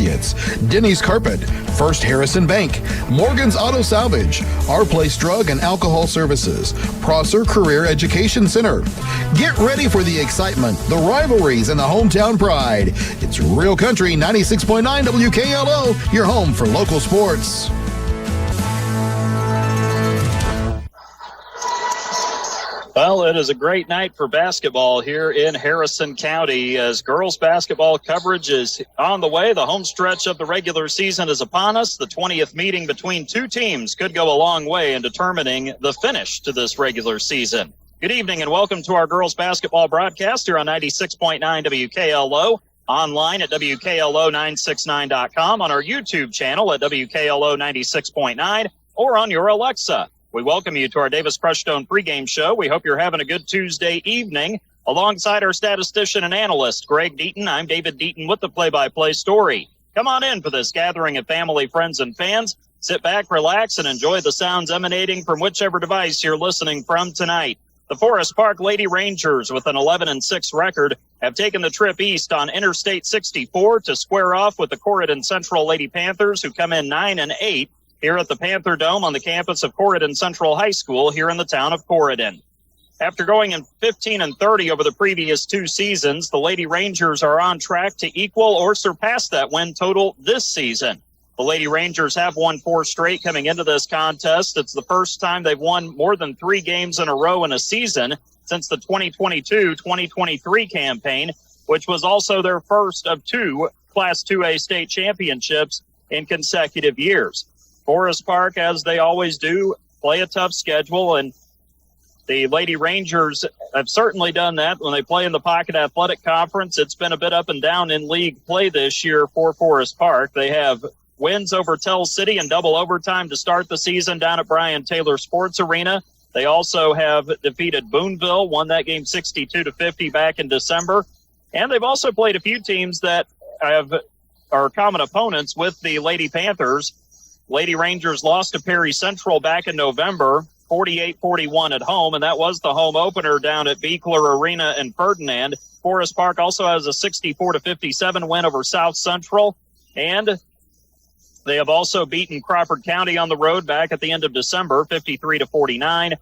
Associates, Denny's Carpet, First Harrison Bank, Morgan's Auto Salvage, Our Place Drug and Alcohol Services, Prosser Career Education Center. Get ready for the excitement, the rivalries, and the hometown pride. It's Real Country 96.9 WKLO, your home for local sports. Well, it is a great night for basketball here in Harrison County as girls basketball coverage is on the way. The home stretch of the regular season is upon us. The 20th meeting between two teams could go a long way in determining the finish to this regular season. Good evening and welcome to our girls basketball broadcast here on 96.9 WKLO, online at WKLO969.com, on our YouTube channel at WKLO 96.9, or on your Alexa. We welcome you to our Davis Crushstone pregame show. We hope you're having a good Tuesday evening. Alongside our statistician and analyst, Greg Deaton, I'm David Deaton with the play-by-play story. Come on in for this gathering of family, friends, and fans. Sit back, relax, and enjoy the sounds emanating from whichever device you're listening from tonight. The Forest Park Lady Rangers, with an 11-6 record, have taken the trip east on Interstate 64 to square off with the Corydon Central Lady Panthers, who come in 9-8. Here at the Panther Dome on the campus of Corydon Central High School here in the town of Corydon. After going in 15-30 over the previous two seasons, the Lady Rangers are on track to equal or surpass that win total this season. The Lady Rangers have won 4 straight coming into this contest. It's the first time they've won more than 3 games in a row in a season since the 2022-2023 campaign, which was also their first of 2 Class 2A state championships in consecutive years. Forest Park, as they always do, play a tough schedule, and the Lady Rangers have certainly done that when they play in the Pocket Athletic Conference. It's been a bit up and down in league play this year for Forest Park. They have wins over Tell City in double overtime to start the season down at Brian Taylor Sports Arena. They also have defeated Boonville, won that game 62-50 back in December. And they've also played a few teams that are common opponents with the Lady Panthers. Lady Rangers lost to Perry Central back in November, 48-41 at home, and that was the home opener down at Beekler Arena in Ferdinand. Forest Park also has a 64-57 win over South Central, and they have also beaten Crawford County on the road back at the end of December, 53-49.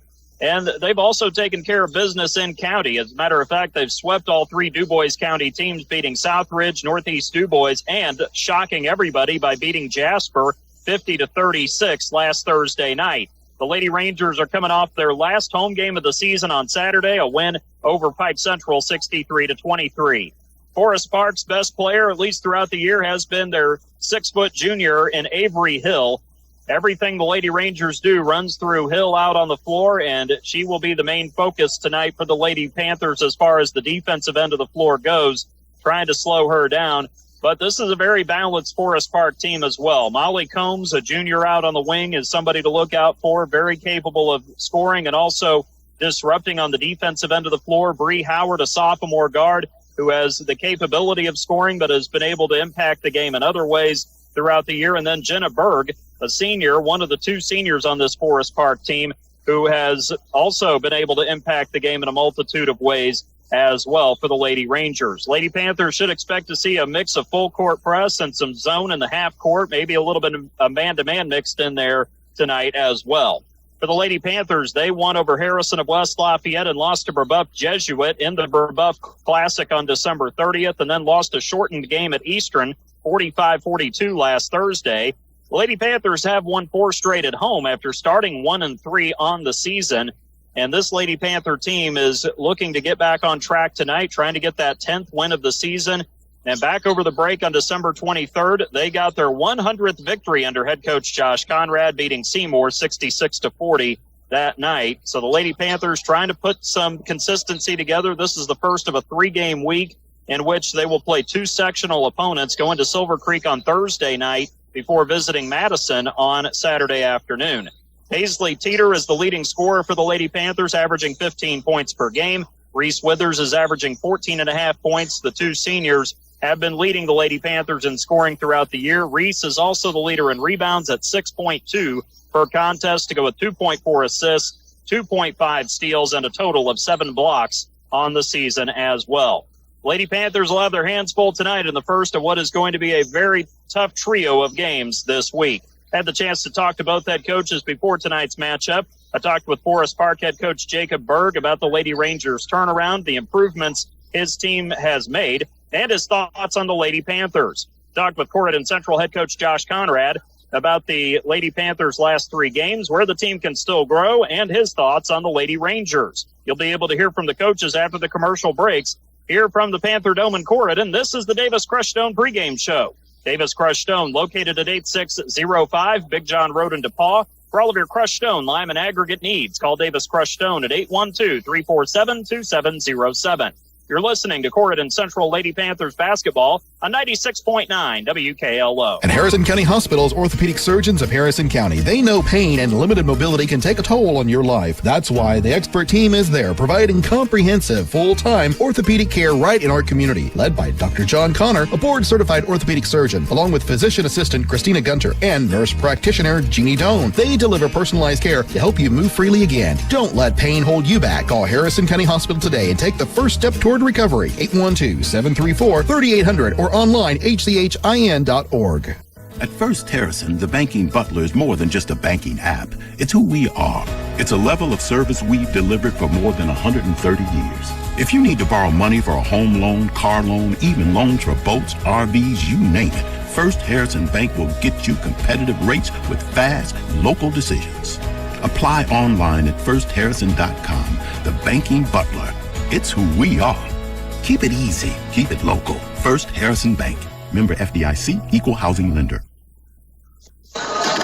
And they've also taken care of business in county. As a matter of fact, they've swept all 3 DuBois County teams, beating Southridge, Northeast DuBois, and shocking everybody by beating Jasper 50-36 last Thursday night. The Lady Rangers are coming off their last home game of the season on Saturday, a win over Pike Central 63-23. Forest Park's best player, at least throughout the year, has been their 6-foot junior in Avery Hill. Everything the Lady Rangers do runs through Hill out on the floor, and she will be the main focus tonight for the Lady Panthers as far as the defensive end of the floor goes, trying to slow her down. But this is a very balanced Forest Park team as well. Molly Combs, a junior out on the wing, is somebody to look out for, very capable of scoring and also disrupting on the defensive end of the floor. Bree Howard, a sophomore guard who has the capability of scoring but has been able to impact the game in other ways throughout the year. And then Jenna Berg, a senior, one of the 2 seniors on this Forest Park team, who has also been able to impact the game in a multitude of ways as well for the Lady Rangers. Lady Panthers should expect to see a mix of full court press and some zone in the half court, maybe a little bit of a man-to-man mixed in there tonight as well. For the Lady Panthers, they won over Harrison of West Lafayette and lost to Brebeuf Jesuit in the Brebeuf Classic on December 30th, and then lost a shortened game at Eastern 45-42 last Thursday. The Lady Panthers have won 4 straight at home after starting 1-3 on the season. And this Lady Panther team is looking to get back on track tonight, trying to get that 10th win of the season. And back over the break on December 23rd, they got their 100th victory under head coach Josh Conrad, beating Seymour 66-40 that night. So the Lady Panthers trying to put some consistency together. This is the first of a 3-game week in which they will play 2 sectional opponents, going to Silver Creek on Thursday night before visiting Madison on Saturday afternoon. Paisley Teeter is the leading scorer for the Lady Panthers, averaging 15 points per game. Reese Withers is averaging 14.5 points. The 2 seniors have been leading the Lady Panthers in scoring throughout the year. Reese is also the leader in rebounds at 6.2 per contest to go with 2.4 assists, 2.5 steals, and a total of 7 blocks on the season as well. Lady Panthers will have their hands full tonight in the first of what is going to be a very tough trio of games this week. Had the chance to talk to both head coaches before tonight's matchup. I talked with Forest Park head coach Jacob Berg about the Lady Rangers turnaround, the improvements his team has made, and his thoughts on the Lady Panthers. Talked with Corydon Central head coach Josh Conrad about the Lady Panthers' last 3 games, where the team can still grow, and his thoughts on the Lady Rangers. You'll be able to hear from the coaches after the commercial breaks. Here from the Panther Dome in Corydon, this is the Davis Crush Stone pregame show. Davis Crush Stone, located at 8605 Big John Road in DePaul. For all of your Crush Stone lime and aggregate needs, call Davis Crush Stone at 812-347-2707. You're listening to Corydon Central Lady Panthers basketball on 96.9 WKLO. And Harrison County Hospital's orthopedic surgeons of Harrison County. They know pain and limited mobility can take a toll on your life. That's why the expert team is there, providing comprehensive, full-time orthopedic care right in our community. Led by Dr. John Connor, a board-certified orthopedic surgeon, along with physician assistant Christina Gunter and nurse practitioner Jeannie Doan. They deliver personalized care to help you move freely again. Don't let pain hold you back. Call Harrison County Hospital today and take the first step toward recovery. 812-734-3800 or online hchin.org. At First Harrison, the Banking Butler is more than just a banking app. It's who we are. It's a level of service we've delivered for more than 130 years. If you need to borrow money for a home loan, car loan, even loans for boats, RVs, you name it, First Harrison Bank will get you competitive rates with fast, local decisions. Apply online at firstharrison.com. The Banking Butler. It's who we are. Keep it easy. Keep it local. First Harrison Bank. Member FDIC, Equal Housing Lender.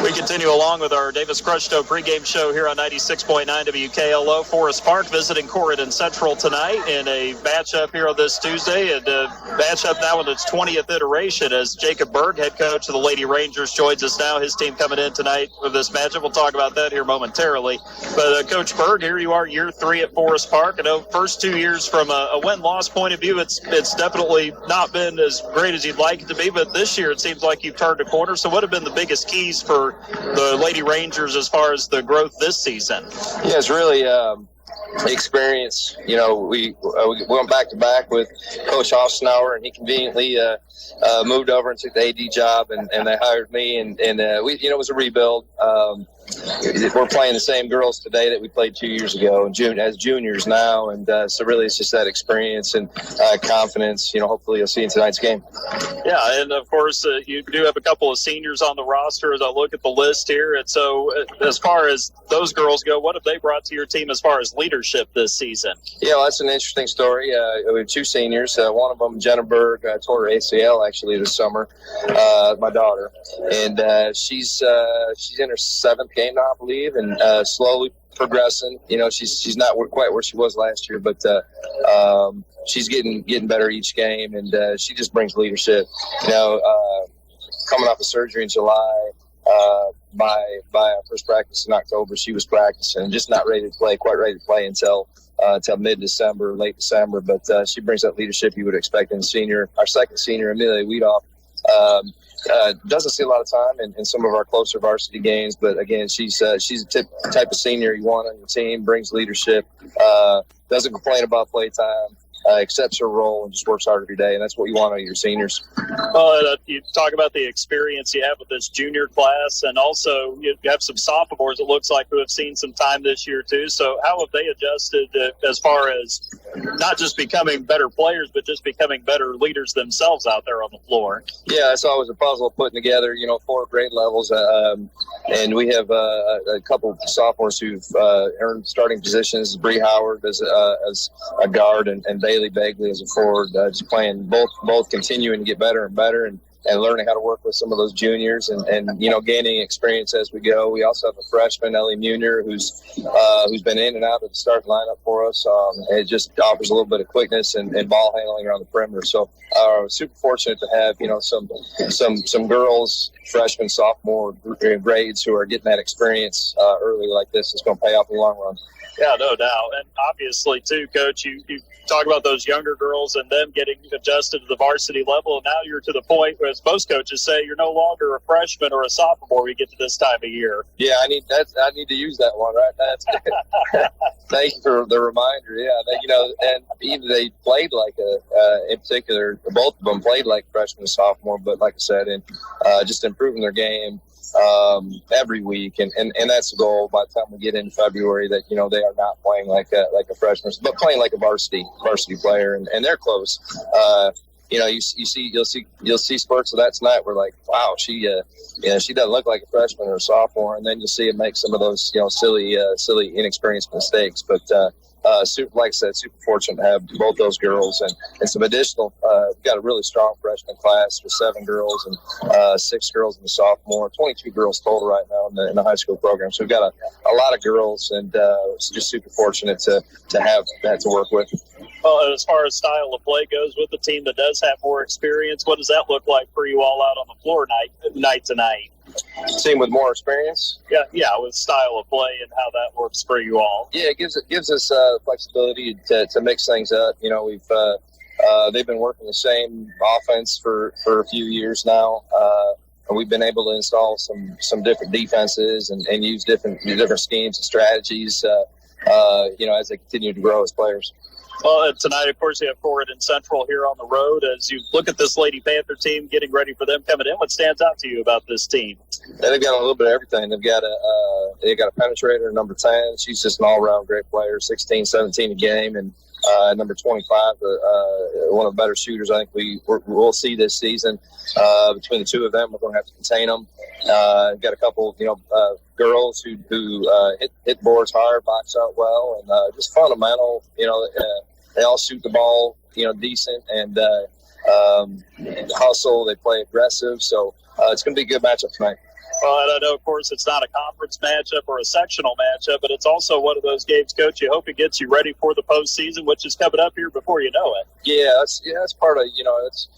We continue along with our Davis Crush Stone pregame show here on 96.9 WKLO. Forest Park visiting Corydon Central tonight in a matchup here on this Tuesday, and a matchup now in its 20th iteration as Jacob Berg, head coach of the Lady Rangers, joins us now. His team coming in tonight with this matchup. We'll talk about that here momentarily. But Coach Berg, here you are, year 3 at Forest Park. I know first 2 years from a win-loss point of view, it's definitely not been as great as you'd like it to be, but this year it seems like you've turned a corner. So what have been the biggest keys for the Lady Rangers as far as the growth this season? Yeah, it's really experience. You know, we went back to back with Coach Hofsnauer, and he conveniently moved over and took the AD job, and they hired me, and we, you know, it was a rebuild. We're playing the same girls today that we played 2 years ago, and as juniors now, and so really it's just that experience and confidence. You know, hopefully you'll see in tonight's game. Yeah, and of course you do have a couple of seniors on the roster as I look at the list here. And so as far as those girls go, what have they brought to your team as far as leadership this season? Yeah, well, that's an interesting story. We have 2 seniors. One of them, Jenna Berg, tore her ACL actually this summer. My daughter, and she's in her 7th game now, I believe, and slowly progressing. You know, she's not quite where she was last year, but she's getting better each game, and she just brings leadership. You know, coming off of surgery in July, by our first practice in October, she was practicing and just not quite ready to play until mid-December, late December. But she brings that leadership you would expect in a senior. Our second senior, Amelia Weedoff, doesn't see a lot of time in some of our closer varsity games, but again, she's the type of senior you want on your team, brings leadership, doesn't complain about playtime, accepts her role, and just works hard every day, and that's what you want out of your seniors. Well, you talk about the experience you have with this junior class, and also you have some sophomores, it looks like, who have seen some time this year too. So how have they adjusted as far as not just becoming better players, but just becoming better leaders themselves out there on the floor? Yeah, it's always a puzzle putting together, 4 grade levels, and we have a couple of sophomores who've earned starting positions. Bree Howard as a guard, and Bailey Begley as a forward, just playing both continuing to get better and better, and learning how to work with some of those juniors, and gaining experience as we go. We also have a freshman, Ellie Munier, who's been in and out of the starting lineup for us. It just offers a little bit of quickness and ball handling around the perimeter. So super fortunate to have some girls, freshman, sophomore grades who are getting that experience early like this. It's going to pay off in the long run. Yeah, no doubt. And obviously, too, Coach, you talk about those younger girls and them getting adjusted to the varsity level. And now you're to the point, as most coaches say, you're no longer a freshman or a sophomore when you get to this time of year. Yeah, I need to use that one, right? That's good. Thank you for the reminder. Yeah, and even they played like in particular, both of them played like freshman and sophomore, but like I said, and just improving their game every week, and that's the goal. By the time we get in February, that they are not playing like a freshman, but playing like a varsity player, and they're close. You'll see spurts of that tonight. We're like, wow, she doesn't look like a freshman or a sophomore, and then you'll see it make some of those silly inexperienced mistakes. But like I said, super fortunate to have both those girls and some additional. We've got a really strong freshman class with 7 girls and 6 girls in the sophomore, 22 girls total right now in the high school program. So we've got a lot of girls, and just super fortunate to have that to work with. Well, as far as style of play goes, with the team that does have more experience, what does that look like for you all out on the floor night to night? Team with more experience? Yeah, with style of play and how that works for you all. Yeah, it gives us flexibility to mix things up. They've been working the same offense for a few years now. And we've been able to install some different defenses and use different schemes and strategies, as they continue to grow as players. Well, tonight, of course, you have Corydon Central here on the road. As you look at this Lady Panther team, getting ready for them coming in, what stands out to you about this team? They've got a little bit of everything. They've got a penetrator, number 10. She's just an all-around great player, 16, 17 a game, and number 25, one of the better shooters I think we'll see this season. Between the two of them, we're going to have to contain them. Got a couple, girls who hit boards hard, box out well, and just fundamental. They all shoot the ball, decent, and hustle. They play aggressive, so it's going to be a good matchup tonight. Well, and I know, of course, it's not a conference matchup or a sectional matchup, but it's also one of those games, Coach, you hope it gets you ready for the postseason, which is coming up here before you know it. Yeah, that's part of, it's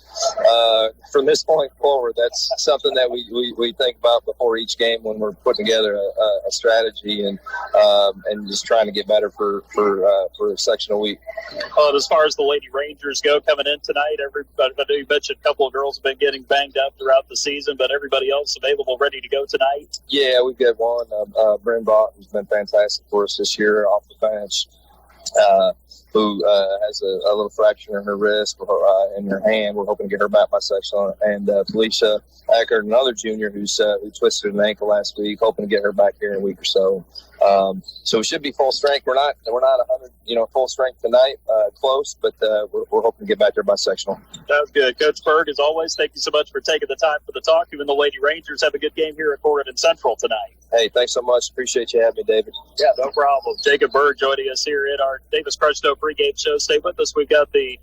from this point forward, that's something that we think about before each game when we're putting together a strategy and just trying to get better for a sectional week. Well, as far as the Lady Rangers go coming in tonight, everybody, I know you mentioned a couple of girls have been getting banged up throughout the season, but everybody else available, ready to go tonight? Yeah, we've got one, Bryn Bott, who's been fantastic for us this year off the bench, who has a little fracture in her wrist in her hand. We're hoping to get her back by sectional. And Felicia Eckert, another junior who twisted an ankle last week, hoping to get her back here in a week or so. So we should be full strength. We're not 100, full strength tonight, close, but we're hoping to get back there by sectional. Sounds good. Coach Berg, as always, thank you so much for taking the time for the talk. You and the Lady Rangers have a good game here at Corydon Central tonight. Hey, thanks so much. Appreciate you having me, David. Yeah, no problem. Jacob Berg joining us here at our Davis Crushto pregame show. Stay with us. We've got the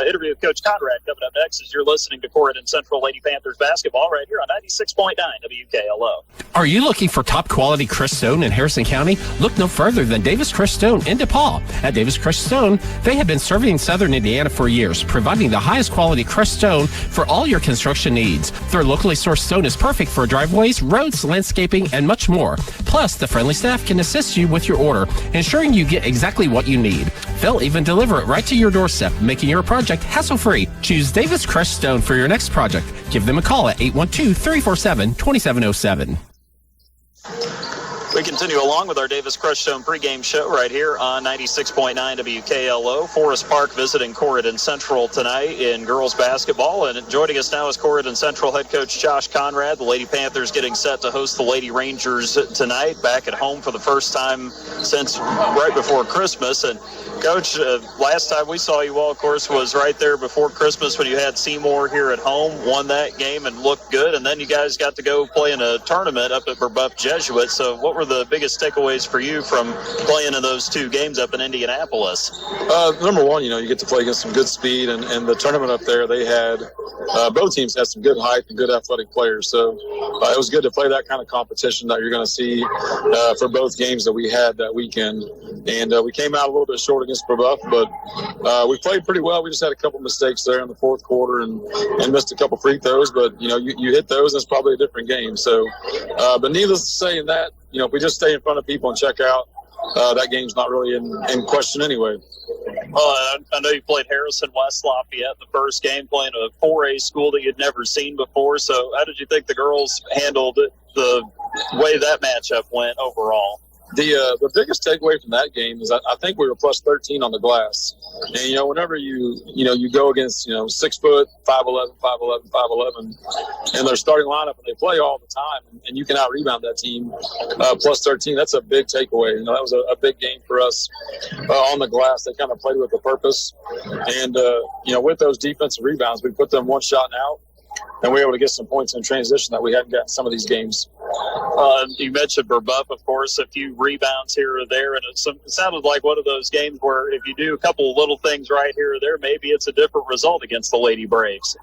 interview with Coach Conrad coming up next as you're listening to Corydon Central Lady Panthers basketball right here on 96.9 WKLO. Are you looking for top quality crushed stone in Harrison County? Look no further than Davis Crushed Stone in DePaul. At Davis Crushed Stone, they have been serving Southern Indiana for years, providing the highest quality crushed stone for all your construction needs. Their locally sourced stone is perfect for driveways, roads, landscaping, and much more. Plus, the friendly staff can assist you with your order, ensuring you get exactly what you need. They'll even deliver it right to your doorstep, making your project hassle-free. Choose Davis Crushed Stone for your next project. Give them a call at 812-347-2707. We continue along with our Davis Crushed Stone pregame show right here on 96.9 WKLO. Forest Park visiting Corydon Central tonight in girls basketball. And joining us now is Corydon Central head coach Josh Conrad. The Lady Panthers getting set to host the Lady Rangers tonight, back at home for the first time since right before Christmas. And Coach, last time we saw you all, of course, was right there before Christmas when you had Seymour here at home, won that game and looked good. And then you guys got to go play in a tournament up at Brebeuf Jesuit. So what were the biggest takeaways for you from playing in those two games up in Indianapolis? Number one, you get to play against some good speed, and the tournament up there, they had both teams had some good height and good athletic players. So it was good to play that kind of competition that you're going to see for both games that we had that weekend. And we came out a little bit short against Brebeuf, but we played pretty well. We just had a couple mistakes there in the fourth quarter and missed a couple free throws. But you hit those, and it's probably a different game. So, but needless to say, in that, if we just stay in front of people and check out that game's not really in question anyway. I know you played Harrison West Lafayette the first game, playing a 4A school that you'd never seen before. So how did you think the girls handled the way that matchup went overall? The biggest takeaway from that game is I think we were plus 13 on the glass. And, whenever you go against, 6 foot, 5'11", 5'11", 5'11", and their starting lineup, and they play all the time, and you can out-rebound that team plus 13, that's a big takeaway. That was a big game for us on the glass. They kind of played with a purpose. And, with those defensive rebounds, we put them one shot and out. And we were able to get some points in transition that we hadn't gotten some of these games. You mentioned Burbuff, of course, a few rebounds here or there, and it sounded like one of those games where if you do a couple of little things right here or there, maybe it's a different result against the Lady Braves.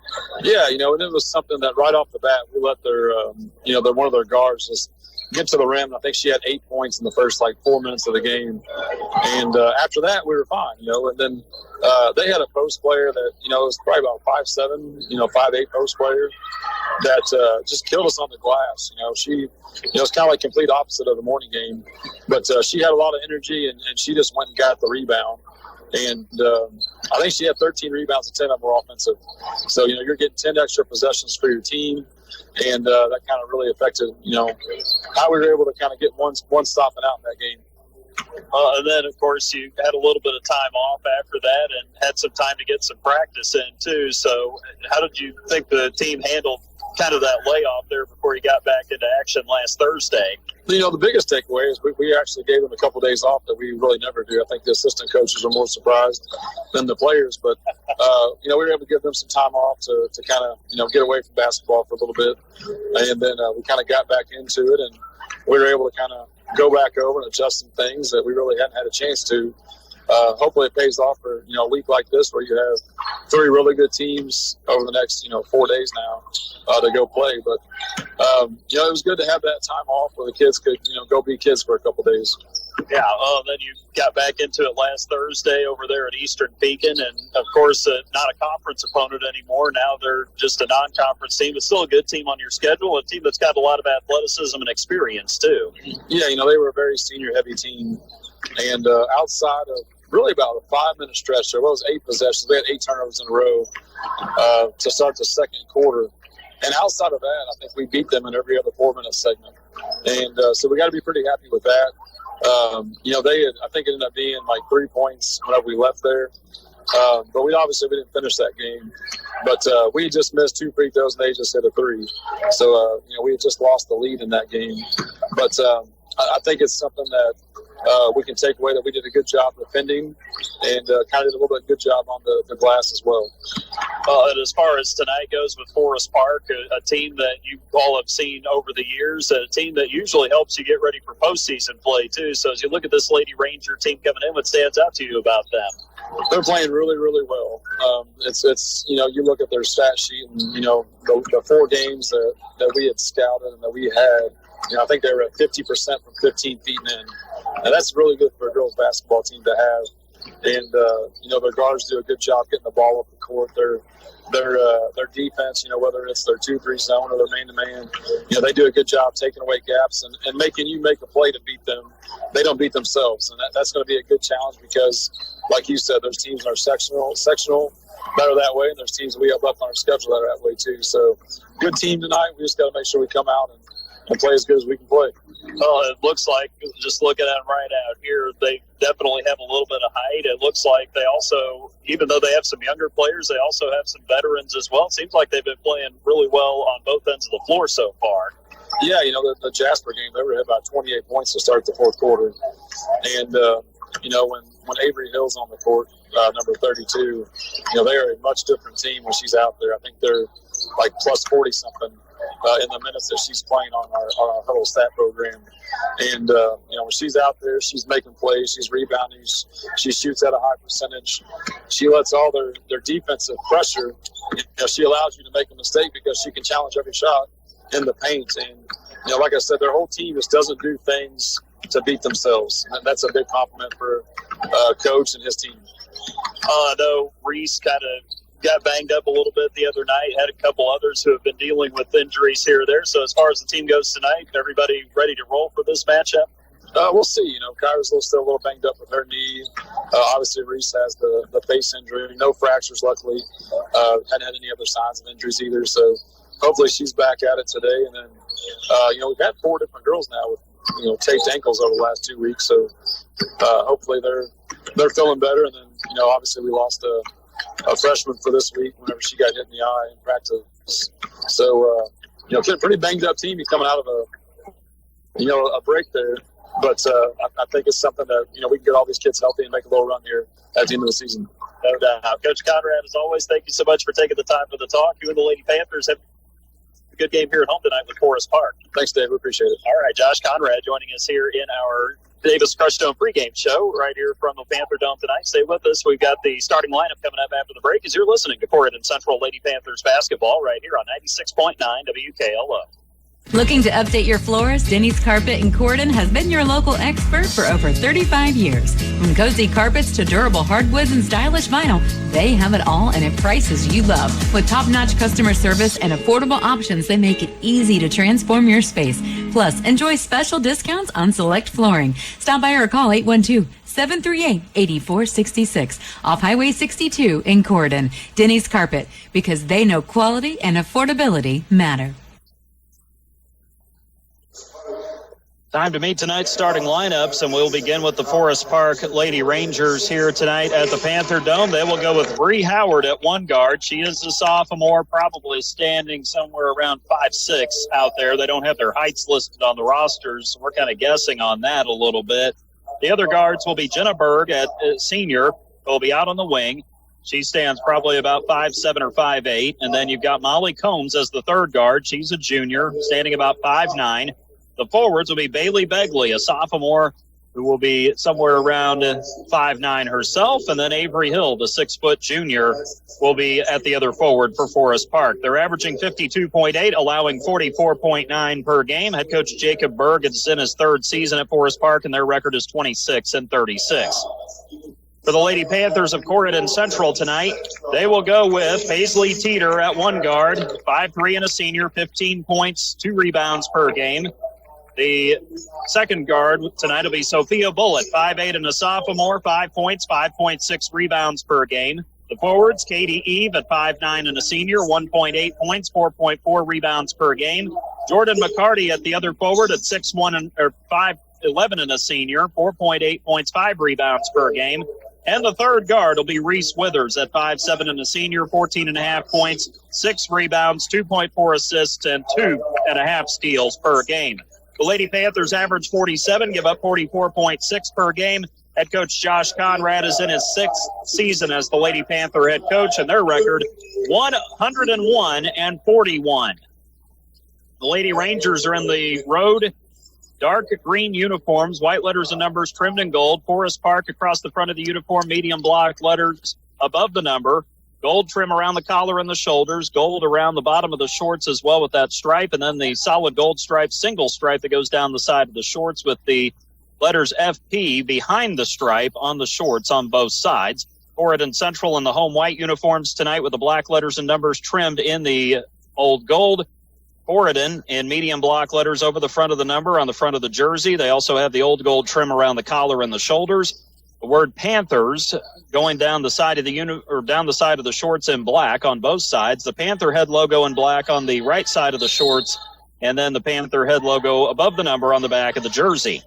Yeah, and it was something that right off the bat we let their, one of their guards just get to the rim. I think she had 8 points in the first 4 minutes of the game, and after that we were fine. And then they had a post player that it was probably about 5'7", 5'8" post player that just killed us on the glass. She it's kind of like complete opposite of the morning game, but she had a lot of energy and she just went and got the rebound. And I think she had 13 rebounds and 10 of them were offensive. So, you're getting 10 extra possessions for your team. And that kind of really affected, how we were able to kind of get one stopping out in that game. And then, of course, you had a little bit of time off after that and had some time to get some practice in, too. So how did you think the team handled kind of that layoff there before you got back into action last Thursday? The biggest takeaway is we actually gave them a couple of days off that we really never do. I think the assistant coaches are more surprised than the players. But, we were able to give them some time off to kind of, get away from basketball for a little bit. And then we kind of got back into it, and we were able to kind of go back over and adjust some things that we really hadn't had a chance to. Hopefully it pays off for, a week like this where you have 3 really good teams over the next, 4 days now to go play. But, it was good to have that time off where the kids could, go be kids for a couple days. Yeah, then you got back into it last Thursday over there at Eastern Pekin, and, of course, not a conference opponent anymore. Now they're just a non-conference team. It's still a good team on your schedule, a team that's got a lot of athleticism and experience, too. Yeah, they were a very senior-heavy team. And outside of really about a 5-minute stretch, there was 8 possessions. We had 8 turnovers in a row to start the second quarter. And outside of that, I think we beat them in every other 4-minute segment. And so we got to be pretty happy with that. I think it ended up being 3 points whenever we left there. But we didn't finish that game. But we just missed 2 free throws, and they just hit a 3. So, we had just lost the lead in that game. But I think it's something that we can take away, that we did a good job defending and kind of did a little bit good job on the glass as well. And as far as tonight goes with Forest Park, a team that you all have seen over the years, a team that usually helps you get ready for postseason play too. So as you look at this Lady Ranger team coming in, what stands out to you about them? They're playing really, really well. It's you look at their stat sheet and, the 4 games that we had scouted and that we had, I think they were at 50% from 15 feet in. And that's really good for a girls basketball team to have. And, their guards do a good job getting the ball up the court. Their defense, whether it's their 2-3 zone or their man-to-man, they do a good job taking away gaps and making you make a play to beat them. They don't beat themselves. And that's going to be a good challenge because, like you said, there's teams in our sectional that are that way, and there's teams we have left on our schedule that are that way too. So good team tonight. We just got to make sure we come out and play as good as we can play. Well, it looks like, just looking at them right out here, they definitely have a little bit of height. It looks like they also, even though they have some younger players, they also have some veterans as well. It seems like they've been playing really well on both ends of the floor so far. Yeah, the Jasper game, they were at about 28 points to start the 4th quarter. And, when Avery Hill's on the court, number 32, they are a much different team when she's out there. I think they're plus 40-something. In the minutes that she's playing on our whole stat program. And, when she's out there, she's making plays, she's rebounding, she shoots at a high percentage. She lets all their defensive pressure, she allows you to make a mistake because she can challenge every shot in the paint. And, like I said, their whole team just doesn't do things to beat themselves. And that's a big compliment for Coach and his team. I know Reese kind of got banged up a little bit the other night, had a couple others who have been dealing with injuries here or there. So as far as the team goes tonight, everybody ready to roll for this matchup? We'll see. You know, Kyra's still a little banged up with her knee. Obviously, Reese has the face injury. No fractures, luckily. Hadn't had any other signs of injuries either. So hopefully she's back at it today. And then, you know, we've had 4 different girls now with, you know, taped ankles over the last 2 weeks. So hopefully they're feeling better. And then, you know, obviously we lost a freshman for this week whenever she got hit in the eye in practice. So, you know, pretty banged up team coming out of a break there. But I think it's something that, you know, we can get all these kids healthy and make a little run here at the end of the season. No doubt. Coach Conrad, as always, thank you so much for taking the time for the talk. You and the Lady Panthers have a good game here at home tonight with Forest Park. Thanks, Dave. We appreciate it. All right, Josh Conrad joining us here in our Davis Crushstone pregame show right here from the Panther Dome tonight. Stay with us. We've got the starting lineup coming up after the break as you're listening to Corydon Central Lady Panthers basketball right here on 96.9 WKLO. Looking to update your floors? Denny's Carpet in Corydon has been your local expert for over 35 years. From cozy carpets to durable hardwoods and stylish vinyl, they have it all and at prices you love. With top-notch customer service and affordable options, they make it easy to transform your space. Plus, enjoy special discounts on select flooring. Stop by or call 812-738-8466 off Highway 62 in Corydon. Denny's Carpet, because they know quality and affordability matter. Time to meet tonight's starting lineups, and we'll begin with the Forest Park Lady Rangers here tonight at the Panther Dome. They will go with Bree Howard at one guard. She is a sophomore, probably standing somewhere around 5'6" out there. They don't have their heights listed on the rosters, so we're kind of guessing on that a little bit. The other guards will be Jenna Berg at senior. They'll be out on the wing. She stands probably about 5'7" or 5'8", and then you've got Molly Combs as the third guard. She's a junior, standing about 5'9". The forwards will be Bailey Begley, a sophomore who will be somewhere around 5'9" herself. And then Avery Hill, the 6-foot junior, will be at the other forward for Forest Park. They're averaging 52.8, allowing 44.9 per game. Head coach Jacob Berg is in his third season at Forest Park, and their record is 26-36. For the Lady Panthers of Corydon Central tonight, they will go with Paisley Teeter at one guard, 5'3" and a senior, 15 points, 2 rebounds per game. The second guard tonight will be Sophia Bullitt, 5'8" and a sophomore, 5 points, 5.6 rebounds per game. The forwards, Katie Eve at 5'9" and a senior, 1.8 points, 4.4 rebounds per game. Jordan McCarty at the other forward at 6'1" or 5'11" and a senior, 4.8 points, 5 rebounds per game. And the third guard will be Reese Withers at 5'7" and a senior, 14.5 points, 6 rebounds, 2.4 assists, and 2.5 steals per game. The Lady Panthers average 47, give up 44.6 per game. Head coach Josh Conrad is in his 6th season as the Lady Panther head coach, and their record 101-41. The Lady Rangers are in the road dark green uniforms, white letters and numbers trimmed in gold. Forest Park across the front of the uniform, medium block letters above the number. Gold trim around the collar and the shoulders, gold around the bottom of the shorts as well with that stripe, and then the solid gold stripe, single stripe that goes down the side of the shorts with the letters FP behind the stripe on the shorts on both sides. Corydon Central in the home white uniforms tonight with the black letters and numbers trimmed in the old gold. Corydon in medium block letters over the front of the number on the front of the jersey. They also have the old gold trim around the collar and the shoulders. The word Panthers going down the side of the down the side of the shorts in black on both sides. The Panther head logo in black on the right side of the shorts, and then the Panther head logo above the number on the back of the jersey.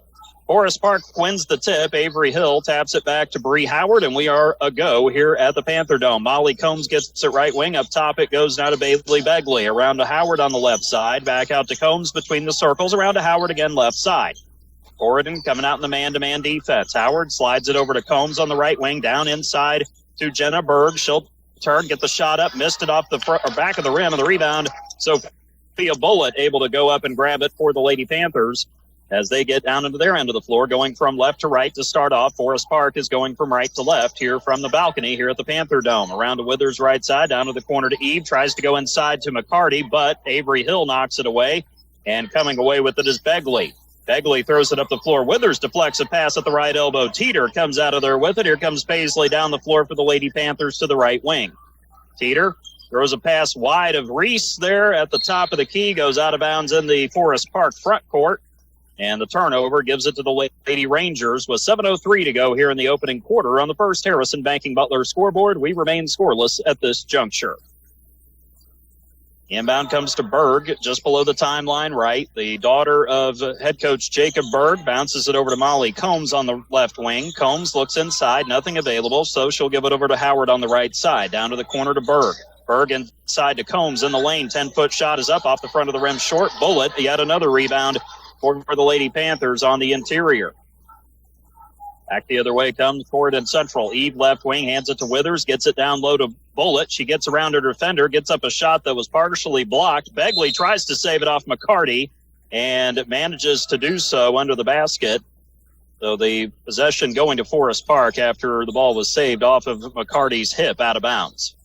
Forest Park wins the tip. Avery Hill taps it back to Bree Howard, and we are a go here at the Panther Dome. Molly Combs gets it right wing. Up top it goes now to Bailey Begley. Around to Howard on the left side. Back out to Combs between the circles. Around to Howard again left side. Corydon coming out in the man-to-man defense. Howard slides it over to Combs on the right wing, down inside to Jenna Berg. She'll turn, get the shot up, missed it off the front or back of the rim, and the rebound. Sophia Bullitt able to go up and grab it for the Lady Panthers as they get down into their end of the floor, going from left to right to start off. Forest Park is going from right to left here from the balcony here at the Panther Dome. Around to Withers' right side, down to the corner to Eve, tries to go inside to McCarty, but Avery Hill knocks it away, and coming away with it is Begley. Begley throws it up the floor. Withers deflects a pass at the right elbow. Teeter comes out of there with it. Here comes Paisley down the floor for the Lady Panthers to the right wing. Teeter throws a pass wide of Reese there at the top of the key. Goes out of bounds in the Forest Park front court. And the turnover gives it to the Lady Rangers with 7:03 to go here in the opening quarter on the First Harrison Banking Butler scoreboard. We remain scoreless at this juncture. Inbound comes to Berg, just below the timeline right. The daughter of head coach Jacob Berg bounces it over to Molly Combs on the left wing. Combs looks inside, nothing available, so she'll give it over to Howard on the right side. Down to the corner to Berg. Berg inside to Combs in the lane. 10-foot shot is up off the front of the rim. Short bullet. Yet another rebound for the Lady Panthers on the interior. Back the other way comes Corydon Central. Eve left wing, hands it to Withers, gets it down low to Bullitt. She gets around her defender, gets up a shot that was partially blocked. Begley tries to save it off McCarty and manages to do so under the basket. So the possession going to Forest Park after the ball was saved off of McCarty's hip out of bounds.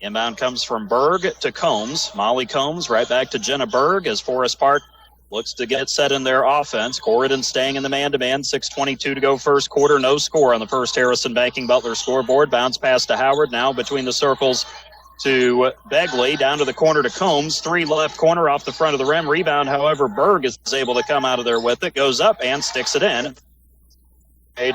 Inbound comes from Berg to Combs. Molly Combs right back to Jenna Berg as Forest Park looks to get set in their offense. Corydon staying in the man-to-man. 6:22 to go first quarter. No score on the First Harrison Banking Butler scoreboard. Bounce pass to Howard. Now between the circles to Begley. Down to the corner to Combs. 3 left corner off the front of the rim. Rebound, however, Berg is able to come out of there with it. Goes up and sticks it in.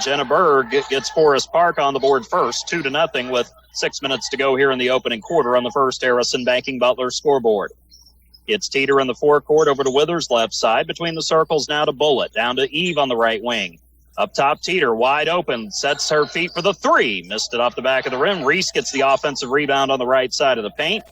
Jenna Berg gets Forest Park on the board first. 2-0 with 6 minutes to go here in the opening quarter on the First Harrison Banking Butler scoreboard. It's Teeter in the forecourt over to Withers left side. Between the circles now to Bullitt. Down to Eve on the right wing. Up top, Teeter wide open. Sets her feet for the 3. Missed it off the back of the rim. Reese gets the offensive rebound on the right side of the paint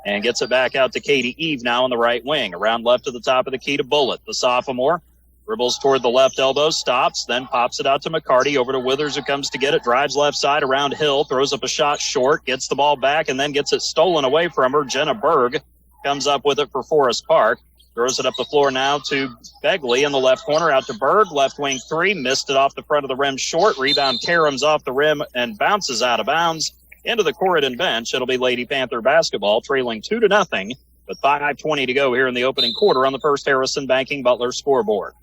and gets it back out to Katie Eve now on the right wing. Around left to the top of the key to Bullitt. The sophomore dribbles toward the left elbow, stops, then pops it out to McCarty. Over to Withers who comes to get it. Drives left side around Hill. Throws up a shot short. Gets the ball back and then gets it stolen away from her. Jenna Berg comes up with it for Forest Park. Throws it up the floor now to Begley in the left corner. Out to Berg. Left wing 3. Missed it off the front of the rim short. Rebound Karams off the rim and bounces out of bounds into the Corydon bench. It'll be Lady Panther basketball trailing 2-0 with 5:20 to go here in the opening quarter on the First Harrison Banking Butler scoreboard.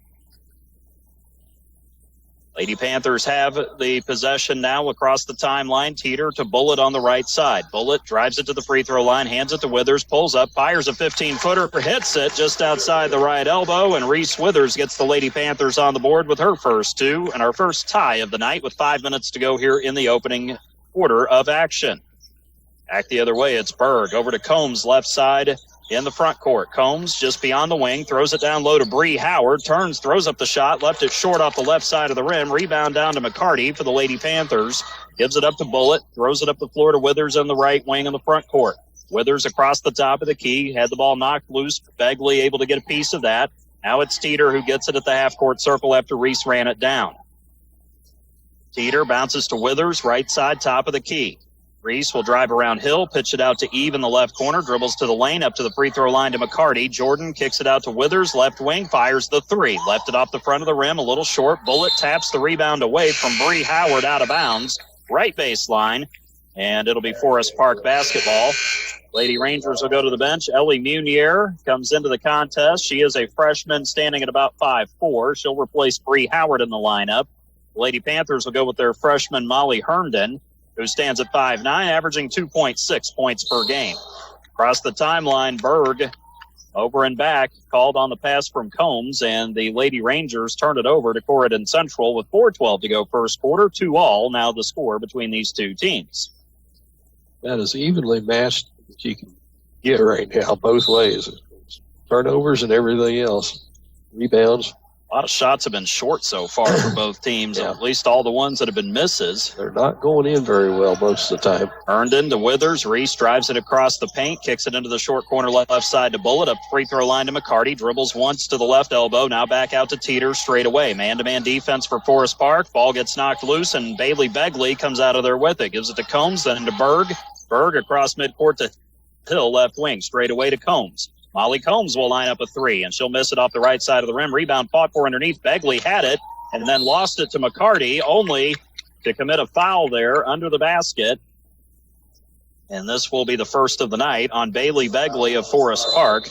Lady Panthers have the possession now across the timeline. Teeter to Bullitt on the right side. Bullitt drives it to the free throw line, hands it to Withers, pulls up, fires a 15-footer, hits it just outside the right elbow, and Reese Withers gets the Lady Panthers on the board with her first 2 and our first tie of the night with 5 minutes to go here in the opening quarter of action. Back the other way, it's Berg over to Combs left side in the front court. Combs just beyond the wing, throws it down low to Bree Howard, turns, throws up the shot, left it short off the left side of the rim. Rebound down to McCarty for the Lady Panthers. Gives it up to Bullitt, throws it up the floor to Withers on the right wing in the front court. Withers across the top of the key, had the ball knocked loose. Begley able to get a piece of that. Now it's Teeter who gets it at the half-court circle after Reese ran it down. Teeter bounces to Withers, right side, top of the key. Reese will drive around Hill, pitch it out to Eve in the left corner, dribbles to the lane, up to the free throw line to McCarty. Jordan kicks it out to Withers, left wing, fires the 3. Left it off the front of the rim, a little short. Bullitt taps the rebound away from Bree Howard out of bounds, right baseline, and it'll be Forest Park basketball. Lady Rangers will go to the bench. Ellie Munier comes into the contest. She is a freshman standing at about 5'4". She'll replace Bree Howard in the lineup. Lady Panthers will go with their freshman Molly Herndon, who stands at 5'9", averaging 2.6 points per game. Across the timeline, Berg over and back, called on the pass from Combs, and the Lady Rangers turn it over to Corydon Central with 4:12 to go first quarter. 2-all now the score between these two teams. That is evenly matched that you can get right now, both ways. Turnovers and everything else. Rebounds. A lot of shots have been short so far for both teams, Yeah. at least all the ones that have been misses. They're not going in very well most of the time. Herndon to Withers. Reese drives it across the paint, kicks it into the short corner left side to Bullitt. Up free throw line to McCarty. Dribbles once to the left elbow. Now back out to Teeter straight away. Man-to-man defense for Forest Park. Ball gets knocked loose, and Bailey Begley comes out of there with it. Gives it to Combs, then to Berg. Berg across midcourt to Hill, left wing. Straight away to Combs. Molly Combs will line up a 3, and she'll miss it off the right side of the rim. Rebound fought for underneath. Begley had it and then lost it to McCarty, only to commit a foul there under the basket. And this will be the first of the night on Bailey Begley of Forest Park.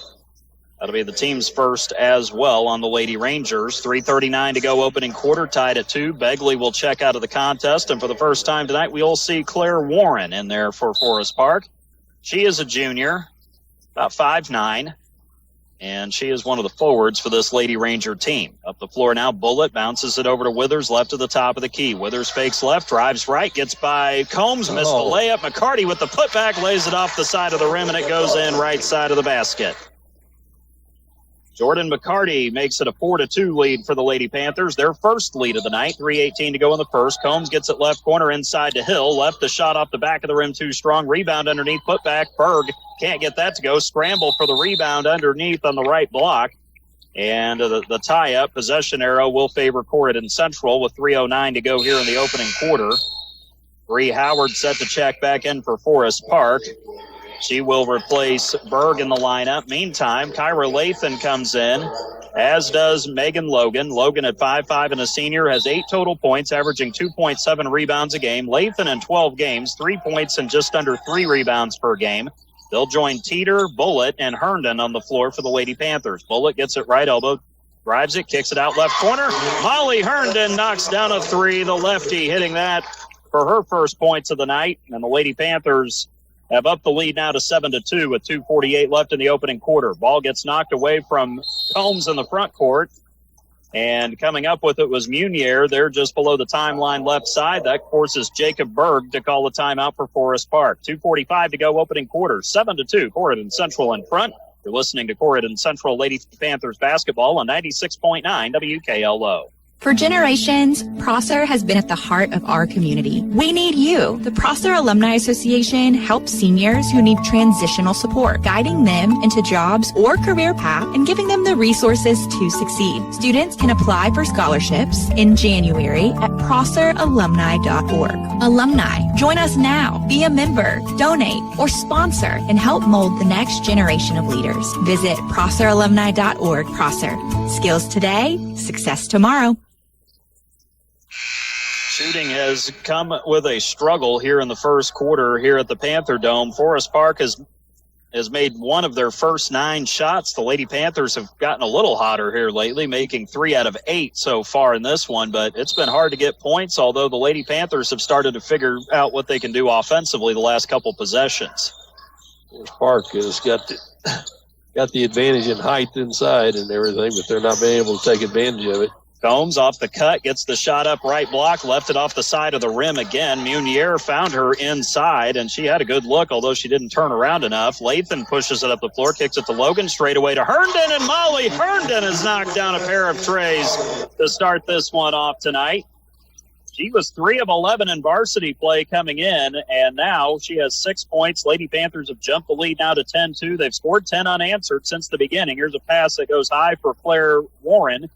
That'll be the team's first as well on the Lady Rangers. 3:39 to go opening quarter, tied at 2. Begley will check out of the contest, and for the first time tonight, we'll see Claire Warren in there for Forest Park. She is a junior, about 5'9". And she is one of the forwards for this Lady Ranger team. Up the floor now, Bullitt bounces it over to Withers, left to the top of the key. Withers fakes left, drives right, gets by Combs, missed the layup. McCarty with the putback, lays it off the side of the rim, and it goes in right side of the basket. Jordan McCarty makes it a 4-2 lead for the Lady Panthers. Their first lead of the night, 3:18 to go in the first. Combs gets it left corner inside to Hill. Left the shot off the back of the rim too strong. Rebound underneath, put back. Berg can't get that to go. Scramble for the rebound underneath on the right block. And the tie-up possession arrow will favor Corydon Central with 3:09 to go here in the opening quarter. Bree Howard set to check back in for Forest Park. She will replace Berg in the lineup. Meantime, Kyra Lathan comes in, as does Megan Logan. Logan at 5'5" and a senior has 8 total points, averaging 2.7 rebounds a game. Lathan in 12 games, 3 points and just under 3 rebounds per game. They'll join Teeter, Bullitt, and Herndon on the floor for the Lady Panthers. Bullitt gets it right elbow, drives it, kicks it out left corner. Molly Herndon knocks down a 3. The lefty hitting that for her first points of the night. And the Lady Panthers have upped the lead now to 7-2 with 2:48 left in the opening quarter. Ball gets knocked away from Combs in the front court. And coming up with it was Munier. They're just below the timeline left side. That forces Jacob Berg to call a timeout for Forest Park. 2:45 to go opening quarter. 7-2. Corydon Central in front. You're listening to Corydon Central Lady Panthers basketball on 96.9 WKLO. For generations, Prosser has been at the heart of our community. We need you. The Prosser Alumni Association helps seniors who need transitional support, guiding them into jobs or career path and giving them the resources to succeed. Students can apply for scholarships in January at prosseralumni.org. Alumni, join us now. Be a member, donate, or sponsor and help mold the next generation of leaders. Visit prosseralumni.org. Prosser. Skills today, success tomorrow. Shooting has come with a struggle here in the first quarter here at the Panther Dome. Forest Park has made one of their first 9 shots. The Lady Panthers have gotten a little hotter here lately, making 3 out of 8 so far in this one, but it's been hard to get points, although the Lady Panthers have started to figure out what they can do offensively the last couple possessions. Forest Park has got the advantage in height inside and everything, but they're not being able to take advantage of it. Combs off the cut, gets the shot up right block, left it off the side of the rim again. Munier found her inside, and she had a good look, although she didn't turn around enough. Lathan pushes it up the floor, kicks it to Logan, straight away to Herndon, and Molly Herndon has knocked down a pair of trays to start this one off tonight. She was 3 of 11 in varsity play coming in, and now she has 6 points. Lady Panthers have jumped the lead now to 10-2. They've scored 10 unanswered since the beginning. Here's a pass that goes high for Claire Warren.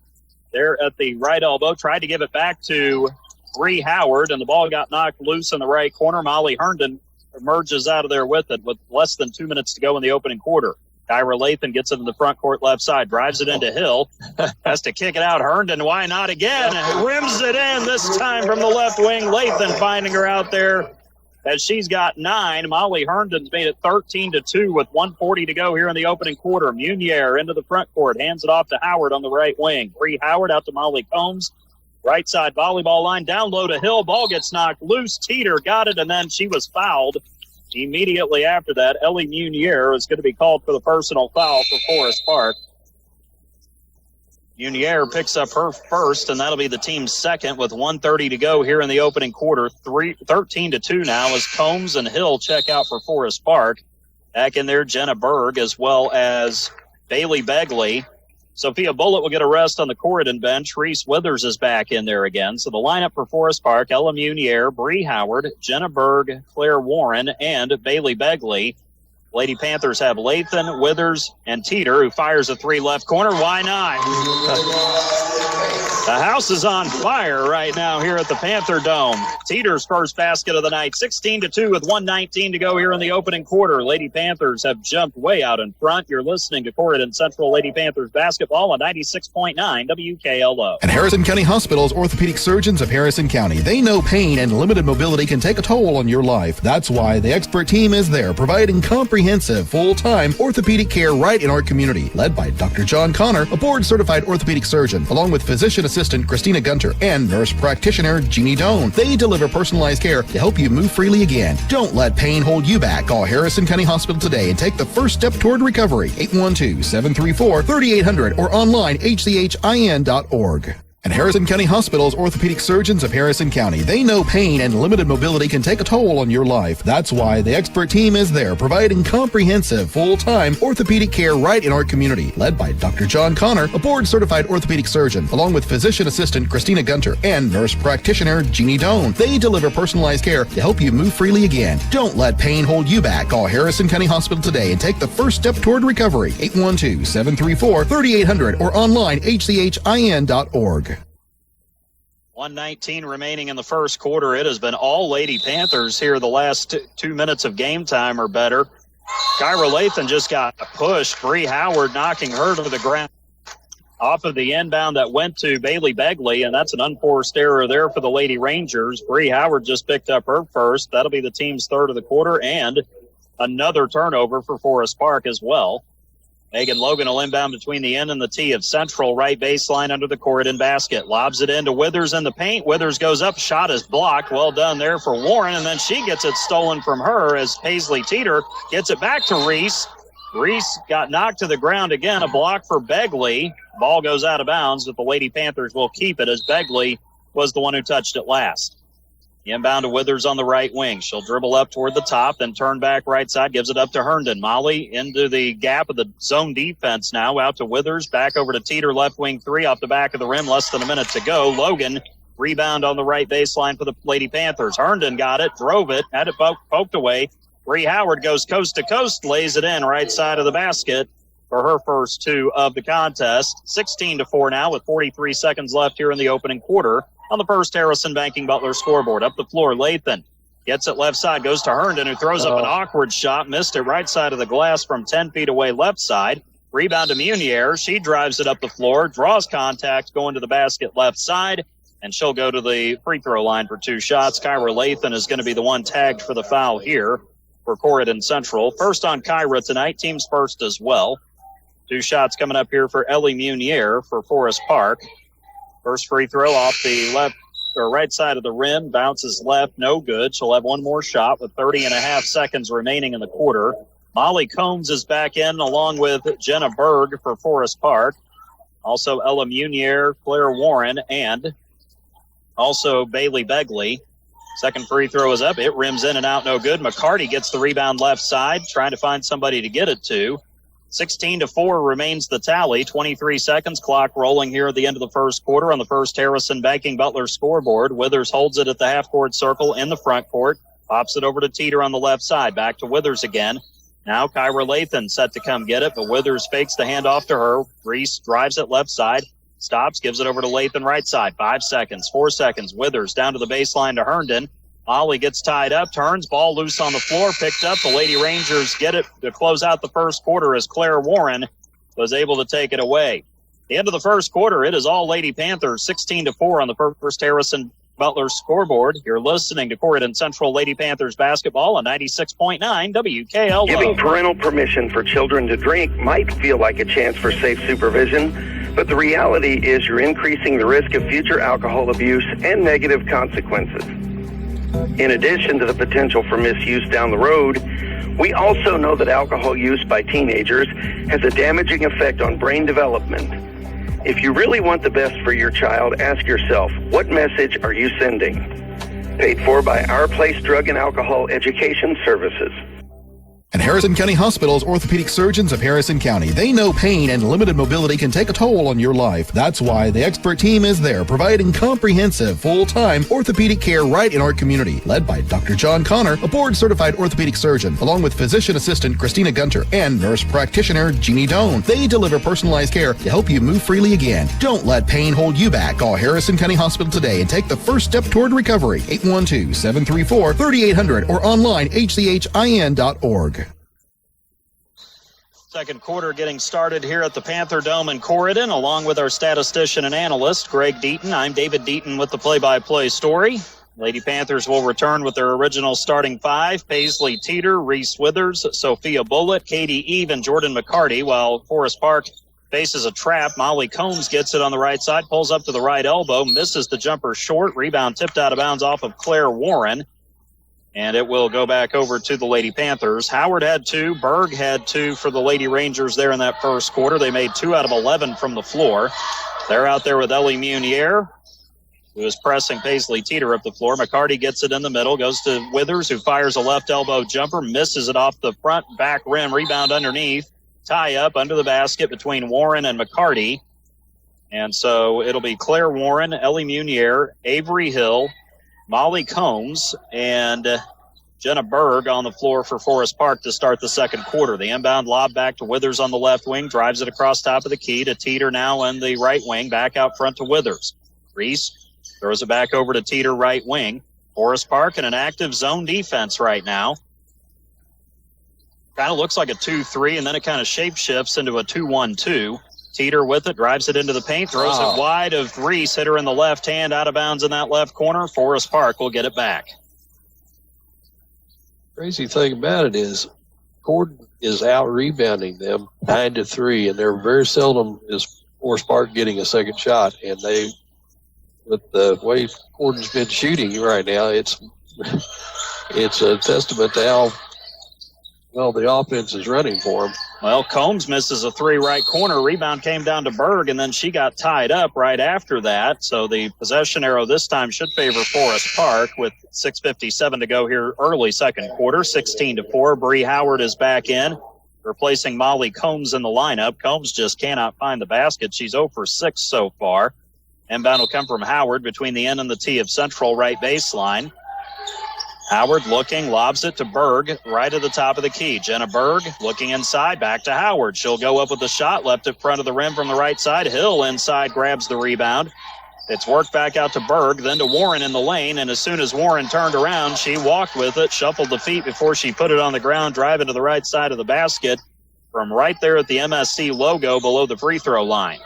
There at the right elbow, tried to give it back to Bree Howard, and the ball got knocked loose in the right corner. Molly Herndon emerges out of there with it with less than 2 minutes to go in the opening quarter. Kyra Lathan gets it in the front court left side, drives it into Hill, has to kick it out. Herndon, why not again? Rims it in, this time from the left wing. Lathan finding her out there as she's got 9. Molly Herndon's made it 13-2 with 1:40 to go here in the opening quarter. Munier into the front court, hands it off to Howard on the right wing. Bree Howard out to Molly Combs. Right side volleyball line, down low to Hill. Ball gets knocked loose. Teeter got it, and then she was fouled. Immediately after that, Ellie Munier is going to be called for the personal foul for Forest Park. Munier picks up her first, and that'll be the team's second with 1:30 to go here in the opening quarter. 13-2 now as Combs and Hill check out for Forest Park. Back in there, Jenna Berg as well as Bailey Begley. Sophia Bullitt will get a rest on the Corydon bench. Reese Withers is back in there again. So the lineup for Forest Park, Ella Munier, Bree Howard, Jenna Berg, Claire Warren, and Bailey Begley. Lady Panthers have Lathan, Withers, and Teeter, who fires a 3 left corner. Why not? The house is on fire right now here at the Panther Dome. Teeter's first basket of the night, 16-2 with 1:19 to go here in the opening quarter. Lady Panthers have jumped way out in front. You're listening to Corydon Central Lady Panthers basketball on 96.9 WKLO. And Harrison County Hospital's orthopedic surgeons of Harrison County. They know pain and limited mobility can take a toll on your life. That's why the expert team is there, providing comprehensive, full-time orthopedic care right in our community. Led by Dr. John Connor, a board-certified orthopedic surgeon, along with physician assistant assistant Christina Gunter and nurse practitioner Jeannie Doan. They deliver personalized care to help you move freely again. Don't let pain hold you back. Call Harrison County Hospital today and take the first step toward recovery. 812-734-3800 or online hchin.org. And Harrison County Hospital's orthopedic surgeons of Harrison County. They know pain and limited mobility can take a toll on your life. That's why the expert team is there, providing comprehensive, full-time orthopedic care right in our community. Led by Dr. John Connor, a board-certified orthopedic surgeon, along with physician assistant Christina Gunter and nurse practitioner Jeannie Doan. They deliver personalized care to help you move freely again. Don't let pain hold you back. Call Harrison County Hospital today and take the first step toward recovery. 812-734-3800 or online hchin.org. 1:19 remaining in the first quarter. It has been all Lady Panthers here the last 2 minutes of game time or better. Kyra Lathan just got pushed. Bree Howard knocking her to the ground off of the inbound that went to Bailey Begley, and that's an unforced error there for the Lady Rangers. Bree Howard just picked up her first. That'll be the team's third of the quarter, and another turnover for Forest Park as well. Megan Logan will inbound between the end and the tee of Central, right baseline under the Corydon basket. Lobs it into Withers in the paint. Withers goes up. Shot is blocked. Well done there for Warren. And then she gets it stolen from her as Paisley Teeter gets it back to Reese. Reese got knocked to the ground again. A block for Begley. Ball goes out of bounds, but the Lady Panthers will keep it as Begley was the one who touched it last. Inbound to Withers on the right wing. She'll dribble up toward the top, then turn back right side, gives it up to Herndon. Molly into the gap of the zone defense now, out to Withers, back over to Teeter, left wing three off the back of the rim, less than a minute to go. Logan, rebound on the right baseline for the Lady Panthers. Herndon got it, drove it, had it poked away. Bree Howard goes coast to coast, lays it in right side of the basket for her first two of the contest. 16-4 now with 43 seconds left here in the opening quarter. On the first Harrison Banking Butler scoreboard. Up the floor, Lathan gets it left side, goes to Herndon, who throws up an awkward shot, missed it right side of the glass from 10 feet away left side. Rebound to Munier. She drives it up the floor, draws contact, going to the basket left side, and she'll go to the free throw line for two shots. Kyra Lathan is going to be the one tagged for the foul here for Corydon Central. First on Kyra tonight, team's first as well. Two shots coming up here for Ellie Munier for Forest Park. First free throw off the left or right side of the rim, bounces left, no good. She'll have one more shot with 30.5 seconds remaining in the quarter. Molly Combs is back in along with Jenna Berg for Forest Park. Also Ella Munier, Claire Warren, and also Bailey Begley. Second free throw is up. It rims in and out, no good. McCarty gets the rebound left side, trying to find somebody to get it to. 16-4 remains the tally. 23 seconds, clock rolling here at the end of the first quarter on the first Harrison Banking Butler scoreboard. Withers holds it at the half-court circle in the front court. Pops it over to Teeter on the left side. Back to Withers again. Now Kyra Lathan set to come get it, but Withers fakes the handoff to her. Reese drives it left side. Stops, gives it over to Lathan right side. 5 seconds, 4 seconds. Withers down to the baseline to Herndon. Molly gets tied up, turns, ball loose on the floor, picked up. The Lady Rangers get it to close out the first quarter as Claire Warren was able to take it away. The end of the first quarter, it is all Lady Panthers, 16-4 on the first Harrison Butler scoreboard. You're listening to Corydon Central Lady Panthers basketball on 96.9 WKLO. Giving parental permission for children to drink might feel like a chance for safe supervision, but the reality is you're increasing the risk of future alcohol abuse and negative consequences. In addition to the potential for misuse down the road, we also know that alcohol use by teenagers has a damaging effect on brain development. If you really want the best for your child, ask yourself, what message are you sending? Paid for by Our Place Drug and Alcohol Education Services. And Harrison County Hospital's orthopedic surgeons of Harrison County. They know pain and limited mobility can take a toll on your life. That's why the expert team is there, providing comprehensive, full-time orthopedic care right in our community. Led by Dr. John Connor, a board-certified orthopedic surgeon, along with physician assistant Christina Gunter and nurse practitioner Jeannie Doan. They deliver personalized care to help you move freely again. Don't let pain hold you back. Call Harrison County Hospital today and take the first step toward recovery. 812-734-3800 or online hchin.org. Second quarter getting started here at the Panther Dome in Corydon, along with our statistician and analyst, Greg Deaton. I'm David Deaton with the play-by-play story. Lady Panthers will return with their original starting five: Paisley Teeter, Reese Withers, Sophia Bullitt, Katie Eve, and Jordan McCarty, while Forest Park faces a trap. Molly Combs gets it on the right side, pulls up to the right elbow, misses the jumper short. Rebound tipped out of bounds off of Claire Warren. And it will go back over to the Lady Panthers. Howard had 2. Berg had 2 for the Lady Rangers there in that first quarter. They made 2 out of 11 from the floor. They're out there with Ellie Munier, who is pressing Paisley Teeter up the floor. McCarty gets it in the middle, goes to Withers, who fires a left elbow jumper, misses it off the front back rim. Rebound underneath. Tie up under the basket between Warren and McCarty. And so it'll be Claire Warren, Ellie Munier, Avery Hill, Molly Combs, and Jenna Berg on the floor for Forest Park to start the second quarter. The inbound lob back to Withers on the left wing, drives it across top of the key to Teeter now in the right wing, back out front to Withers. Reese throws it back over to Teeter right wing. Forest Park in an active zone defense right now. Kind of looks like a 2-3, and then it kind of shape shifts into a 2-1-2. Teeter with it, drives it into the paint, throws it wide of Reese, hit her in the left hand, out of bounds in that left corner. Forest Park will get it back. Crazy thing about it is Corydon is out rebounding them 9-3, and they're very seldom is Forest Park getting a second shot. And they, with the way Corydon's been shooting right now, it's a testament to how well the offense is running for them. Well, Combs misses a 3 right corner. Rebound came down to Berg, and then she got tied up right after that. So the possession arrow this time should favor Forest Park with 6:57 to go here early second quarter. 16-4. Bree Howard is back in, replacing Molly Combs in the lineup. Combs just cannot find the basket. She's 0 for 6 so far. Inbound will come from Howard between the end and the tee of Central right baseline. Howard looking, lobs it to Berg, right at the top of the key. Jenna Berg looking inside, back to Howard. She'll go up with the shot, left in front of the rim from the right side. Hill inside grabs the rebound. It's worked back out to Berg, then to Warren in the lane, and as soon as Warren turned around, she walked with it, shuffled the feet before she put it on the ground, driving to the right side of the basket from right there at the MSC logo below the free throw line.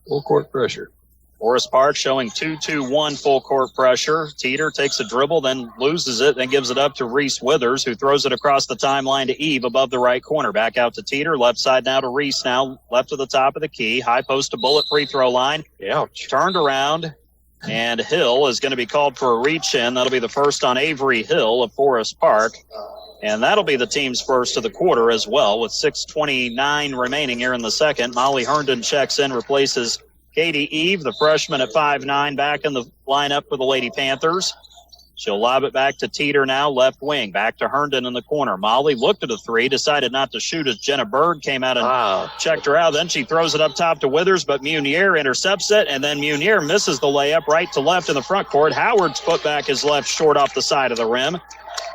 Full court pressure. Forest Park showing 2-2-1 full court pressure. Teeter takes a dribble, then loses it, then gives it up to Reese Withers, who throws it across the timeline to Eve above the right corner. Back out to Teeter, left side now to Reese now, left to the top of the key. High post to Bullet free throw line. Ouch. Turned around, and Hill is going to be called for a reach-in. That'll be the first on Avery Hill of Forest Park. And that'll be the team's first of the quarter as well, with 6:29 remaining here in the second. Molly Herndon checks in, replaces Katie Eve, the freshman at 5'9", back in the lineup for the Lady Panthers. She'll lob it back to Teeter now, left wing. Back to Herndon in the corner. Molly looked at a 3, decided not to shoot as Jenna Berg came out and checked her out. Then she throws it up top to Withers, but Munier intercepts it, and then Munier misses the layup right to left in the front court. Howard's putback is left short off the side of the rim.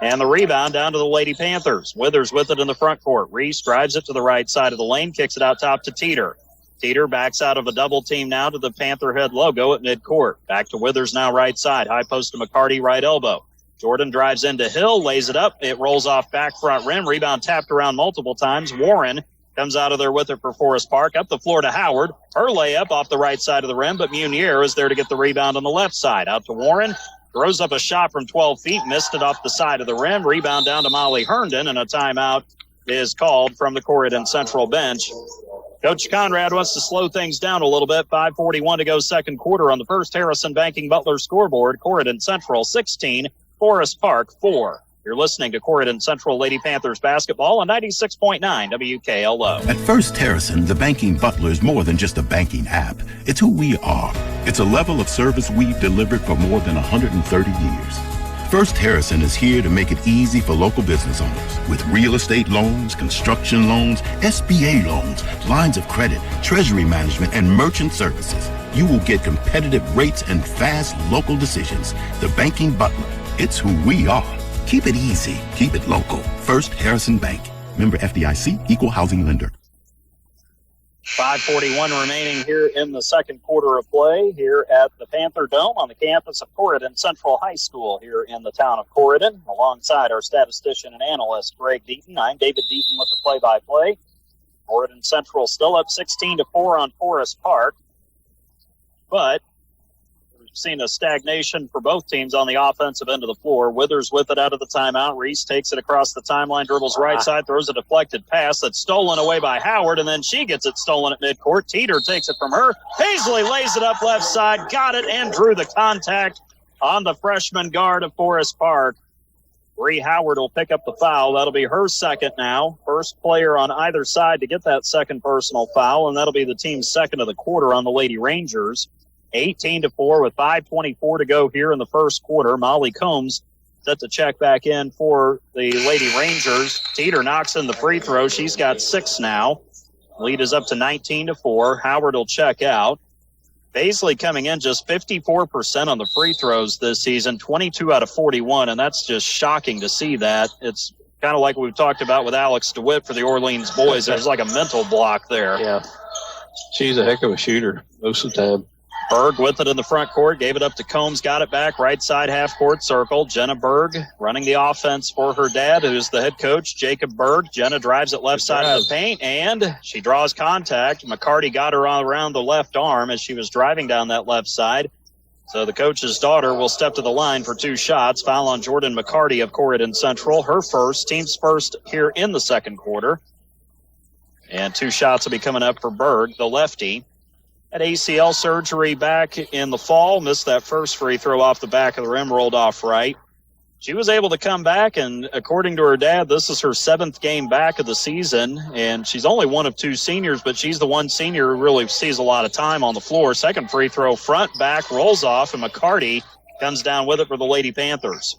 And the rebound down to the Lady Panthers. Withers with it in the front court. Reese drives it to the right side of the lane, kicks it out top to Teeter. Teeter backs out of a double team now to the Panther head logo at midcourt. Back to Withers now right side. High post to McCarty, right elbow. Jordan drives into Hill, lays it up. It rolls off back front rim. Rebound tapped around multiple times. Warren comes out of there with it for Forest Park. Up the floor to Howard. Her layup off the right side of the rim, but Munier is there to get the rebound on the left side. Out to Warren. Throws up a shot from 12 feet. Missed it off the side of the rim. Rebound down to Molly Herndon, and a timeout is called from the Corydon Central bench. Coach Conrad wants to slow things down a little bit. 5:41 to go second quarter on the first Harrison Banking Butler scoreboard. Corydon Central 16, Forest Park 4. You're listening to Corydon Central Lady Panthers basketball on 96.9 WKLO. At First Harrison, the Banking Butler is more than just a banking app. It's who we are. It's a level of service we've delivered for more than 130 years. First Harrison is here to make it easy for local business owners with real estate loans, construction loans, SBA loans, lines of credit, treasury management, and merchant services. You will get competitive rates and fast local decisions. The Banking Butler. It's who we are. Keep it easy. Keep it local. First Harrison Bank. Member FDIC, Equal Housing Lender. 5:41 remaining here in the second quarter of play here at the Panther Dome on the campus of Corydon Central High School here in the town of Corydon. Alongside our statistician and analyst, Greg Deaton, I'm David Deaton with the play-by-play. Corydon Central still up 16-4 on Forest Park. But there's seen a stagnation for both teams on the offensive end of the floor. Withers with it out of the timeout. Reese takes it across the timeline, dribbles right side, throws a deflected pass that's stolen away by Howard, and then she gets it stolen at midcourt. Teeter takes it from her. Paisley lays it up left side, got it, and drew the contact on the freshman guard of Forest Park. Bree Howard will pick up the foul. That'll be her second now. First player on either side to get that second personal foul, and that'll be the team's second of the quarter on the Lady Rangers. 18-4 with 5:24 to go here in the first quarter. Molly Combs set to check back in for the Lady Rangers. Teeter knocks in the free throw. She's got 6 now. Lead is up to 19-4. Howard will check out. Paisley coming in just 54% on the free throws this season, 22 out of 41, and that's just shocking to see that. It's kind of like we've talked about with Alex DeWitt for the Orleans boys. There's like a mental block there. Yeah. She's a heck of a shooter most of the time. Berg with it in the front court, gave it up to Combs, got it back, right side half-court circle. Jenna Berg running the offense for her dad, who's the head coach, Jacob Berg. Jenna drives it left side of the paint, and she draws contact. McCarty got her around the left arm as she was driving down that left side. So the coach's daughter will step to the line for 2 shots. Foul on Jordan McCarty of Corydon Central, her first, team's first here in the second quarter. And 2 shots will be coming up for Berg, the lefty. Had ACL surgery back in the fall, missed that first free throw off the back of the rim, rolled off right. She was able to come back, and according to her dad, this is her 7th game back of the season, and she's only one of 2 seniors, but she's the one senior who really sees a lot of time on the floor. Second free throw, front, back, rolls off, and McCarty comes down with it for the Lady Panthers.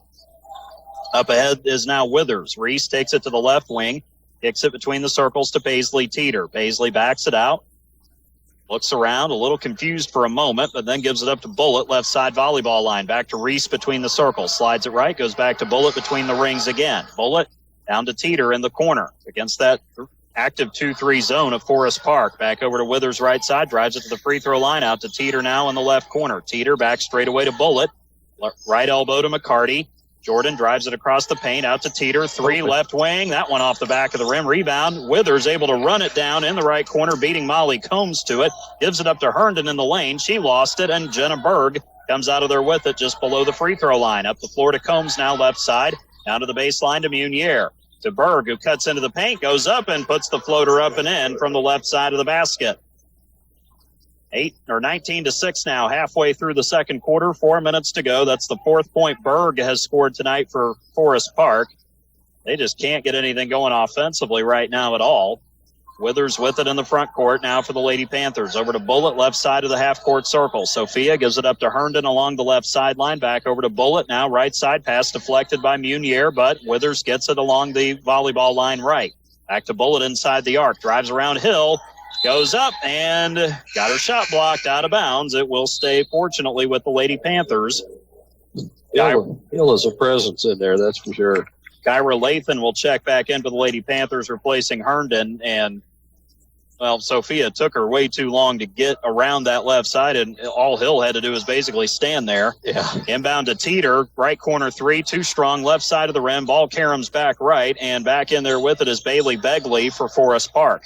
Up ahead is now Withers. Reese takes it to the left wing, kicks it between the circles to Paisley Teeter. Paisley backs it out. Looks around, a little confused for a moment, but then gives it up to Bullitt, left side volleyball line. Back to Reese between the circles. Slides it right, goes back to Bullitt between the rings again. Bullitt down to Teeter in the corner against that active 2-3 zone of Forest Park. Back over to Withers right side, drives it to the free throw line, out to Teeter now in the left corner. Teeter back straight away to Bullitt. Right elbow to McCarty. Jordan drives it across the paint, out to Teeter. 3 left wing. That one off the back of the rim. Rebound. Withers able to run it down in the right corner, beating Molly Combs to it. Gives it up to Herndon in the lane. She lost it, and Jenna Berg comes out of there with it just below the free throw line. Up the floor to Combs now left side. Down to the baseline to Munier. To Berg, who cuts into the paint, goes up and puts the floater up and in from the left side of the basket. 19-6 now, halfway through the second quarter, 4 minutes to go. That's the 4th point Berg has scored tonight for Forest Park. They just can't get anything going offensively right now at all. Withers with it in the front court now for the Lady Panthers. Over to Bullitt, left side of the half-court circle. Sophia gives it up to Herndon along the left sideline. Back over to Bullitt now, right side, pass deflected by Munier, but Withers gets it along the volleyball line right. Back to Bullitt inside the arc, drives around Hill. Goes up and got her shot blocked out of bounds. It will stay, fortunately, with the Lady Panthers. Hill is a presence in there, that's for sure. Kyra Lathan will check back in for the Lady Panthers, replacing Herndon. And, well, Sophia took her way too long to get around that left side, and all Hill had to do was basically stand there. Yeah. Inbound to Teeter, right corner 3, too strong, left side of the rim. Ball caroms back right, and back in there with it is Bailey Begley for Forest Park.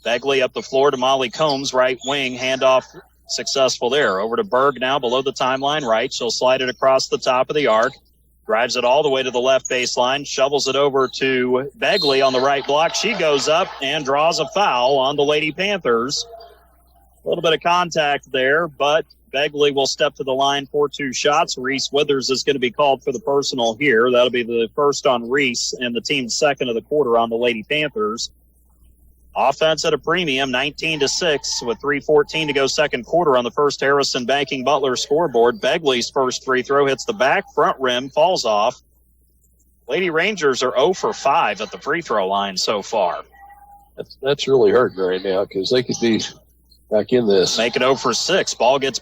Begley up the floor to Molly Combs, right wing, handoff successful there. Over to Berg now below the timeline right. She'll slide it across the top of the arc. Drives it all the way to the left baseline. Shovels it over to Begley on the right block. She goes up and draws a foul on the Lady Panthers. A little bit of contact there, but Begley will step to the line for 2 shots. Reese Withers is going to be called for the personal here. That'll be the first on Reese and the team's second of the quarter on the Lady Panthers. Offense at a premium, 19-6 with 3:14 to go second quarter on the first Harrison Banking Butler scoreboard. Begley's first free throw hits the back, front rim, falls off. Lady Rangers are 0 for 5 at the free throw line so far. That's really hurting right now because they could be back in this. Make it 0 for 6. Ball gets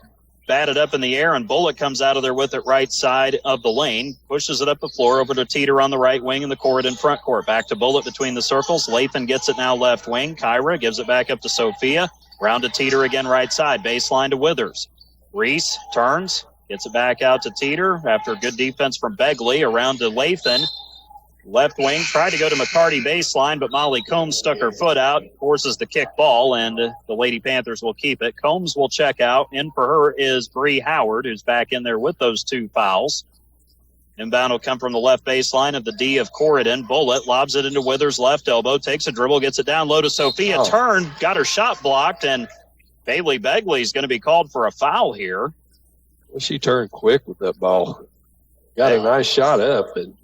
batted up in the air, and Bullock comes out of there with it right side of the lane. Pushes it up the floor over to Teeter on the right wing in the Corydon front court. Back to Bullock between the circles. Lathan gets it now left wing. Kyra gives it back up to Sophia. Round to Teeter again right side. Baseline to Withers. Reese turns. Gets it back out to Teeter after good defense from Begley. Around to Lathan. left wing, tried to go to McCarty baseline, but Molly Combs stuck her foot out, forces the kick ball, and the Lady Panthers will keep it. Combs will check out. In for her is Bree Howard, who's back in there with those 2 fouls. Inbound will come from the left baseline of the D of Corydon. Bullitt lobs it into Withers' left elbow, takes a dribble, gets it down low to Sophia. Turned, got her shot blocked, and Bailey Begley's going to be called for a foul here. Well, she turned quick with that ball. Got a nice shot up. And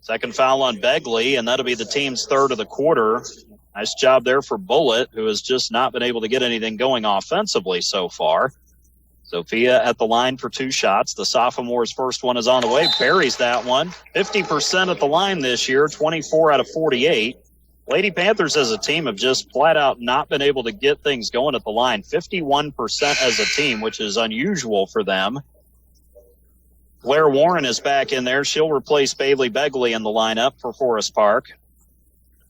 second foul on Begley, and that'll be the team's 3rd of the quarter. Nice job there for Bullitt, who has just not been able to get anything going offensively so far. Sophia at the line for 2 shots. The sophomore's first one is on the way. Buries that one. 50% at the line this year, 24 out of 48. Lady Panthers as a team have just flat out not been able to get things going at the line. 51% as a team, which is unusual for them. Claire Warren is back in there. She'll replace Bailey Begley in the lineup for Forest Park.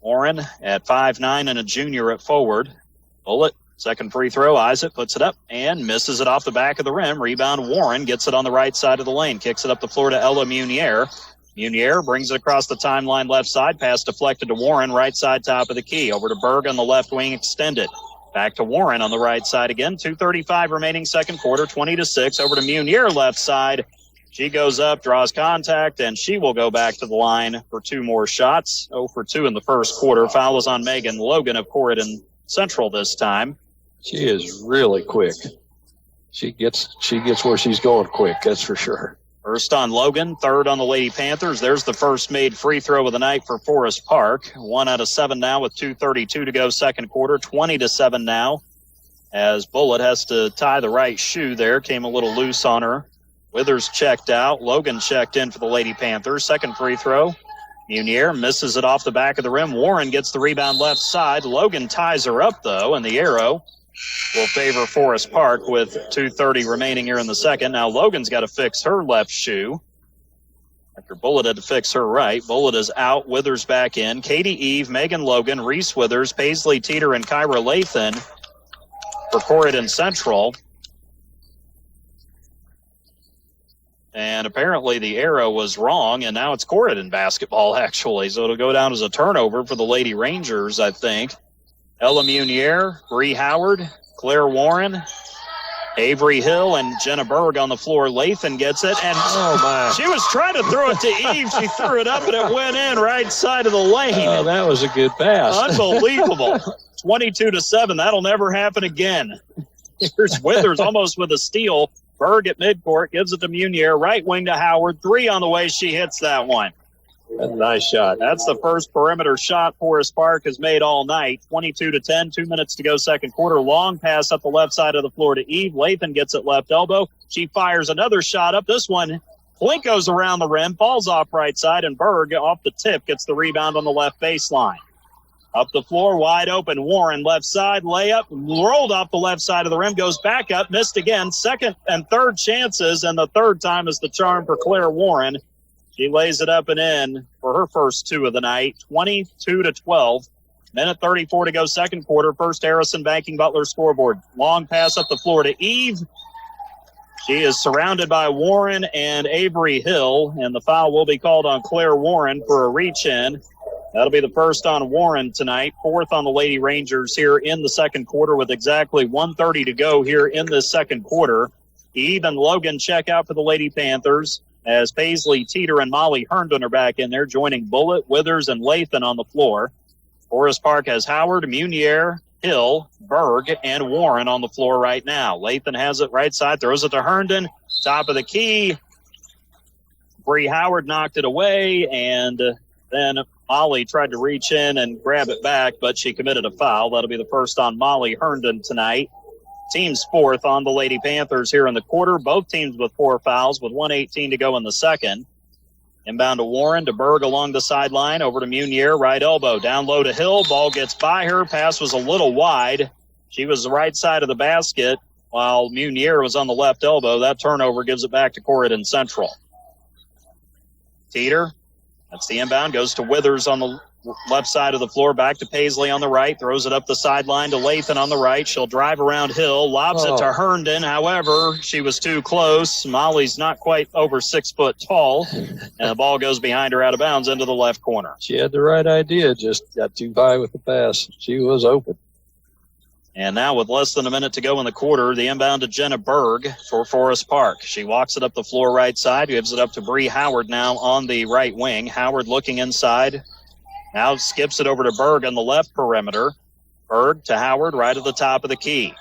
Warren at 5'9" and a junior at forward. Bullitt, second free throw. Isaac puts it up and misses it off the back of the rim. Rebound, Warren gets it on the right side of the lane. Kicks it up the floor to Ella Munier. Munier brings it across the timeline left side. Pass deflected to Warren, right side top of the key. Over to Berg on the left wing, extended. Back to Warren on the right side again. 2:35 remaining second quarter, 20-6. Over to Munier left side. She goes up, draws contact, and she will go back to the line for 2 more shots. 0 for 2 in the first quarter. Foul is on Megan Logan of Corydon Central this time. She is really quick. She gets where she's going quick, that's for sure. First on Logan, 3rd on the Lady Panthers. There's the first made free throw of the night for Forest Park. 1 out of 7 now with 2:32 to go second quarter. 20-7 now as Bullitt has to tie the right shoe there. Came a little loose on her. Withers checked out. Logan checked in for the Lady Panthers. Second free throw. Munier misses it off the back of the rim. Warren gets the rebound left side. Logan ties her up, though, and the arrow will favor Forest Park with 2:30 remaining here in the second. Now Logan's got to fix her left shoe after Bullitt had to fix her right. Bullitt is out. Withers back in. Katie Eve, Megan Logan, Reese Withers, Paisley Teeter, and Kyra Lathan for Corydon Central. And apparently the arrow was wrong, and now it's Corydon basketball, actually. So it'll go down as a turnover for the Lady Rangers, I think. Ella Munier, Bree Howard, Claire Warren, Avery Hill, and Jenna Berg on the floor. Lathan gets it, and she was trying to throw it to Eve. She threw it up, and it went in right side of the lane. Oh, that was a good pass. Unbelievable. 22-7. That'll never happen again. Here's Withers almost with a steal. Berg at midcourt gives it to Munier. Right wing to Howard. 3 on the way. She hits that one. That's a nice shot. That's the first perimeter shot Forest Park has made all night. 22-10, 2 minutes to go second quarter. Long pass up the left side of the floor to Eve. Lathan gets it left elbow. She fires another shot up. This one, Flink goes around the rim, falls off right side, and Berg off the tip gets the rebound on the left baseline. Up the floor, wide open. Warren, left side, layup, rolled off the left side of the rim, goes back up, missed again. Second and third chances, and the third time is the charm for Claire Warren. She lays it up and in for her first 2 of the night, 22-12. Minute 34 to go second quarter. First Harrison Banking Butler scoreboard. Long pass up the floor to Eve. She is surrounded by Warren and Avery Hill, and the foul will be called on Claire Warren for a reach-in. That'll be the first on Warren tonight, 4th on the Lady Rangers here in the second quarter with exactly 1:30 to go here in this second quarter. Eve and Logan check out for the Lady Panthers as Paisley Teeter and Molly Herndon are back in there, joining Bullitt, Withers, and Lathan on the floor. Forest Park has Howard, Munier, Hill, Berg, and Warren on the floor right now. Lathan has it right side, throws it to Herndon, top of the key. Bree Howard knocked it away, and then Molly tried to reach in and grab it back, but she committed a foul. That'll be the first on Molly Herndon tonight. Team's 4th on the Lady Panthers here in the quarter. Both teams with 4 fouls with 1:18 to go in the second. Inbound to Warren, to Berg along the sideline, over to Munier, right elbow. Down low to Hill, ball gets by her. Pass was a little wide. She was the right side of the basket while Munier was on the left elbow. That turnover gives it back to Corydon Central. Teeter. That's the inbound. Goes to Withers on the left side of the floor, back to Paisley on the right, throws it up the sideline to Lathan on the right. She'll drive around Hill, lobs it to Herndon. However, she was too close. Molly's not quite over 6 foot tall, and the ball goes behind her out of bounds into the left corner. She had the right idea, just got too high with the pass. She was open. And now with less than a minute to go in the quarter, the inbound to Jenna Berg for Forest Park. She walks it up the floor right side, gives it up to Bree Howard now on the right wing. Howard looking inside. Now skips it over to Berg on the left perimeter. Berg to Howard right at the top of the key.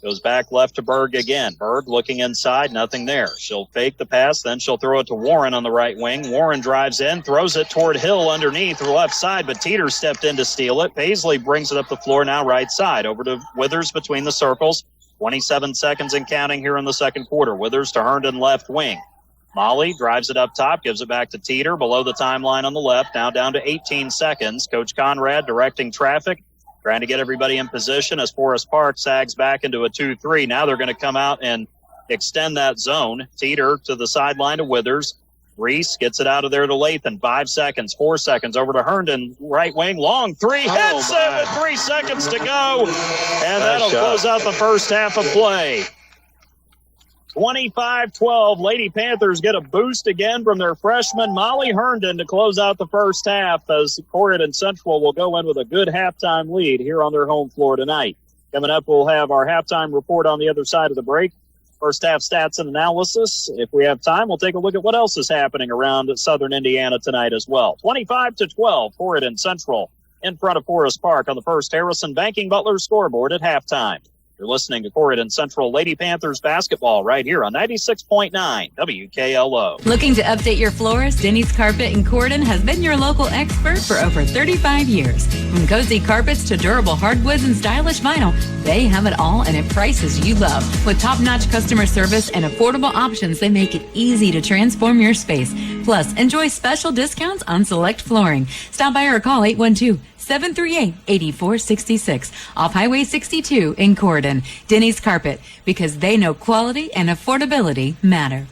Goes back left to Berg again. Berg looking inside, nothing there. She'll fake the pass, then she'll throw it to Warren on the right wing. Warren drives in, throws it toward Hill underneath the left side, but Teeter stepped in to steal it. Paisley brings it up the floor now right side. Over to Withers between the circles. 27 seconds and counting here in the second quarter. Withers to Herndon left wing. Molly drives it up top, gives it back to Teeter below the timeline on the left. Now down to 18 seconds. Coach Conrad directing traffic, trying to get everybody in position as Forest Park sags back into a 2-3. Now they're going to come out and extend that zone. Teeter to the sideline to Withers. Reese gets it out of there to Lathan. 5 seconds, 4 seconds. Over to Herndon, right wing, long three. Hits it with 3 seconds to go. And that'll close out the first half of play. 25-12. Lady Panthers get a boost again from their freshman Molly Herndon to close out the first half, as Corydon Central will go in with a good halftime lead here on their home floor tonight. Coming up, we'll have our halftime report on the other side of the break. First half stats and analysis. If we have time, we'll take a look at what else is happening around Southern Indiana tonight as well. 25-12, Corydon Central in front of Forest Park on the First Harrison Banking Butler scoreboard at halftime. You're listening to Corydon Central Lady Panthers basketball right here on 96.9 WKLO. Looking to update your floors? Denny's Carpet in Corydon has been your local expert for over 35 years. From cozy carpets to durable hardwoods and stylish vinyl, they have it all and at prices you love. With top-notch customer service and affordable options, they make it easy to transform your space. Plus, enjoy special discounts on select flooring. Stop by or call 812-738-8466 off Highway 62 in Corydon. Denny's Carpet, because they know quality and affordability matter.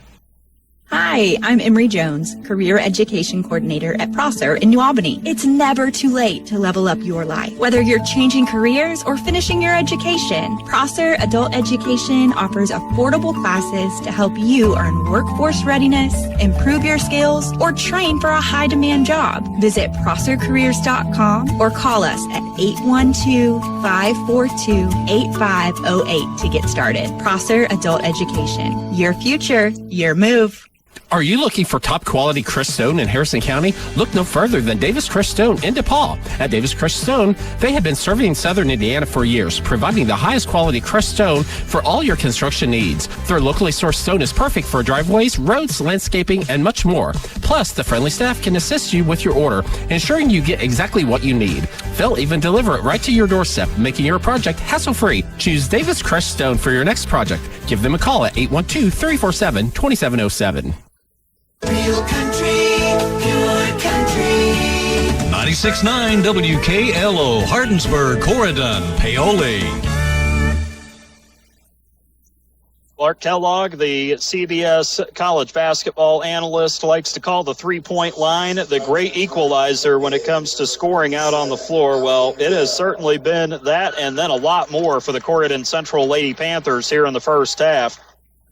Hi, I'm Emery Jones, Career Education Coordinator at Prosser in New Albany. It's never too late to level up your life. Whether you're changing careers or finishing your education, Prosser Adult Education offers affordable classes to help you earn workforce readiness, improve your skills, or train for a high-demand job. Visit ProsserCareers.com or call us at 812-542-8508 to get started. Prosser Adult Education. Your future, your move. Are you looking for top quality Chris Stone in Harrison County? Look no further than Davis Chris Stone in DePaul. At Davis Chris Stone, they have been serving Southern Indiana for years, providing the highest quality Chris Stone for all your construction needs. Their locally sourced stone is perfect for driveways, roads, landscaping, and much more. Plus, the friendly staff can assist you with your order, ensuring you get exactly what you need. They'll even deliver it right to your doorstep, making your project hassle-free. Choose Davis Chris Stone for your next project. Give them a call at 812-347-2707. Real country, pure country. 96.9 WKLO, Hardinsburg, Corydon, Paoli. Clark Kellogg, the CBS college basketball analyst, likes to call the three-point line the great equalizer when it comes to scoring out on the floor. Well, it has certainly been that and then a lot more for the Corydon Central Lady Panthers here in the first half.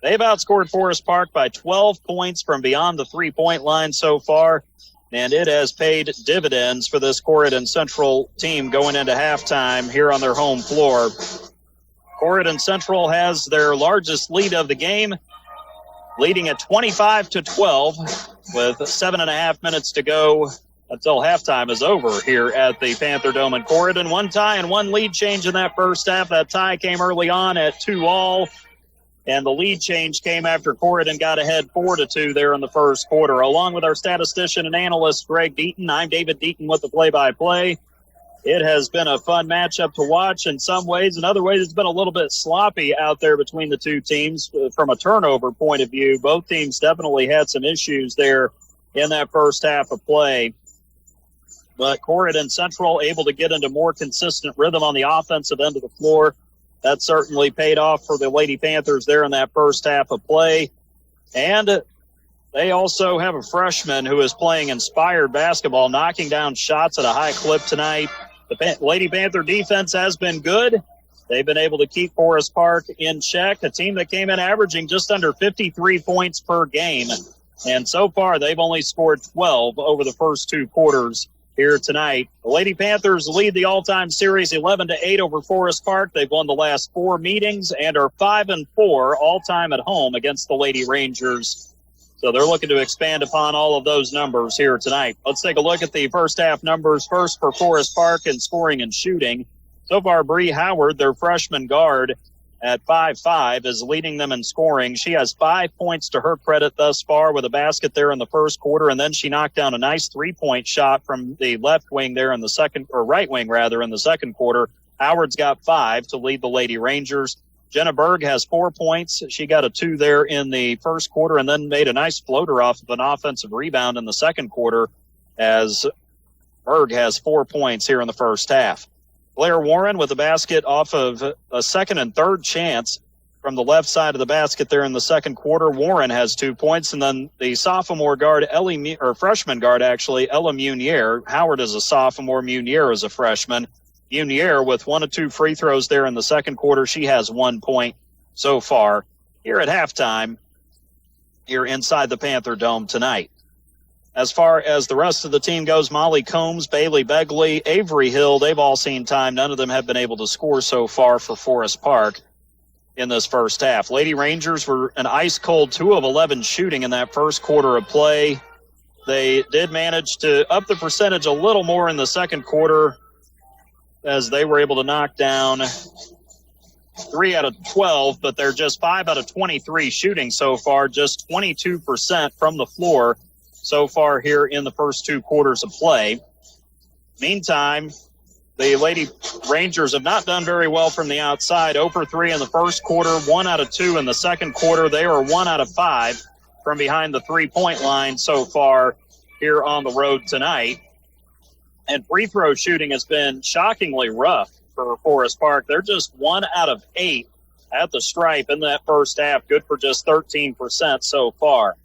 They've outscored Forest Park by 12 points from beyond the three-point line so far, and it has paid dividends for this Corydon Central team going into halftime here on their home floor. Corydon Central has their largest lead of the game, leading at 25-12 with 7.5 minutes to go until halftime is over here at the Panther Dome in Corydon. One tie and one lead change in that first half. That tie came early on at 2-all. And the lead change came after Corydon got ahead 4-2 there in the first quarter. Along with our statistician and analyst, Greg Deaton, I'm David Deaton with the play-by-play. It has been a fun matchup to watch in some ways. In other ways, it's been a little bit sloppy out there between the two teams from a turnover point of view. Both teams definitely had some issues there in that first half of play. But Corydon Central able to get into more consistent rhythm on the offensive end of the floor. That certainly paid off for the Lady Panthers there in that first half of play. And they also have a freshman who is playing inspired basketball, knocking down shots at a high clip tonight. The Lady Panther defense has been good. They've been able to keep Forest Park in check, a team that came in averaging just under 53 points per game. And so far, they've only scored 12 over the first two quarters here tonight. The Lady Panthers lead the all-time series 11-8 over Forest Park. They've won the last four meetings and are 5-4 all-time at home against the Lady Rangers. So they're looking to expand upon all of those numbers here tonight. Let's take a look at the first half numbers first for Forest Park in scoring and shooting. So far, Bree Howard, their freshman guard at 5'5", is leading them in scoring. She has 5 points to her credit thus far with a basket there in the first quarter, and then she knocked down a nice three-point shot from the left wing there in the second, or right wing rather, in the second quarter. Howard's got 5 to lead the Lady Rangers. Jenna Berg has 4 points. She got a 2 there in the first quarter and then made a nice floater off of an offensive rebound in the second quarter as Berg has 4 points here in the first half. Blair Warren with a basket off of a second and third chance from the left side of the basket there in the second quarter. Warren has 2 points, and then the sophomore guard, freshman guard actually, Ella Munier. Howard is a sophomore, Munier is a freshman. Munier with 1 of 2 free throws there in the second quarter. She has 1 point so far here at halftime here inside the Panther Dome tonight. As far as the rest of the team goes, Molly Combs, Bailey Begley, Avery Hill, they've all seen time. None of them have been able to score so far for Forest Park in this first half. Lady Rangers were an ice-cold 2 of 11 shooting in that first quarter of play. They did manage to up the percentage a little more in the second quarter as they were able to knock down 3 out of 12, but they're just 5 out of 23 shooting so far, just 22% from the floor so far here in the first 2 quarters of play. Meantime, the Lady Rangers have not done very well from the outside. 0 for 3 in the first quarter, 1 out of 2 in the second quarter. They are 1 out of 5 from behind the three-point line so far here on the road tonight. And free throw shooting has been shockingly rough for Forest Park. They're just 1 out of 8 at the stripe in that first half, good for just 13% so far.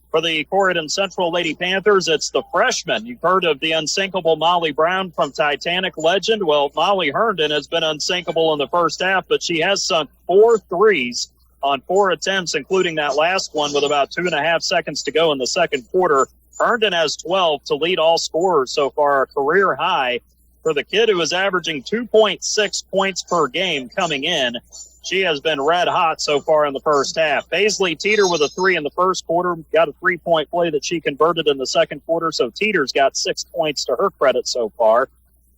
For the Corydon Central Lady Panthers, it's the freshman. You've heard of the unsinkable Molly Brown from Titanic legend. Well, Molly Herndon has been unsinkable in the first half, but she has sunk 4 threes on 4 attempts, including that last one with about 2.5 seconds to go in the second quarter. Herndon has 12 to lead all scorers so far, a career high for the kid who is averaging 2.6 points per game coming in. She has been red hot so far in the first half. Paisley Teeter with a 3 in the first quarter, got a 3-point play that she converted in the second quarter, so Teeter's got 6 points to her credit so far.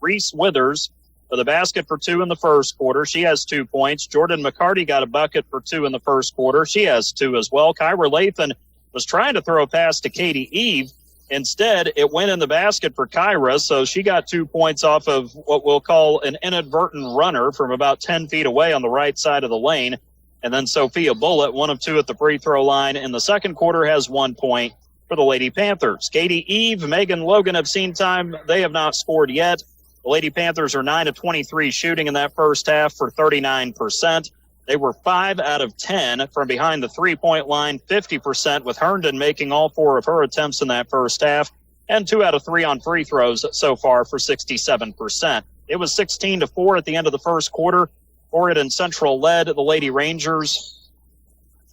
Reese Withers with a basket for 2 in the first quarter. She has 2 points. Jordan McCarty got a bucket for 2 in the first quarter. She has 2 as well. Kyra Lathan was trying to throw a pass to Katie Eve. Instead, it went in the basket for Kyra, so she got 2 points off of what we'll call an inadvertent runner from about 10 feet away on the right side of the lane. And then Sophia Bullitt, 1 of 2 at the free throw line in the second quarter, has 1 point for the Lady Panthers. Katie Eve, Megan Logan have seen time. They have not scored yet. The Lady Panthers are 9 of 23 shooting in that first half for 39%. They were 5 out of 10 from behind the three-point line, 50%, with Herndon making all 4 of her attempts in that first half, and 2 out of 3 on free throws so far for 67%. It was 16-4 at the end of the first quarter. Corydon Central led the Lady Rangers,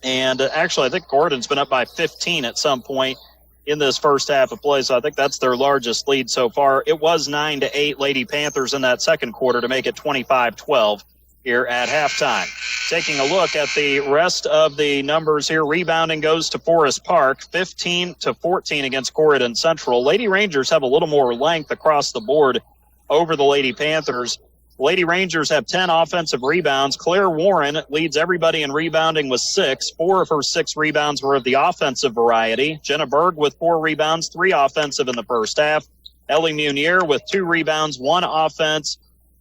and actually I think Corydon's been up by 15 at some point in this first half of play, so I think that's their largest lead so far. It was 9-8 Lady Panthers in that second quarter to make it 25-12. Here at halftime. Taking a look at the rest of the numbers here, rebounding goes to Forest Park, 15-14 against Corydon Central. Lady Rangers have a little more length across the board over the Lady Panthers. Lady Rangers have 10 offensive rebounds. Claire Warren leads everybody in rebounding with 6. 4 of her 6 rebounds were of the offensive variety. Jenna Berg with 4 rebounds, 3 offensive in the first half. Ellie Munier with 2 rebounds, 1 offense.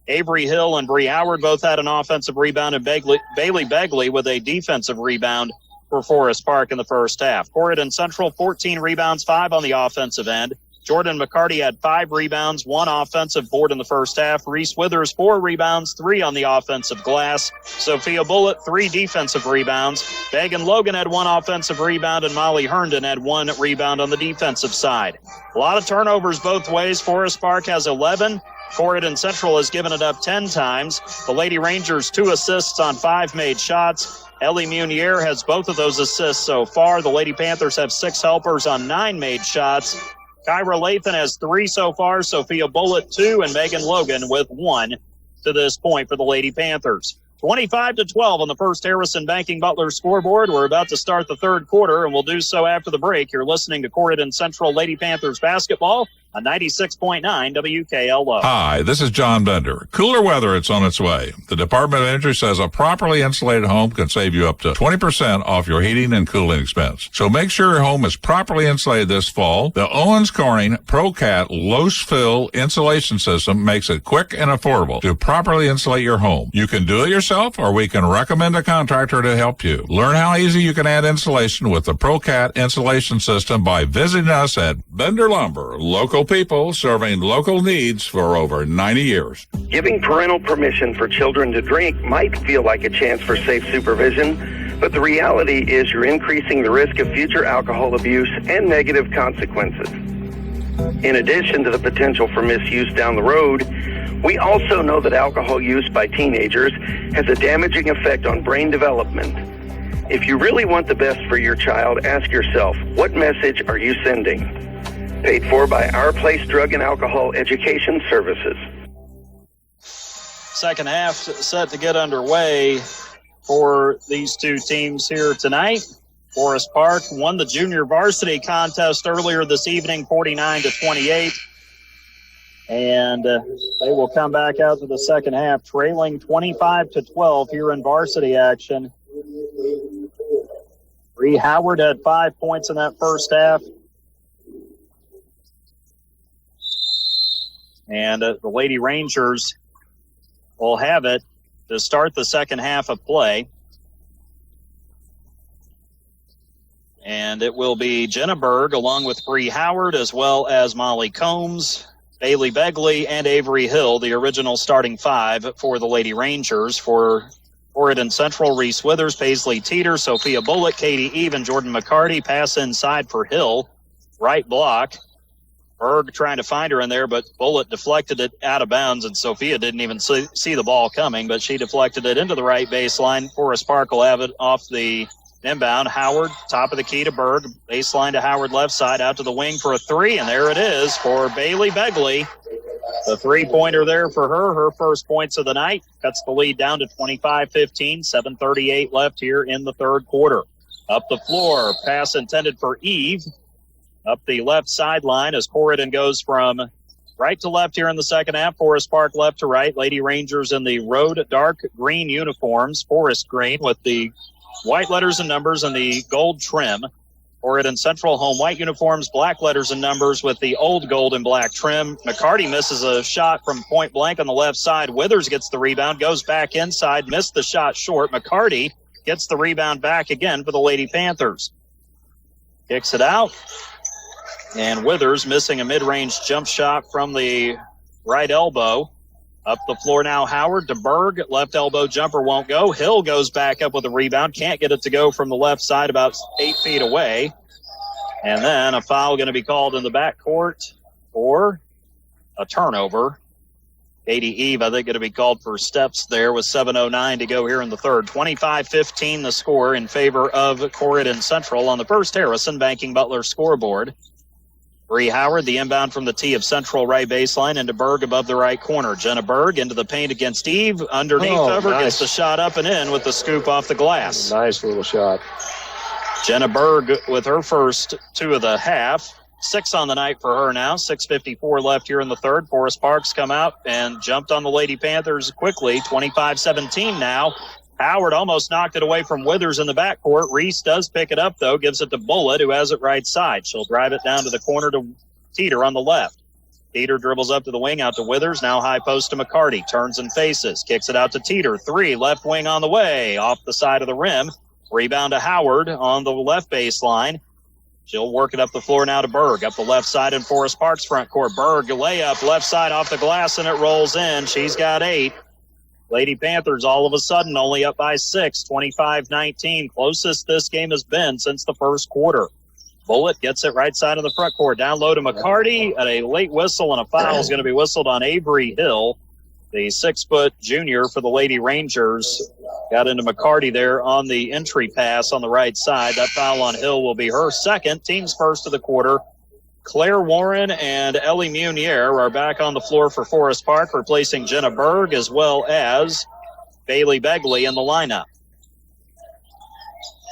Avery Hill and Bree Howard both had an offensive rebound, and Bailey Begley with a defensive rebound for Forest Park in the first half. Corydon Central, 14 rebounds, 5 on the offensive end. Jordan McCarty had 5 rebounds, 1 offensive board in the first half. Reese Withers, 4 rebounds, 3 on the offensive glass. Sophia Bullitt, 3 defensive rebounds. Megan Logan had 1 offensive rebound, and Molly Herndon had 1 rebound on the defensive side. A lot of turnovers both ways. Forest Park has 11. Corydon Central has given it up 10 times. The Lady Rangers, 2 assists on 5 made shots. Ellie Munier has both of those assists so far. The Lady Panthers have 6 helpers on 9 made shots. Kyra Lathan has 3 so far, Sophia Bullitt 2, and Megan Logan with 1 to this point for the Lady Panthers. 25-12 on the First Harrison Banking Butler scoreboard. We're about to start the third quarter, and we'll do so after the break. You're listening to Corydon Central Lady Panthers basketball on 96.9 WKLO. Hi, this is John Bender. Cooler weather, it's on its way. The Department of Energy says a properly insulated home can save you up to 20% off your heating and cooling expense. So make sure your home is properly insulated this fall. The Owens Corning ProCat low-fill insulation system makes it quick and affordable to properly insulate your home. You can do it yourself, or we can recommend a contractor to help you. Learn how easy you can add insulation with the ProCat insulation system by visiting us at Bender Lumber, local people serving local needs for over 90 years. Giving parental permission for children to drink might feel like a chance for safe supervision, but the reality is you're increasing the risk of future alcohol abuse and negative consequences. In addition to the potential for misuse down the road, we also know that alcohol use by teenagers has a damaging effect on brain development. If you really want the best for your child, ask yourself, what message are you sending? Paid for by Our Place Drug and Alcohol Education Services. Second half set to get underway for these two teams here tonight. Forest Park won the junior varsity contest earlier this evening, 49-28. And they will come back out to the second half, trailing 25-12 here in varsity action. Bree Howard had 5 points in that first half. And the Lady Rangers will have it to start the second half of play. And it will be Jenna Berg along with Bree Howard, as well as Molly Combs, Bailey Begley, and Avery Hill, the original starting 5 for the Lady Rangers. For Corydon Central, Reese Withers, Paisley Teeter, Sophia Bullitt, Katie Eve, and Jordan McCarty. Pass inside for Hill. Right block. Berg trying to find her in there, but Bullitt deflected it out of bounds, and Sophia didn't even see the ball coming, but she deflected it into the right baseline. Forest Park will have it off the inbound. Howard, top of the key to Berg. Baseline to Howard, left side, out to the wing for a 3, and there it is for Bailey Begley. The 3-pointer there for her first points of the night. Cuts the lead down to 25-15, 7:38 left here in the third quarter. Up the floor, pass intended for Eve. Up the left sideline as Corydon goes from right to left here in the second half. Forest Park left to right. Lady Rangers in the road dark green uniforms, forest green with the white letters and numbers and the gold trim. Corydon Central home white uniforms, black letters and numbers with the old gold and black trim. McCarty misses a shot from point blank on the left side. Withers gets the rebound, goes back inside, missed the shot short. McCarty gets the rebound back again for the Lady Panthers. Kicks it out. And Withers missing a mid-range jump shot from the right elbow. Up the floor now, Howard to Berg. Left elbow jumper won't go. Hill goes back up with a rebound. Can't get it to go from the left side, about 8 feet away. And then a foul going to be called in the backcourt for a turnover. Katie Eve, I think, going to be called for steps there with 7:09 to go here in the third. 25-15 the score in favor of Corydon Central on the First Harrison Banking Butler scoreboard. Bree Howard, the inbound from the tee of Central right baseline into Berg above the right corner. Jenna Berg into the paint against Eve. Underneath over, nice. Gets the shot up and in with the scoop off the glass. Nice little shot. Jenna Berg with her first 2 of the half. 6 on the night for her now. 6:54 left here in the third. Forest Park's come out and jumped on the Lady Panthers quickly. 25-17 now. Howard almost knocked it away from Withers in the backcourt. Reese does pick it up, though, gives it to Bullitt, who has it right side. She'll drive it down to the corner to Teeter on the left. Teeter dribbles up to the wing, out to Withers, now high post to McCarty. Turns and faces, kicks it out to Teeter. 3, left wing on the way, off the side of the rim. Rebound to Howard on the left baseline. She'll work it up the floor now to Berg. Up the left side in Forest Park's front court. Berg, layup, left side off the glass, and it rolls in. She's got 8. Lady Panthers all of a sudden only up by 6, 25-19. Closest this game has been since the first quarter. Bullitt gets it right side of the front court. Down low to McCarty. At a late whistle, and a foul is going to be whistled on Avery Hill, the 6-foot junior for the Lady Rangers. Got into McCarty there on the entry pass on the right side. That foul on Hill will be her second. Team's first of the quarter. Claire Warren and Ellie Munier are back on the floor for Forest Park, replacing Jenna Berg as well as Bailey Begley in the lineup.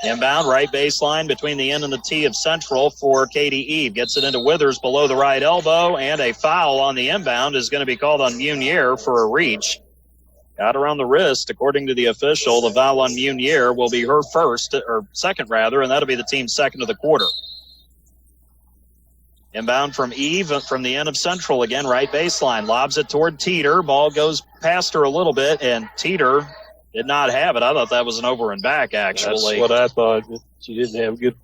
Inbound, right baseline between the N and the T of Central for Katie Eve. Gets it into Withers below the right elbow, and a foul on the inbound is going to be called on Munier for a reach. Got around the wrist, according to the official. The foul on Munier will be her second, and that'll be the team's second of the quarter. Inbound from Eve from the end of Central again, right baseline. Lobs it toward Teeter. Ball goes past her a little bit, and Teeter did not have it. I thought that was an over and back, actually. That's what I thought. She didn't have good.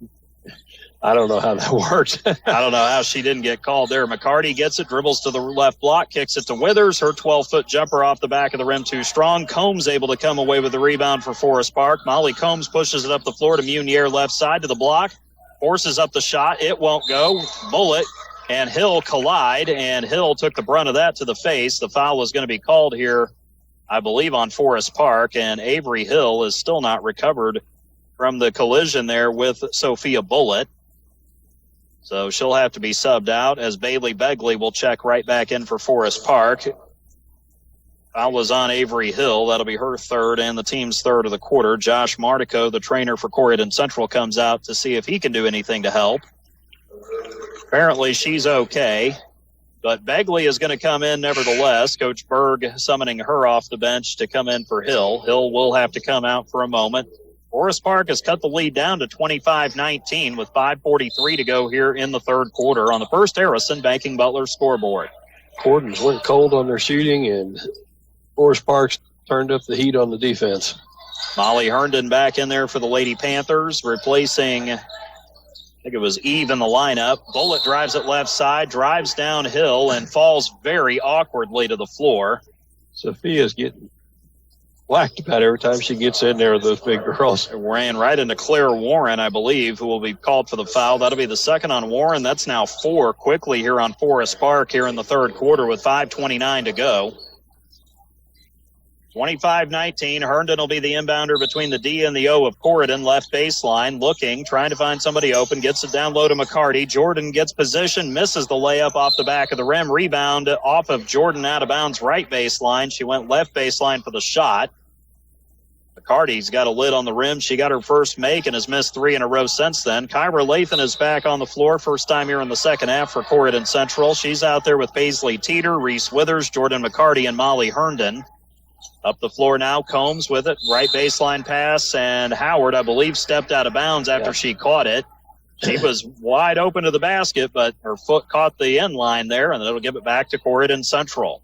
I don't know how that worked. I don't know how she didn't get called there. McCarty gets it, dribbles to the left block, kicks it to Withers. Her 12-foot jumper off the back of the rim too strong. Combs able to come away with the rebound for Forest Park. Molly Combs pushes it up the floor to Munier left side to the block. Forces up the shot. It won't go. Bullitt and Hill collide, and Hill took the brunt of that to the face. The foul is going to be called here, I believe, on Forest Park, and Avery Hill is still not recovered from the collision there with Sophia Bullitt. So she'll have to be subbed out as Bailey Begley will check right back in for Forest Park. Foul was on Avery Hill. That'll be her third and the team's third of the quarter. Josh Martico, the trainer for Corydon Central, comes out to see if he can do anything to help. Apparently she's okay, but Begley is going to come in nevertheless. Coach Berg summoning her off the bench to come in for Hill. Hill will have to come out for a moment. Forest Park has cut the lead down to 25-19 with 5:43 to go here in the third quarter on the First Harrison Banking Butler scoreboard. Corydon's went cold on their shooting, and Forest Park's turned up the heat on the defense. Molly Herndon back in there for the Lady Panthers, replacing, I think it was Eve in the lineup. Bullitt drives it left side, drives downhill, and falls very awkwardly to the floor. Sophia's getting whacked about every time she gets in there with those big girls. It ran right into Claire Warren, I believe, who will be called for the foul. That'll be the second on Warren. That's now 4 quickly here on Forest Park here in the third quarter with 5:29 to go. 25-19. Herndon will be the inbounder between the D and the O of Corydon. Left baseline, looking, trying to find somebody open. Gets it down low to McCarty. Jordan gets position, misses the layup off the back of the rim. Rebound off of Jordan out of bounds right baseline. She went left baseline for the shot. McCarty's got a lid on the rim. She got her first make and has missed 3 in a row since then. Kyra Lathan is back on the floor. First time here in the second half for Corydon Central. She's out there with Paisley Teeter, Reese Withers, Jordan McCarty, and Molly Herndon. Up the floor now, Combs with it. Right baseline pass, and Howard, I believe, stepped out of bounds after she caught it. She was wide open to the basket, but her foot caught the end line there, and it'll give it back to Corydon Central.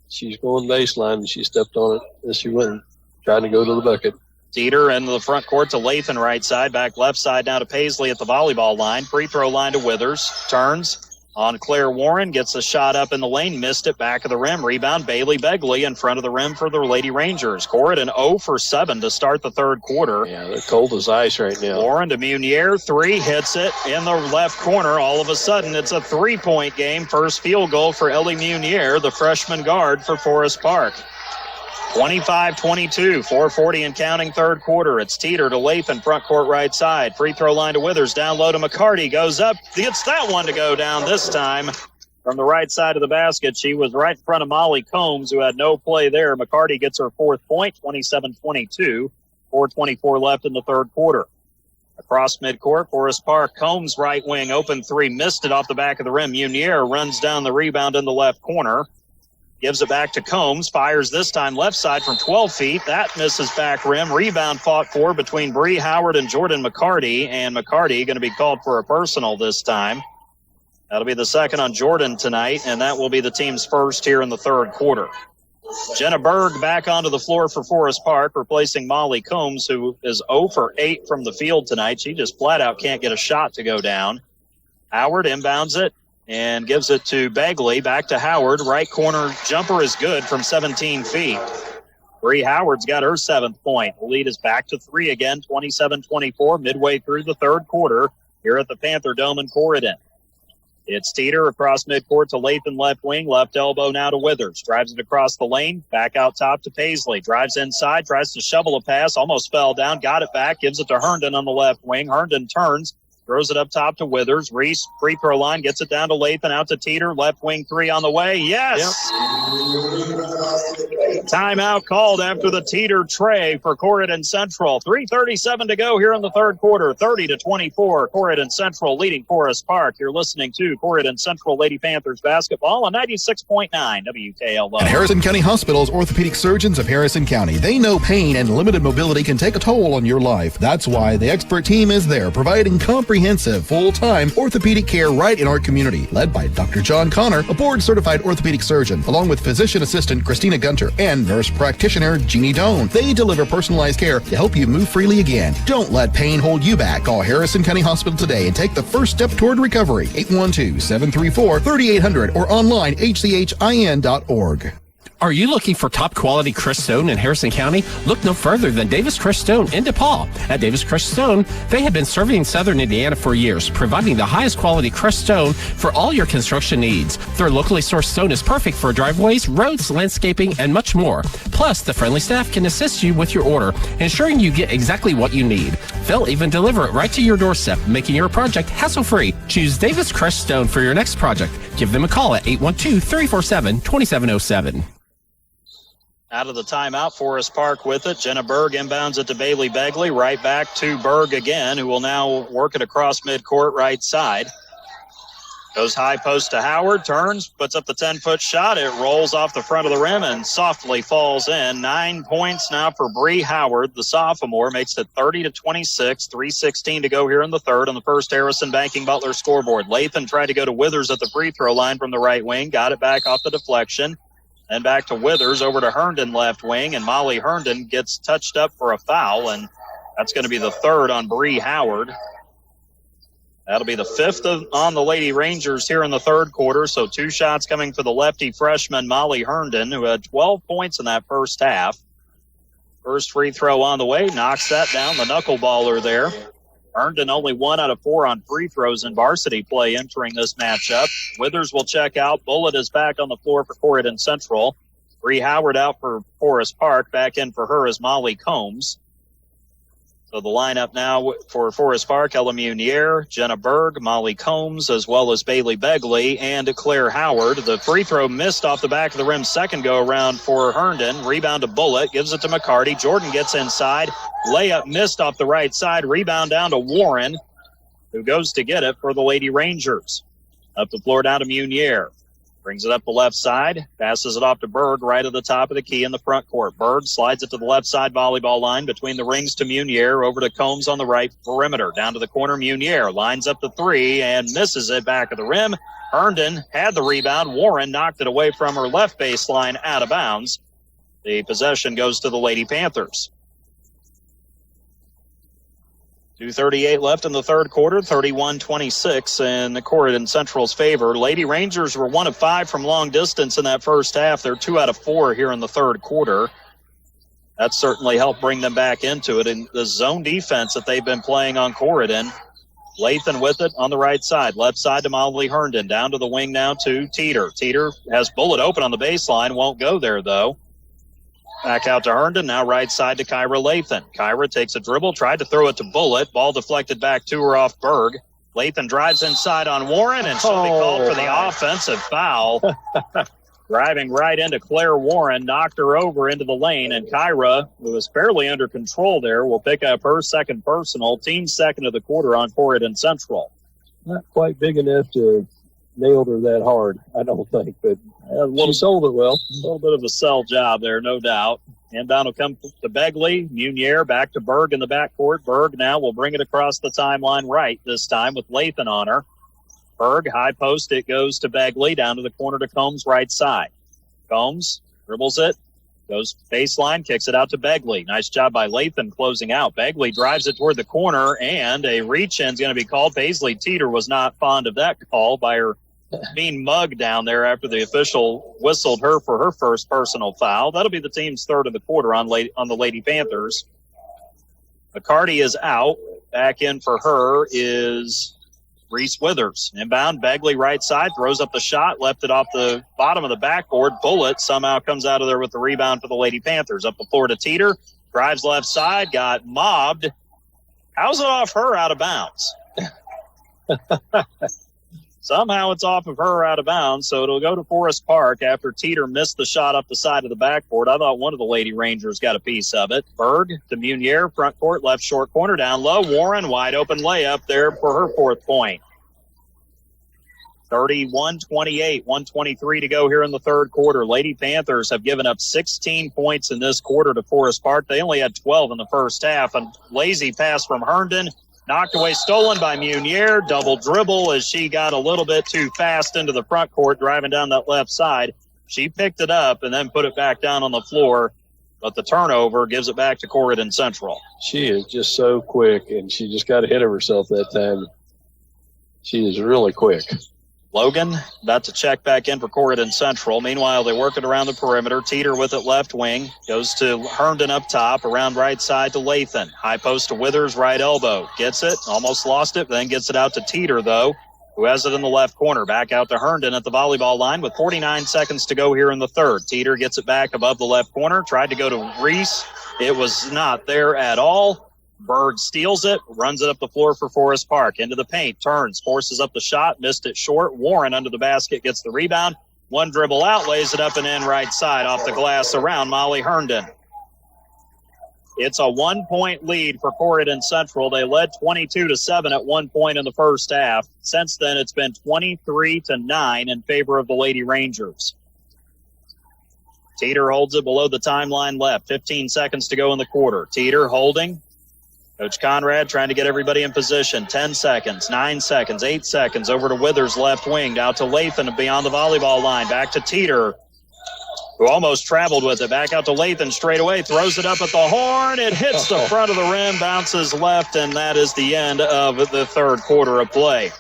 She's going baseline, and she stepped on it as she went trying to go to the bucket. Teeter into the front court to Lathan right side. Back left side now to Paisley at the volleyball line. Free throw line to Withers. Turns on Claire Warren. Gets a shot up in the lane. Missed it. Back of the rim. Rebound Bailey Begley in front of the rim for the Lady Rangers. Corydon 0 for 7 to start the third quarter. Yeah, they're cold as ice right now. Warren to Munier. 3 hits it in the left corner. All of a sudden, it's a 3-point game. First field goal for Ellie Munier, the freshman guard for Forest Park. 25-22, 4:40 and counting third quarter. It's Teeter to Lathan, front court right side. Free throw line to Withers, down low to McCarty. Goes up, gets that one to go down this time from the right side of the basket. She was right in front of Molly Combs, who had no play there. McCarty gets her fourth point, 27-22, 4:24 left in the third quarter. Across midcourt, Forest Park, Combs right wing, open 3, missed it off the back of the rim. Munier runs down the rebound in the left corner. Gives it back to Combs, fires this time left side from 12 feet. That misses back rim. Rebound fought for between Bree Howard and Jordan McCarty, and McCarty going to be called for a personal this time. That'll be the second on Jordan tonight, and that will be the team's first here in the third quarter. Jenna Berg back onto the floor for Forest Park, replacing Molly Combs, who is 0 for 8 from the field tonight. She just flat out can't get a shot to go down. Howard inbounds it and gives it to Begley. Back to Howard. Right corner jumper is good from 17 feet. Bree Howard's got her 7th point. The lead is back to 3 again, 27-24, midway through the third quarter here at the Panther Dome in Corydon. It's Teeter across midcourt to Lathan left wing, left elbow now to Withers. Drives it across the lane, back out top to Paisley. Drives inside, tries to shovel a pass, almost fell down, got it back, gives it to Herndon on the left wing. Herndon turns, throws it up top to Withers. Reese, free throw line, gets it down to Lathan, out to Teeter. Left wing 3 on the way. Yes! Yep. Timeout called after the Teeter tray for Corydon Central. 3:37 to go here in the third quarter. 30-24. Corydon Central leading Forest Park. You're listening to Corydon Central Lady Panthers basketball on 96.9 WKLO. At Harrison County Hospital's orthopedic surgeons of Harrison County, they know pain and limited mobility can take a toll on your life. That's why the expert team is there, providing comprehensive, full-time orthopedic care right in our community. Led by Dr. John Connor, a board-certified orthopedic surgeon, along with physician assistant Christina Gunter and nurse practitioner Jeannie Doan. They deliver personalized care to help you move freely again. Don't let pain hold you back. Call Harrison County Hospital today and take the first step toward recovery. 812-734-3800 or online hchin.org. Are you looking for top quality Chris Stone in Harrison County? Look no further than Davis Chris Stone in DePaul. At Davis Chris Stone, they have been serving Southern Indiana for years, providing the highest quality Chris Stone for all your construction needs. Their locally sourced stone is perfect for driveways, roads, landscaping, and much more. Plus, the friendly staff can assist you with your order, ensuring you get exactly what you need. They'll even deliver it right to your doorstep, making your project hassle-free. Choose Davis Chris Stone for your next project. Give them a call at 812-347-2707. Out of the timeout, Forest Park with it. Jenna Berg inbounds it to Bailey Begley. Right back to Berg again, who will now work it across midcourt right side. Goes high post to Howard, turns, puts up the 10-foot shot. It rolls off the front of the rim and softly falls in. 9 points now for Bree Howard, the sophomore. Makes it 30-26, 3:16 to go here in the third on the first Harrison Banking Butler scoreboard. Lathan tried to go to Withers at the free throw line from the right wing. Got it back off the deflection. Then back to Withers, over to Herndon left wing, and Molly Herndon gets touched up for a foul, and that's going to be the third on Bree Howard. That'll be the fifth on the Lady Rangers here in the third quarter, so 2 shots coming for the lefty freshman Molly Herndon, who had 12 points in that first half. First free throw on the way, knocks that down, the knuckleballer there. Herndon only 1 out of 4 on free throws in varsity play entering this matchup. Withers will check out. Bullitt is back on the floor for Corydon Central. Bree Howard out for Forest Park. Back in for her is Molly Combs. So the lineup now for Forest Park, Ella Munier, Jenna Berg, Molly Combs, as well as Bailey Begley and Claire Howard. The free throw missed off the back of the rim second go around for Herndon. Rebound to Bullitt, gives it to McCarty. Jordan gets inside. Layup missed off the right side. Rebound down to Warren, who goes to get it for the Lady Rangers. Up the floor down to Munier. Brings it up the left side, passes it off to Berg right at the top of the key in the front court. Berg slides it to the left side volleyball line between the rings to Munier, over to Combs on the right perimeter. Down to the corner, Munier lines up the 3 and misses it back of the rim. Herndon had the rebound. Warren knocked it away from her left baseline out of bounds. The possession goes to the Lady Panthers. 2:38 left in the third quarter, 31-26 in the Corydon Central's favor. Lady Rangers were 1 of 5 from long distance in that first half. They're 2 out of 4 here in the third quarter. That certainly helped bring them back into it. And the zone defense that they've been playing on Corydon, Lathan with it on the right side. Left side to Molly Herndon. Down to the wing now to Teeter. Teeter has Bullitt open on the baseline. Won't go there, though. Back out to Herndon, now right side to Kyra Lathan. Kyra takes a dribble, tried to throw it to Bullitt. Ball deflected back to her off Berg. Lathan drives inside on Warren, and she'll be called for the offensive foul. Driving right into Claire Warren, knocked her over into the lane, and Kyra, who was fairly under control there, will pick up her second personal, team's second of the quarter on Corydon Central. Not quite big enough to nail her that hard, I don't think, but she sold it well. A little bit of a sell job there, no doubt. Inbound will come to Begley. Munier back to Berg in the backcourt. Berg now will bring it across the timeline right this time with Lathan on her. Berg, high post, it goes to Begley, down to the corner to Combs, right side. Combs dribbles it Goes baseline, kicks it out to Begley. Nice job by Lathan closing out. Begley drives it toward the corner, and a reach-in is going to be called. Paisley Teeter was not fond of that call by her being mugged down there after the official whistled her for her first personal foul. That'll be the team's third of the quarter on the Lady Panthers. McCarty is out. Back in for her is Reese Withers. Inbound, Begley right side, throws up the shot, left it off the bottom of the backboard. Bullet somehow comes out of there with the rebound for the Lady Panthers. Up the floor to Teeter, drives left side, got mobbed. How's it off her out of bounds? Somehow it's off of her out of bounds, so it'll go to Forest Park after Teeter missed the shot up the side of the backboard. I thought one of the Lady Rangers got a piece of it. Berg to Munier, front court, left short corner, down low. Warren, wide open layup there for her fourth point. 31-28, 1:23 to go here in the third quarter. Lady Panthers have given up 16 points in this quarter to Forest Park. They only had 12 in the first half. A lazy pass from Herndon. Knocked away, stolen by Munier. Double dribble as she got a little bit too fast into the front court, driving down that left side. She picked it up and then put it back down on the floor, but the turnover gives it back to Corydon Central. She is just so quick, and she just got ahead of herself that time. She is really quick. Logan about to check back in for Corydon Central. Meanwhile, they work it around the perimeter. Teeter with it left wing. Goes to Herndon up top, around right side to Lathan. High post to Withers, right elbow. Gets it, almost lost it, then gets it out to Teeter, though, who has it in the left corner. Back out to Herndon at the volleyball line with 49 seconds to go here in the third. Teeter gets it back above the left corner. Tried to go to Reese. It was not there at all. Berg steals it, runs it up the floor for Forest Park. Into the paint, turns, forces up the shot, missed it short. Warren under the basket gets the rebound. One dribble out, lays it up and in right side off the glass around Molly Herndon. It's a 1-point lead for Corydon Central. They led 22-7 at one point in the first half. Since then, it's been 23-9 in favor of the Lady Rangers. Teeter holds it below the timeline left. 15 seconds to go in the quarter. Teeter holding. Coach Conrad trying to get everybody in position. 10 seconds, 9 seconds, 8 seconds. Over to Withers, left wing. Out to Lathan beyond the volleyball line. Back to Teeter, who almost traveled with it. Back out to Lathan straight away. Throws it up at the horn. It hits the front of the rim, bounces left, and that is the end of the third quarter of play.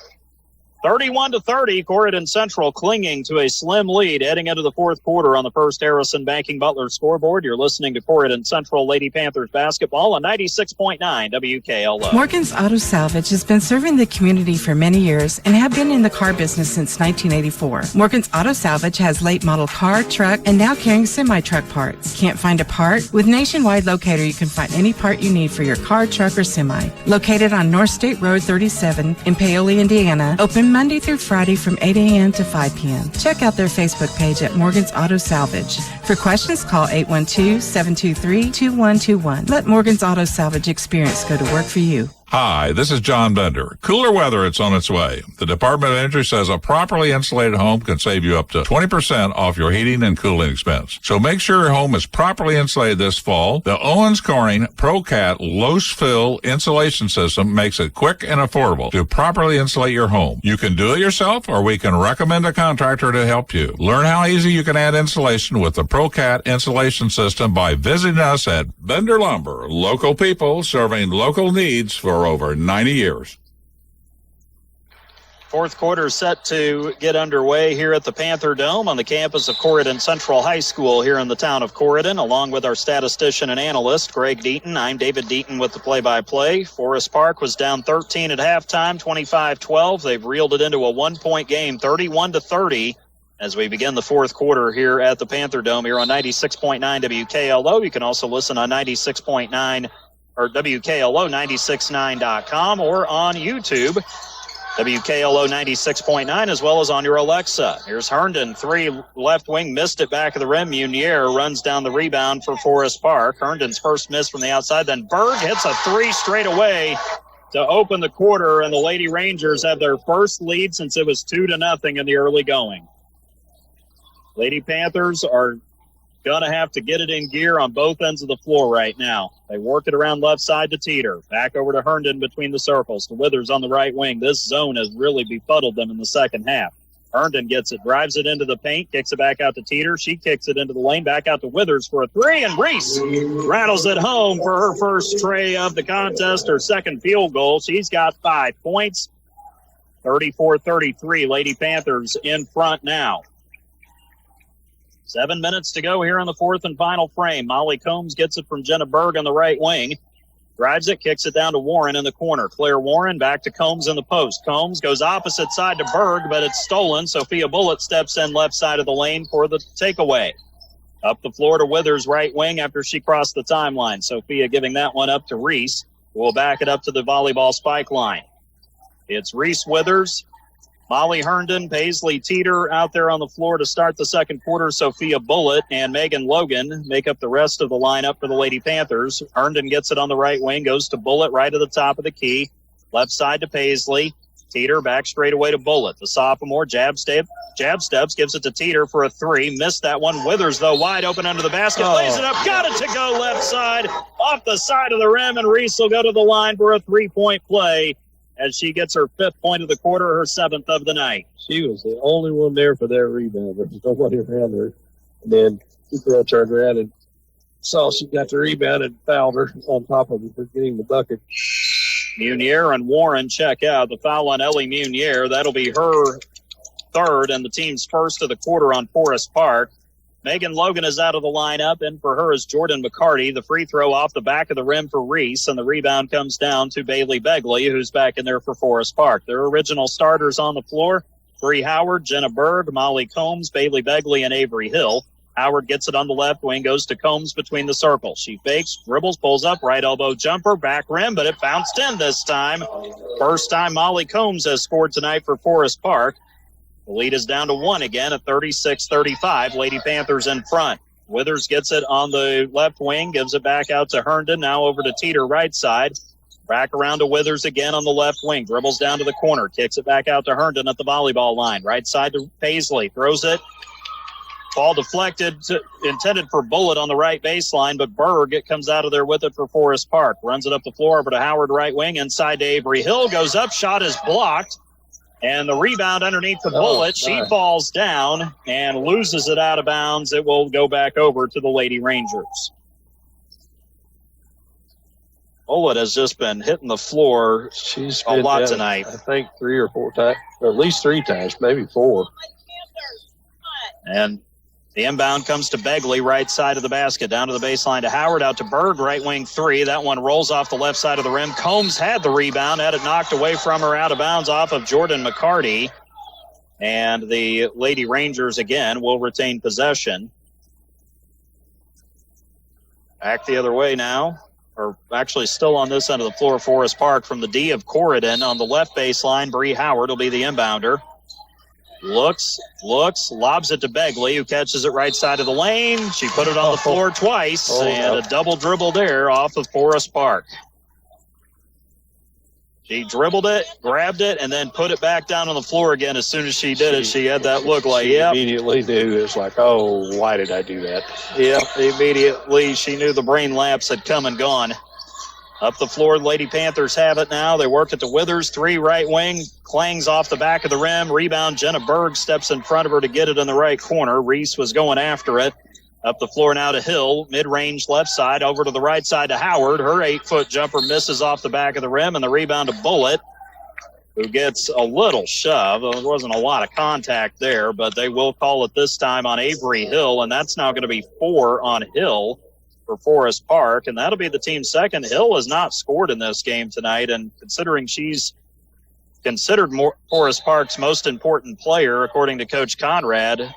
31-30, Corydon Central clinging to a slim lead heading into the fourth quarter on the First Harrison Banking Butler scoreboard. You're listening to Corydon Central Lady Panthers basketball on 96.9 WKLO. Morgan's Auto Salvage has been serving the community for many years and have been in the car business since 1984. Morgan's Auto Salvage has late model car, truck, and now carrying semi-truck parts. Can't find a part? With Nationwide Locator, you can find any part you need for your car, truck, or semi. Located on North State Road 37 in Paoli, Indiana. Open Monday through Friday from 8 a.m. to 5 p.m. Check out their Facebook page at Morgan's Auto Salvage. For questions, call 812-723-2121. Let Morgan's Auto Salvage experience go to work for you. Hi, this is John Bender. Cooler weather, it's on its way. The Department of Energy says a properly insulated home can save you up to 20% off your heating and cooling expense. So make sure your home is properly insulated this fall. The Owens Corning ProCat Low-Fill Insulation System makes it quick and affordable to properly insulate your home. You can do it yourself, or we can recommend a contractor to help you. Learn how easy you can add insulation with the ProCat Insulation System by visiting us at Bender Lumber. Local people serving local needs for over 90 years. Fourth quarter set to get underway here at the Panther Dome on the campus of Corydon Central High School here in the town of Corydon, along with our statistician and analyst, Greg Deaton. I'm David Deaton with the play-by-play. Forest Park was down 13 at halftime, 25-12. They've reeled it into a one-point game, 31-30, as we begin the fourth quarter here at the Panther Dome here on 96.9 WKLO. You can also listen on 96.9 or WKLO969.com or on YouTube, WKLO 96.9, as well as on your Alexa. Here's Herndon, three left wing, missed it back of the rim. Munier runs down the rebound for Forest Park. Herndon's first miss from the outside. Then Berg hits a three straight away to open the quarter, and the Lady Rangers have their first lead since it was 2-0 in the early going. Lady Panthers are going to have to get it in gear on both ends of the floor right now. They work it around left side to Teeter. Back over to Herndon between the circles. To Withers on the right wing. This zone has really befuddled them in the second half. Herndon gets it, drives it into the paint, kicks it back out to Teeter. She kicks it into the lane, back out to Withers for a three, and Reese rattles it home for her first tray of the contest, her second field goal. She's got 5 points. 34-33, Lady Panthers in front now. 7 minutes to go here in the fourth and final frame. Molly Combs gets it from Jenna Berg on the right wing. Drives it, kicks it down to Warren in the corner. Claire Warren back to Combs in the post. Combs goes opposite side to Berg, but it's stolen. Sophia Bullitt steps in left side of the lane for the takeaway. Up the floor to Withers right wing after she crossed the timeline. Sophia giving that one up to Reese, who will back it up to the volleyball spike line. It's Reese Withers, Molly Herndon, Paisley Teeter out there on the floor to start the second quarter. Sophia Bullitt and Megan Logan make up the rest of the lineup for the Lady Panthers. Herndon gets it on the right wing, goes to Bullitt right at the top of the key. Left side to Paisley. Teeter back straight away to Bullitt. The sophomore jab steps, gives it to Teeter for a three. Missed that one. Withers, though, wide open under the basket. Lays it up. Got it to go left side. Off the side of the rim, and Reese will go to the line for a three-point play as she gets her 5th point of the quarter, her 7th of the night. She was the only one there for their rebound. There was nobody around her. And then the girl turned around and saw she got the rebound and fouled her on top of her for getting the bucket. Munier and Warren check out. The foul on Ellie Munier. That'll be her 3rd and the team's 1st of the quarter on Forest Park. Megan Logan is out of the lineup, and for her is Jordan McCarty. The free throw off the back of the rim for Reese, and the rebound comes down to Bailey Begley, who's back in there for Forest Park. Their original starters on the floor, Bree Howard, Jenna Berg, Molly Combs, Bailey Begley, and Avery Hill. Howard gets it on the left wing, goes to Combs between the circles. She fakes, dribbles, pulls up, right elbow jumper, back rim, but it bounced in this time. First time Molly Combs has scored tonight for Forest Park. The lead is down to 1 again at 36-35. Lady Panthers in front. Withers gets it on the left wing, gives it back out to Herndon, now over to Teeter right side. Back around to Withers again on the left wing. Dribbles down to the corner, kicks it back out to Herndon at the volleyball line. Right side to Paisley, throws it. Ball deflected, intended for Bullitt on the right baseline, but Berg comes out of there with it for Forest Park. Runs it up the floor over to Howard right wing, inside to Avery Hill. Goes up, shot is blocked. And the rebound underneath the Bullet, she falls down and loses it out of bounds. It will go back over to the Lady Rangers. Bullet has just been hitting the floor a lot tonight. I think 3 or 4 times, or at least 3 times, maybe 4. And the inbound comes to Begley, right side of the basket, down to the baseline to Howard, out to Berg, right wing 3. That one rolls off the left side of the rim. Combs had the rebound, had it knocked away from her out of bounds off of Jordan McCarty. And the Lady Rangers, again, will retain possession. Back the other way now, or actually still on this end of the floor, Forest Park from the D of Corydon. On the left baseline, Bree Howard will be the inbounder. Looks, lobs it to Begley, who catches it right side of the lane. She put it on the floor twice, and a double dribble there off of Forest Park. She dribbled it, grabbed it, and then put it back down on the floor again. As soon as she did it, she had that look like, yep. Immediately knew. It's like, oh, why did I do that? Yep, immediately she knew the brain lapse had come and gone. Up the floor, Lady Panthers have it now. They work it to Withers, 3 right wing, clangs off the back of the rim. Rebound, Jenna Berg steps in front of her to get it in the right corner. Reese was going after it. Up the floor now to Hill, mid-range left side, over to the right side to Howard. Her 8-foot jumper misses off the back of the rim, and the rebound to Bullitt, who gets a little shove. There wasn't a lot of contact there, but they will call it this time on Avery Hill, and that's now going to be 4 on Hill for Forest Park, and that'll be the team's second. Hill has not scored in this game tonight, and considering she's considered Forest Park's most important player, according to Coach Conrad,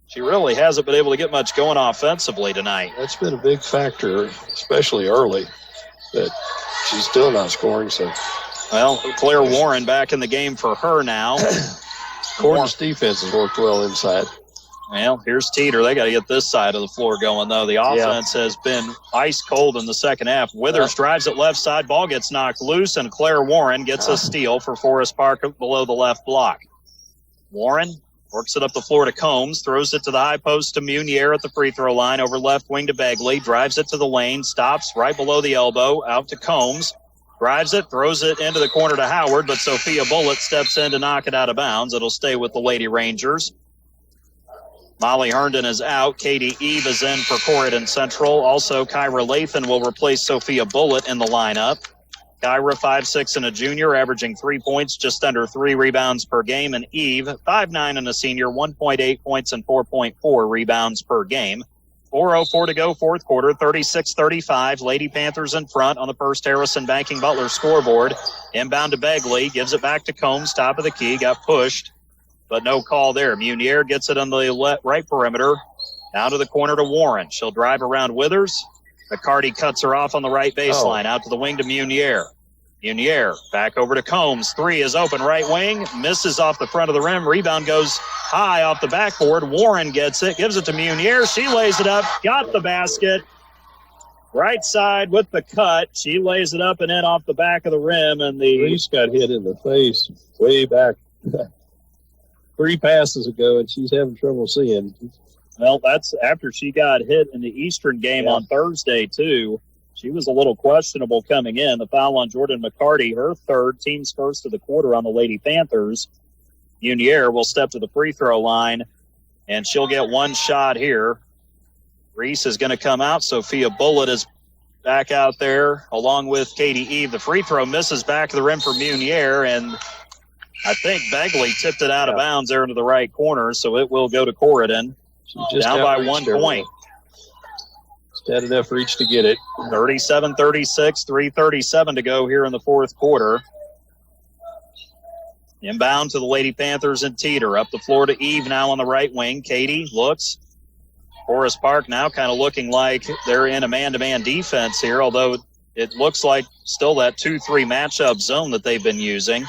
she really hasn't been able to get much going offensively tonight. That's been a big factor, especially early, that she's still not scoring. So, well, Claire Warren back in the game for her now. Corydon's defense has worked well inside. Well, here's Teeter. They got to get this side of the floor going, though. The offense has been ice cold in the second half. Withers drives it left side. Ball gets knocked loose, and Claire Warren gets a steal for Forest Park below the left block. Warren works it up the floor to Combs, throws it to the high post to Munier at the free throw line, over left wing to Begley, drives it to the lane, stops right below the elbow, out to Combs. Drives it, throws it into the corner to Howard, but Sophia Bullitt steps in to knock it out of bounds. It'll stay with the Lady Rangers. Molly Herndon is out. Katie Eve is in for Corydon Central. Also, Kyra Lathan will replace Sophia Bullitt in the lineup. Kyra, 5'6" and a junior, averaging 3 points, just under 3 rebounds per game. And Eve, 5'9" and a senior, 1.8 points and 4.4 rebounds per game. 4:04 to go, fourth quarter, 36-35. Lady Panthers in front on the First Harrison Banking Butler scoreboard. Inbound to Begley, gives it back to Combs, top of the key, got pushed, but no call there. Munier gets it on the right perimeter, down to the corner to Warren. She'll drive around Withers. McCarty cuts her off on the right baseline, out to the wing to Munier. Munier back over to Combs. 3 is open, right wing, misses off the front of the rim. Rebound goes high off the backboard. Warren gets it, gives it to Munier. She lays it up, got the basket. Right side with the cut. She lays it up and in off the back of the rim. And the Reese got hit in the face way back 3 passes ago, and she's having trouble seeing. Well, that's after she got hit in the Eastern game on Thursday, too. She was a little questionable coming in. The foul on Jordan McCarty, her third, team's first of the quarter on the Lady Panthers. Munier will step to the free throw line, and she'll get one shot here. Reese is going to come out. Sophia Bullitt is back out there along with Katie Eve. The free throw misses back to the rim for Munier, and I think Begley tipped it out of bounds there into the right corner, so it will go to Corydon. Down by 1 point. Had enough reach to get it. 37-36, 3:37 to go here in the fourth quarter. Inbound to the Lady Panthers and Teeter. Up the floor to Eve now on the right wing. Katie looks. Forest Park now kind of looking like they're in a man-to-man defense here, although it looks like still that 2-3 matchup zone that they've been using.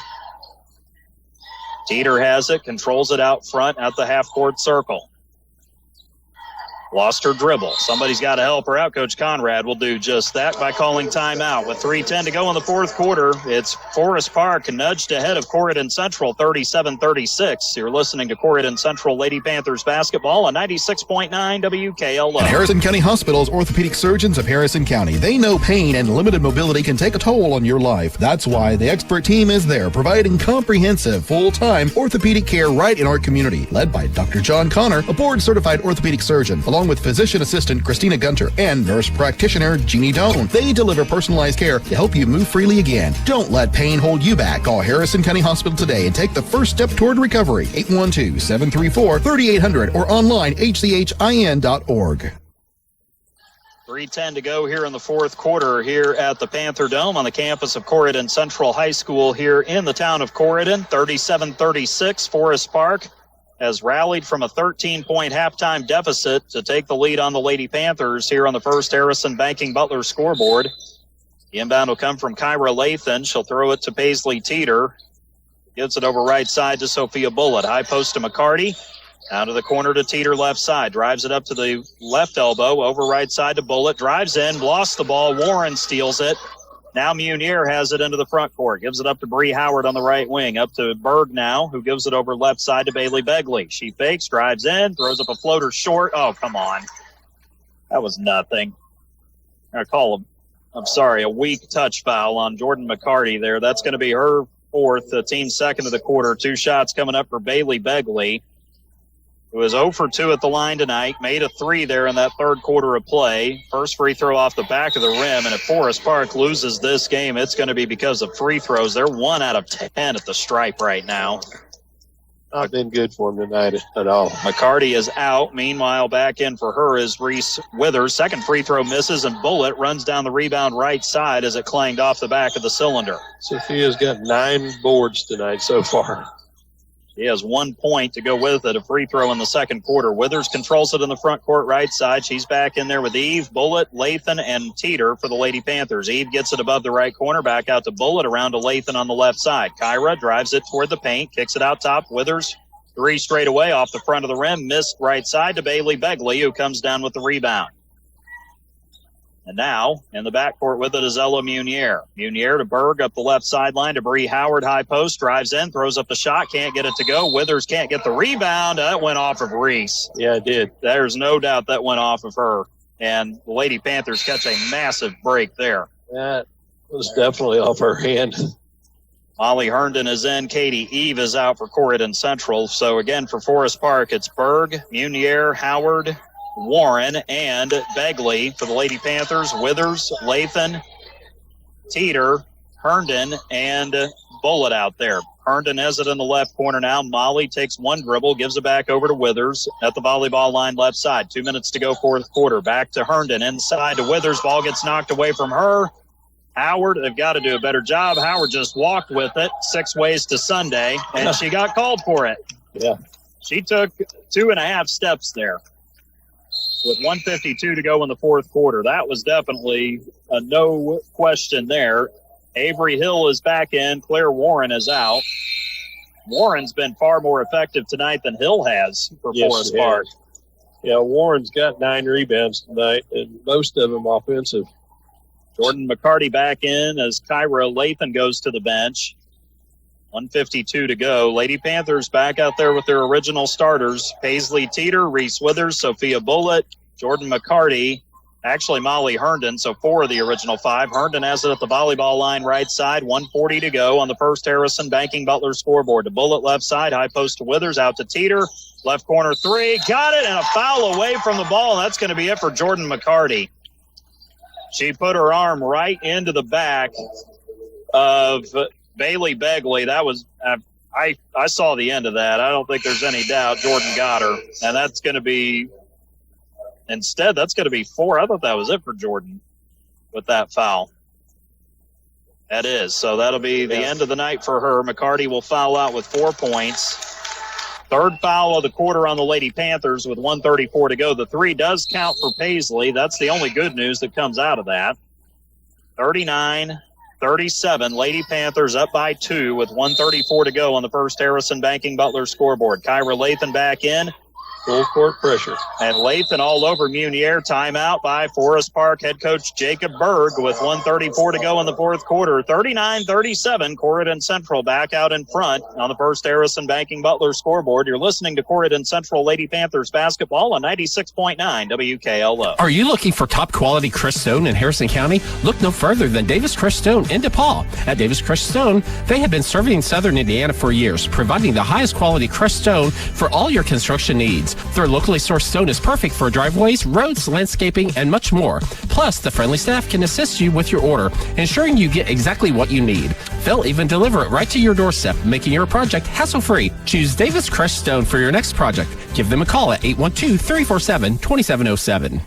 Teeter has it, controls it out front at the half-court circle. Lost her dribble. Somebody's got to help her out. Coach Conrad will do just that by calling timeout. With 3:10 to go in the fourth quarter, it's Forest Park nudged ahead of Corydon Central, 37-36. You're listening to Corydon Central Lady Panthers basketball on 96.9 WKLO. And Harrison County Hospital's orthopedic surgeons of Harrison County. They know pain and limited mobility can take a toll on your life. That's why the expert team is there, providing comprehensive, full-time orthopedic care right in our community. Led by Dr. John Connor, a board-certified orthopedic surgeon, along with physician assistant Christina Gunter and nurse practitioner Jeannie Doan. They deliver personalized care to help you move freely again. Don't let pain hold you back. Call Harrison County Hospital today and take the first step toward recovery. 812-734-3800 or online hchin.org. 3:10 to go here in the fourth quarter here at the Panther Dome on the campus of Corydon Central High School here in the town of Corydon. 37-36, Forest Park has rallied from a 13-point halftime deficit to take the lead on the Lady Panthers here on the First Harrison Banking Butler scoreboard. The inbound will come from Kyra Lathan. She'll throw it to Paisley Teeter. Gets it over right side to Sophia Bullitt. High post to McCarty. Down to the corner to Teeter left side. Drives it up to the left elbow. Over right side to Bullitt. Drives in. Lost the ball. Warren steals it. Now Munier has it into the front court. Gives it up to Bree Howard on the right wing. Up to Berg now, who gives it over left side to Bailey Begley. She fakes, drives in, throws up a floater short. Oh, come on. That was nothing. I call him, a weak touch foul on Jordan McCarty there. That's going to be her fourth, the team's second of the quarter. 2 shots coming up for Bailey Begley, who is 0 for 2 at the line tonight, made a 3 there in that third quarter of play. First free throw off the back of the rim, and if Forest Park loses this game, it's going to be because of free throws. They're 1 out of 10 at the stripe right now. Not been good for them tonight at all. McCarty is out. Meanwhile, back in for her is Reese Withers. Second free throw misses, and Bullitt runs down the rebound right side as it clanged off the back of the cylinder. Sophia's got 9 boards tonight so far. He has 1 point to go with it, a free throw in the second quarter. Withers controls it in the front court right side. She's back in there with Eve, Bullitt, Lathan, and Teeter for the Lady Panthers. Eve gets it above the right corner, back out to Bullitt, around to Lathan on the left side. Kyra drives it toward the paint, kicks it out top. Withers, 3 straight away off the front of the rim, missed right side to Bailey Begley, who comes down with the rebound. And now, in the backcourt with it is Ella Munier. Munier to Berg up the left sideline to Bree Howard, high post, drives in, throws up the shot, can't get it to go. Withers can't get the rebound. That went off of Reese. Yeah, it did. There's no doubt that went off of her. And the Lady Panthers catch a massive break there. That was definitely off her hand. Molly Herndon is in. Katie Eve is out for Corydon Central. So again, for Forest Park, it's Berg, Munier, Howard, Warren, and Begley. For the Lady Panthers, Withers, Lathan, Teeter, Herndon, and Bullitt out there. Herndon has it in the left corner now. Molly takes one dribble, gives it back over to Withers at the volleyball line left side. 2 minutes to go, fourth quarter. Back to Herndon, inside to Withers. Ball gets knocked away from her. Howard, they've got to do a better job. Howard just walked with it 6 ways to Sunday, and she got called for it. Yeah. She took 2.5 steps there with 1:52 to go in the fourth quarter. That was definitely a no question there. Avery Hill is back in. Claire Warren is out. Warren's been far more effective tonight than Hill has for Forest Park. Yeah, Warren's got 9 rebounds tonight, and most of them offensive. Jordan McCarty back in as Kyra Lathan goes to the bench. 1:52 to go. Lady Panthers back out there with their original starters. Paisley Teeter, Reese Withers, Sophia Bullitt, Jordan McCarty, actually Molly Herndon, so 4 of the original 5. Herndon has it at the volleyball line right side. 1:40 to go on the first Harrison Banking Butler scoreboard. To Bullitt left side, high post to Withers, out to Teeter. Left corner 3, got it, and a foul away from the ball. And that's going to be it for Jordan McCarty. She put her arm right into the back of Bailey Begley. That was I saw the end of that. I don't think there's any doubt Jordan got her. And that's going to be instead, that's going to be 4. I thought that was it for Jordan with that foul. That is. So that'll be the end of the night for her. McCarty will foul out with 4 points. Third foul of the quarter on the Lady Panthers with 1:34 to go. The 3 does count for Paisley. That's the only good news that comes out of that. 39-37. Lady Panthers up by 2 with 1:34 to go on the first Harrison Banking Butler scoreboard. Kyra Lathan back in. Full court pressure. And Lathan all over Munier. Timeout by Forest Park head coach Jacob Berg with 1:34 to go in the fourth quarter. 39-37. Corydon Central back out in front on the first Harrison Banking Butler scoreboard. You're listening to Corydon Central Lady Panthers basketball on 96.9 WKLO. Are you looking for top quality Crestone in Harrison County? Look no further than Davis Crestone in DePaul. At Davis Crestone, they have been serving Southern Indiana for years, providing the highest quality Crestone for all your construction needs. Their locally sourced stone is perfect for driveways, roads, landscaping, and much more. Plus, the friendly staff can assist you with your order, ensuring you get exactly what you need. They'll even deliver it right to your doorstep, making your project hassle-free. Choose Davis Crestone for your next project. Give them a call at 812-347-2707.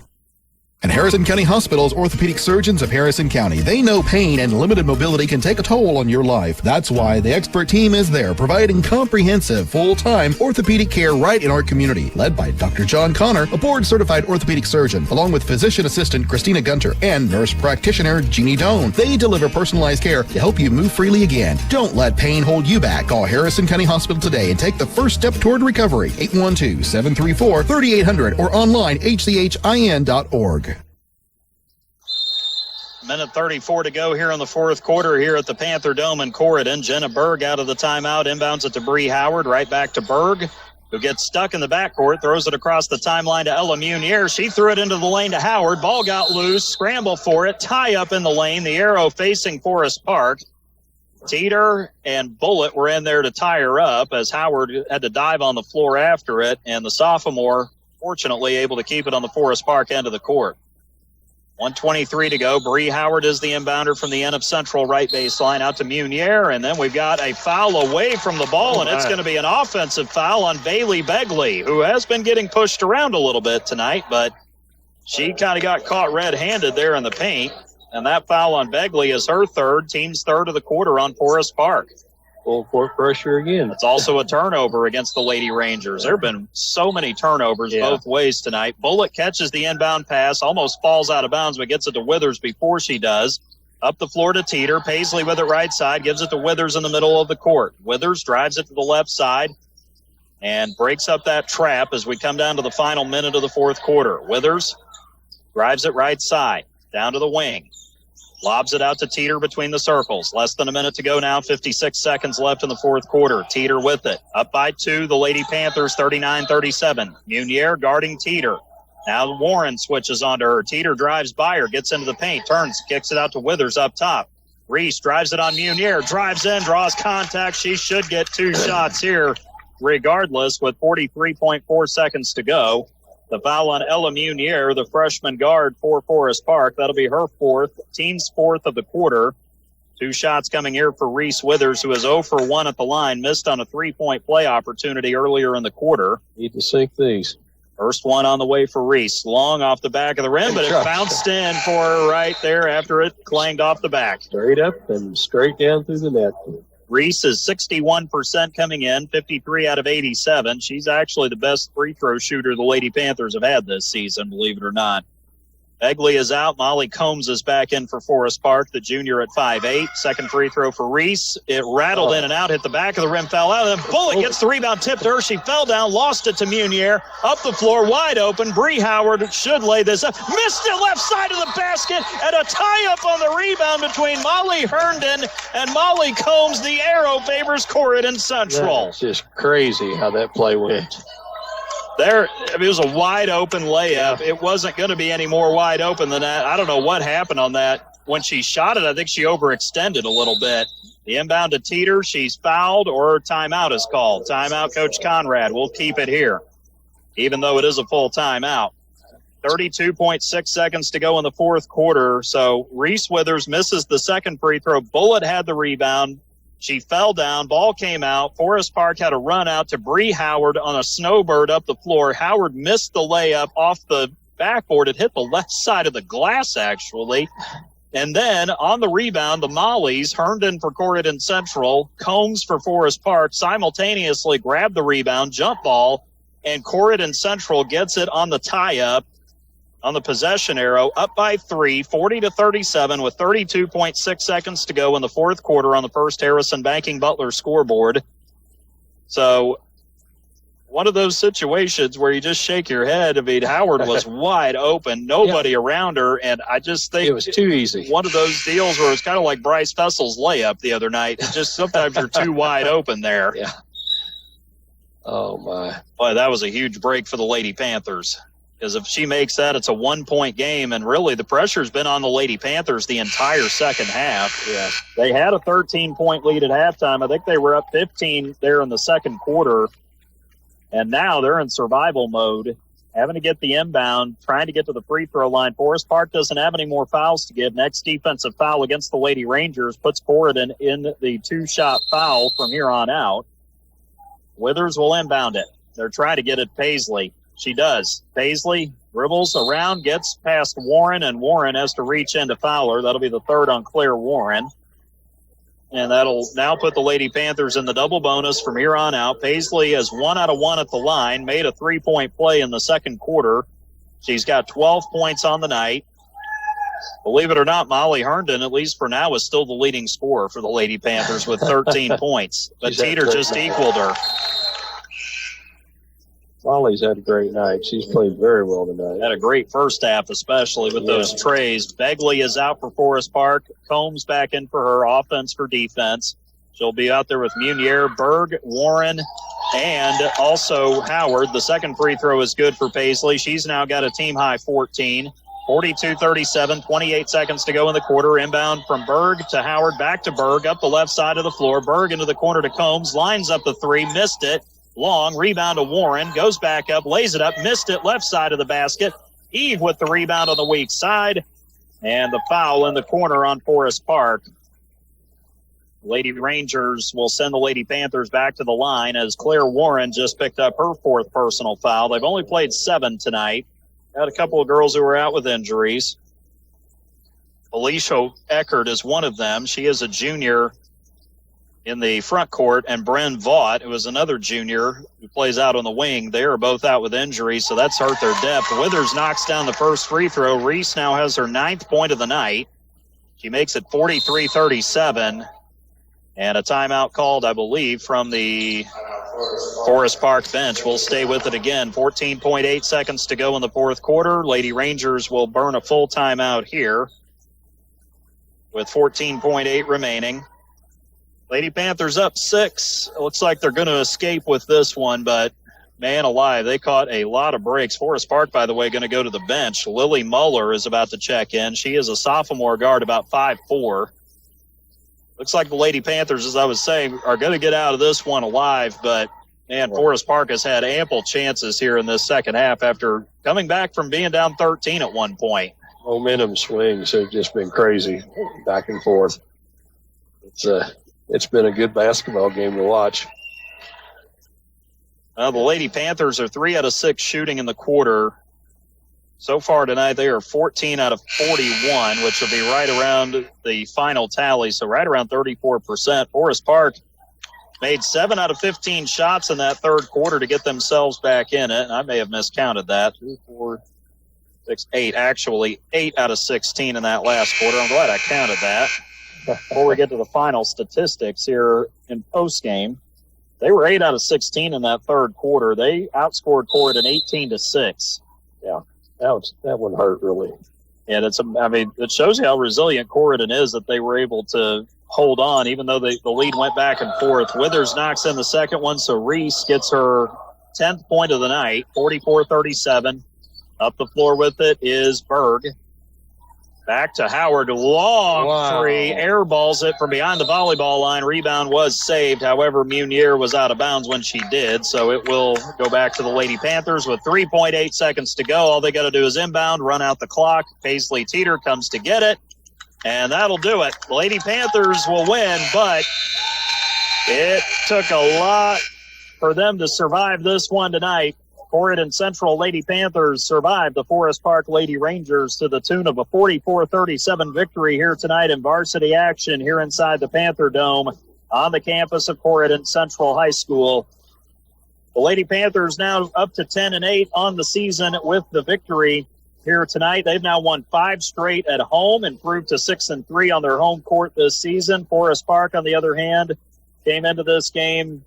And Harrison County Hospital's orthopedic surgeons of Harrison County. They know pain and limited mobility can take a toll on your life. That's why the expert team is there, providing comprehensive, full-time orthopedic care right in our community. Led by Dr. John Connor, a board-certified orthopedic surgeon, along with physician assistant Christina Gunter and nurse practitioner Jeannie Doan. They deliver personalized care to help you move freely again. Don't let pain hold you back. Call Harrison County Hospital today and take the first step toward recovery. 812-734-3800 or online hchin.org. Minute 34 to go here in the fourth quarter here at the Panther Dome in Corydon. Jenna Berg out of the timeout, inbounds it to Bree Howard, right back to Berg, who gets stuck in the backcourt, throws it across the timeline to Ella Munier. She threw it into the lane to Howard. Ball got loose, scramble for it, tie up in the lane, the arrow facing Forest Park. Teeter and Bullitt were in there to tie her up as Howard had to dive on the floor after it, and the sophomore, fortunately, able to keep it on the Forest Park end of the court. 1:23 to go. Bree Howard is the inbounder from the end of Central right baseline out to Munier, and then we've got a foul away from the ball, and it's going to be an offensive foul on Bailey Begley, who has been getting pushed around a little bit tonight, but she kind of got caught red-handed there in the paint, and that foul on Begley is her third, team's third of the quarter on Forest Park. Full court pressure again. It's also a turnover against the Lady Rangers. There have been so many turnovers both ways tonight. Bullitt catches the inbound pass, almost falls out of bounds, but gets it to Withers before she does. Up the floor to Teeter. Paisley with it right side, gives it to Withers in the middle of the court. Withers drives it to the left side and breaks up that trap as we come down to the final minute of the fourth quarter. Withers drives it right side, down to the wing. Lobs it out to Teeter between the circles. Less than a minute to go now. 56 seconds left in the fourth quarter. Teeter with it. Up by 2, the Lady Panthers, 39-37. Munier guarding Teeter. Now Warren switches onto her. Teeter drives by her, gets into the paint, turns, kicks it out to Withers up top. Reese drives it on Munier, drives in, draws contact. She should get 2 shots here regardless with 43.4 seconds to go. The foul on Ella Munier, the freshman guard for Forest Park. That'll be her 4th, team's 4th of the quarter. 2 shots coming here for Reese Withers, who is 0 for 1 at the line, missed on a 3-point play opportunity earlier in the quarter. Need to sink these. First one on the way for Reese. Long off the back of the rim, but it bounced in for her right there after it clanged off the back. Straight up and straight down through the net. Reese is 61% coming in, 53 out of 87. She's actually the best free throw shooter the Lady Panthers have had this season, believe it or not. Begley is out. Molly Combs is back in for Forest Park, the junior at 5'8". Second free throw for Reese. It rattled in and out, hit the back of the rim, fell out. And then Bullock gets the rebound, tipped her. She fell down, lost it to Munier. Up the floor, wide open. Bree Howard should lay this up. Missed it left side of the basket, and a tie-up on the rebound between Molly Herndon and Molly Combs. The arrow favors Corydon Central. It's just crazy how that play went. There, it was a wide-open layup. It wasn't going to be any more wide open than that. I don't know what happened on that. When she shot it, I think she overextended a little bit. The inbound to Teeter. She's fouled, or timeout is called. Timeout, Coach Conrad. We'll keep it here, even though it is a full timeout. 32.6 seconds to go in the 4th quarter. So Reese Withers misses the second free throw. Bullitt had the rebound. She fell down. Ball came out. Forest Park had a run out to Bree Howard on a snowbird up the floor. Howard missed the layup off the backboard. It hit the left side of the glass, actually. And then on the rebound, the Mollies, Herndon for Corydon Central, Combs for Forest Park, simultaneously grabbed the rebound, jump ball, and Corydon Central gets it on the tie-up. On the possession arrow, up by 3, 40-37 with 32.6 seconds to go in the 4th quarter on the First Harrison Banking Butler scoreboard. So one of those situations where you just shake your head. I mean, Howard was wide open, nobody around her, and I just think it was too easy. One of those deals where it's kind of like Bryce Fessel's layup the other night. It's just sometimes you're too wide open there. Yeah. Oh, my. Boy, that was a huge break for the Lady Panthers. Because if she makes that, it's a 1-point game, and really the pressure's been on the Lady Panthers the entire second half. Yeah. They had a 13-point lead at halftime. I think they were up 15 there in the second quarter, and now they're in survival mode, having to get the inbound, trying to get to the free throw line. Forest Park doesn't have any more fouls to give. Next defensive foul against the Lady Rangers puts Corydon in the 2-shot foul from here on out. Withers will inbound it. They're trying to get it Paisley. She does. Paisley dribbles around, gets past Warren, and Warren has to reach in to foul her. That'll be the 3rd on Claire Warren. And that'll now put the Lady Panthers in the double bonus from here on out. Paisley is 1 out of 1 at the line, made a 3-point play in the second quarter. She's got 12 points on the night. Believe it or not, Molly Herndon, at least for now, is still the leading scorer for the Lady Panthers with 13 points. But Teeter just equaled her. Molly's had a great night. She's played very well tonight. Had a great first half, especially with those trays. Begley is out for Forest Park. Combs back in for her, offense for defense. She'll be out there with Munier, Berg, Warren, and also Howard. The second free throw is good for Paisley. She's now got a team-high 14. 42-37, 28 seconds to go in the quarter. Inbound from Berg to Howard, back to Berg, up the left side of the floor. Berg into the corner to Combs, lines up the 3, missed it. Long, rebound to Warren, goes back up, lays it up, missed it, left side of the basket. Eve with the rebound on the weak side, and the foul in the corner on Forest Park. Lady Rangers will send the Lady Panthers back to the line as Claire Warren just picked up her 4th personal foul. They've only played 7 tonight. Got a couple of girls who were out with injuries. Alicia Eckert is one of them. She is a junior in the front court, and Bren Vaught, who is another junior who plays out on the wing. They are both out with injuries, so that's hurt their depth. Withers knocks down the first free throw. Reese now has her 9th point of the night. She makes it 43-37, and a timeout called, I believe, from the Forest Park bench. We'll stay with it again. 14.8 seconds to go in the 4th quarter. Lady Rangers will burn a full timeout here with 14.8 remaining. Lady Panthers up 6. It looks like they're going to escape with this one, but man alive, they caught a lot of breaks. Forest Park, by the way, going to go to the bench. Lily Muller is about to check in. She is a sophomore guard, about 5'4". Looks like the Lady Panthers, as I was saying, are going to get out of this one alive, but man, Forest Park has had ample chances here in this second half after coming back from being down 13 at one point. Momentum swings have just been crazy, back and forth. It's been a good basketball game to watch. The Lady Panthers are 3 out of 6 shooting in the quarter. So far tonight, they are 14 out of 41, which will be right around the final tally, so right around 34%. Forest Park made 7 out of 15 shots in that third quarter to get themselves back in it, and I may have miscounted that. 2, 4, 6, 8. Actually, 8 out of 16 in that last quarter. I'm glad I counted that. Before we get to the final statistics here in postgame, they were 8 out of 16 in that third quarter. They outscored Corydon 18-6. Yeah. That one hurt, really. And it shows you how resilient Corydon is that they were able to hold on, even though the lead went back and forth. Withers knocks in the second one, so Reese gets her 10th point of the night, 44-37. Up the floor with it is Berg. Back to Howard, long three, airballs it from behind the volleyball line. Rebound was saved. However, Munier was out of bounds when she did, so it will go back to the Lady Panthers with 3.8 seconds to go. All they got to do is inbound, run out the clock. Paisley Teeter comes to get it, and that'll do it. The Lady Panthers will win, but it took a lot for them to survive this one tonight. Corydon Central Lady Panthers survived the Forest Park Lady Rangers to the tune of a 44-37 victory here tonight in varsity action here inside the Panther Dome on the campus of Corydon Central High School. The Lady Panthers now up to 10-8 on the season with the victory here tonight. They've now won 5 straight at home, improved to 6-3 on their home court this season. Forest Park, on the other hand, came into this game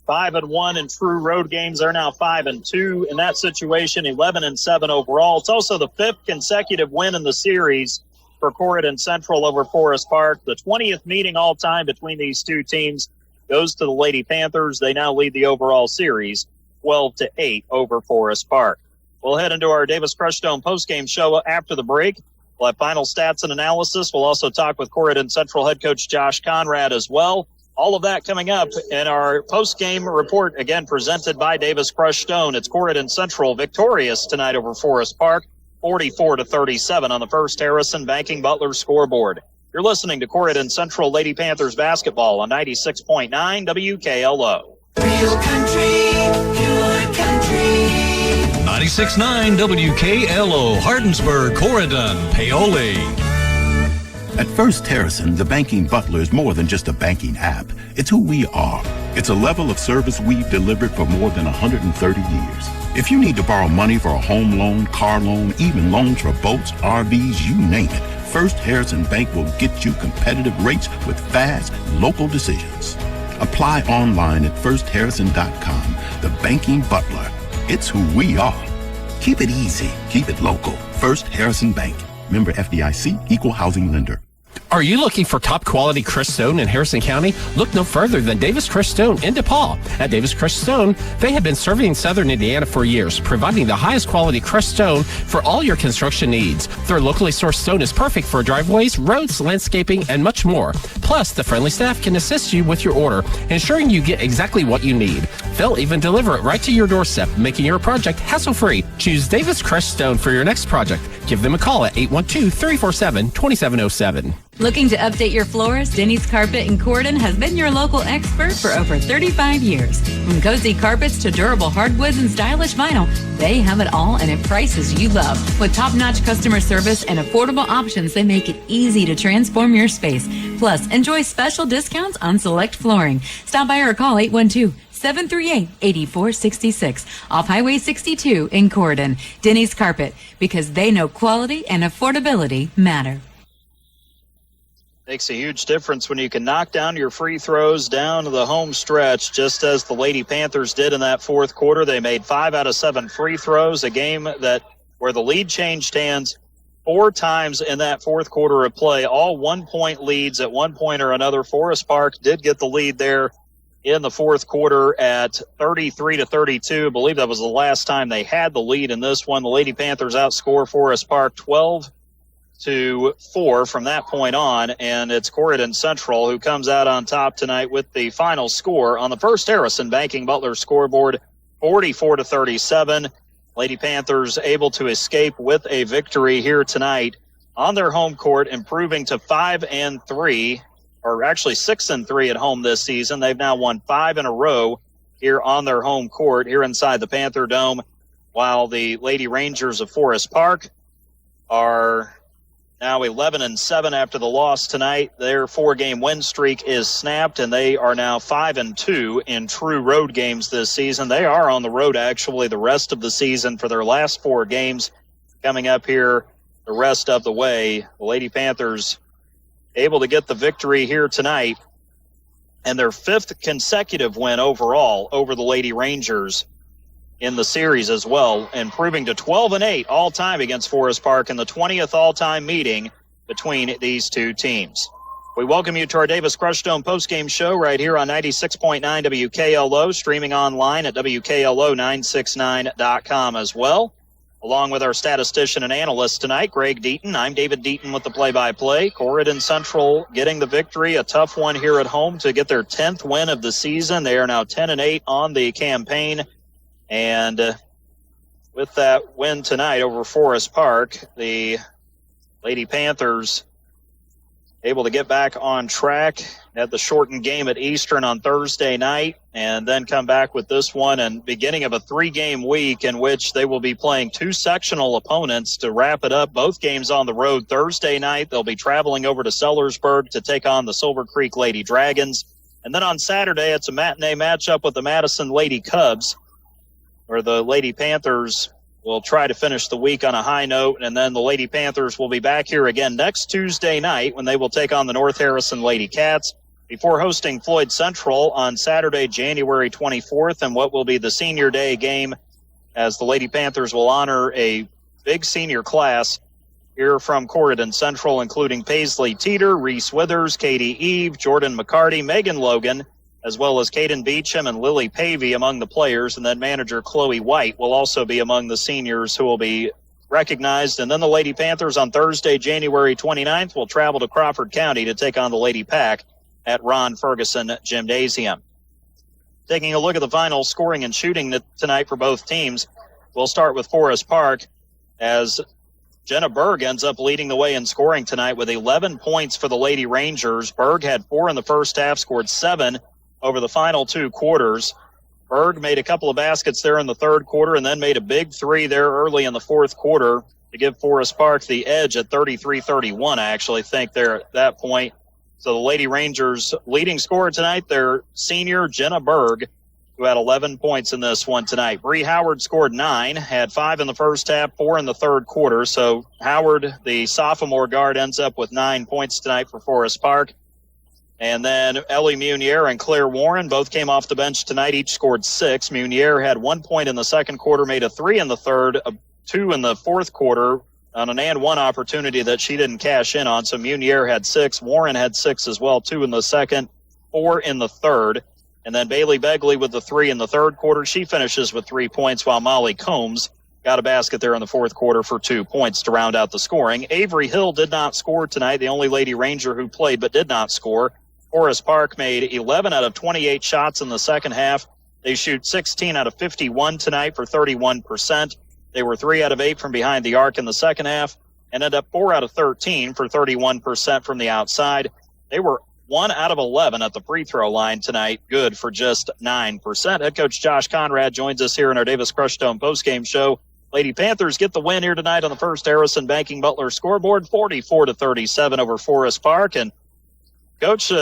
5-1 in true road games. They're now 5-2 in that situation, 11-7 overall. It's also the 5th consecutive win in the series for Corydon Central over Forest Park. The 20th meeting all time between these two teams goes to the Lady Panthers. They now lead the overall series 12-8 over Forest Park. We'll head into our Davis Crushstone postgame show after the break. We'll have final stats and analysis. We'll also talk with Corydon Central head coach Josh Conrad as well. All of that coming up in our post-game report, again, presented by Davis Crushstone. It's Corydon Central victorious tonight over Forest Park, 44-37 on the First Harrison Banking Butler scoreboard. You're listening to Corydon Central Lady Panthers basketball on 96.9 WKLO. Real country, pure country. 96.9 WKLO, Hardinsburg, Corydon, Paoli. At First Harrison, the banking butler is more than just a banking app. It's who we are. It's a level of service we've delivered for more than 130 years. If you need to borrow money for a home loan, car loan, even loans for boats, RVs, you name it, First Harrison Bank will get you competitive rates with fast, local decisions. Apply online at firstharrison.com. The banking butler. It's who we are. Keep it easy. Keep it local. First Harrison Bank. Member FDIC, Equal Housing Lender. Are you looking for top quality crushed stone in Harrison County? Look no further than Davis Crushed Stone in DePaul. At Davis Crushed Stone, they have been serving Southern Indiana for years, providing the highest quality crushed stone for all your construction needs. Their locally sourced stone is perfect for driveways, roads, landscaping, and much more. Plus, the friendly staff can assist you with your order, ensuring you get exactly what you need. They'll even deliver it right to your doorstep, making your project hassle-free. Choose Davis Crushed Stone for your next project. Give them a call at 812-347-2707. Looking to update your floors? Denny's Carpet in Corydon has been your local expert for over 35 years. From cozy carpets to durable hardwoods and stylish vinyl, they have it all and at prices you love. With top-notch customer service and affordable options, they make it easy to transform your space. Plus, enjoy special discounts on select flooring. Stop by or call 812-738-8466 off Highway 62 in Corydon. Denny's Carpet, because they know quality and affordability matter. Makes a huge difference when you can knock down your free throws down to the home stretch, just as the Lady Panthers did in that fourth quarter. They made 5 out of 7 free throws, a game where the lead changed hands 4 times in that fourth quarter of play, all 1-point leads at one point or another. Forest Park did get the lead there in the fourth quarter at 33-32. I believe that was the last time they had the lead in this one. The Lady Panthers outscore Forest Park 12-11 5-4 from that point on, and it's Corydon Central who comes out on top tonight with the final score on the First Harrison Banking Butler scoreboard, 44-37. Lady Panthers able to escape with a victory here tonight on their home court, improving to 5-3, or actually 6-3 at home this season. They've now won 5 in a row here on their home court here inside the Panther Dome, while the Lady Rangers of Forest Park are now 11-7 after the loss tonight. Their 4-game win streak is snapped, and they are now 5-2 in true road games this season. They are on the road, actually, the rest of the season for their last 4 games coming up here the rest of the way. The Lady Panthers able to get the victory here tonight, and their 5th consecutive win overall over the Lady Rangers in the series as well, improving to 12-8 all-time against Forest Park in the 20th all-time meeting between these two teams. We welcome you to our Davis Crushstone postgame show right here on 96.9 WKLO, streaming online at WKLO969.com as well, along with our statistician and analyst tonight, Greg Deaton. I'm David Deaton with the play-by-play. Corydon Central getting the victory, a tough one here at home to get their 10th win of the season. They are now 10-8 on the campaign. And with that win tonight over Forest Park, the Lady Panthers able to get back on track at the shortened game at Eastern on Thursday night, and then come back with this one and beginning of a 3-game week in which they will be playing 2 sectional opponents to wrap it up. Both games on the road. Thursday night, they'll be traveling over to Sellersburg to take on the Silver Creek Lady Dragons. And then on Saturday, it's a matinee matchup with the Madison Lady Cubs, where the Lady Panthers will try to finish the week on a high note, and then the Lady Panthers will be back here again next Tuesday night when they will take on the North Harrison Lady Cats before hosting Floyd Central on Saturday, January 24th, and what will be the Senior Day game, as the Lady Panthers will honor a big senior class here from Corydon Central, including Paisley Teeter, Reese Withers, Katie Eve, Jordan McCarty, Megan Logan, as well as Caden Beecham and Lily Pavey among the players, and then manager Chloe White will also be among the seniors who will be recognized. And then the Lady Panthers on Thursday, January 29th, will travel to Crawford County to take on the Lady Pack at Ron Ferguson Gymnasium. Taking a look at the final scoring and shooting tonight for both teams, we'll start with Forest Park, as Jenna Berg ends up leading the way in scoring tonight with 11 points for the Lady Rangers. Berg had 4 in the first half, scored 7 over the final 2 quarters. Berg made a couple of baskets there in the third quarter and then made a big 3 there early in the fourth quarter to give Forest Park the edge at 33-31, I actually think, there at that point. So the Lady Rangers leading scorer tonight, their senior Jenna Berg, who had 11 points in this one tonight. Bree Howard scored 9, had 5 in the first half, 4 in the third quarter. So Howard, the sophomore guard, ends up with 9 points tonight for Forest Park. And then Ellie Munier and Claire Warren both came off the bench tonight. Each scored 6. Munier had 1 point in the second quarter, made a 3 in the third, 2 in the fourth quarter on an and one opportunity that she didn't cash in on. So Munier had 6. Warren had 6 as well, 2 in the second, 4 in the third. And then Bailey Begley with the 3 in the third quarter. She finishes with 3 points, while Molly Combs got a basket there in the fourth quarter for 2 points to round out the scoring. Avery Hill did not score tonight, the only Lady Ranger who played but did not score. Forest Park made 11 out of 28 shots in the second half. They shoot 16 out of 51 tonight for 31%. They were 3 out of 8 from behind the arc in the second half and ended up 4 out of 13 for 31% from the outside. They were 1 out of 11 at the free throw line tonight, good for just 9%. Head coach Josh Conrad joins us here in our Davis Crushstone postgame show. Lady Panthers get the win here tonight on the First Harrison Banking Butler scoreboard, 44-37 over Forest Park. And Coach,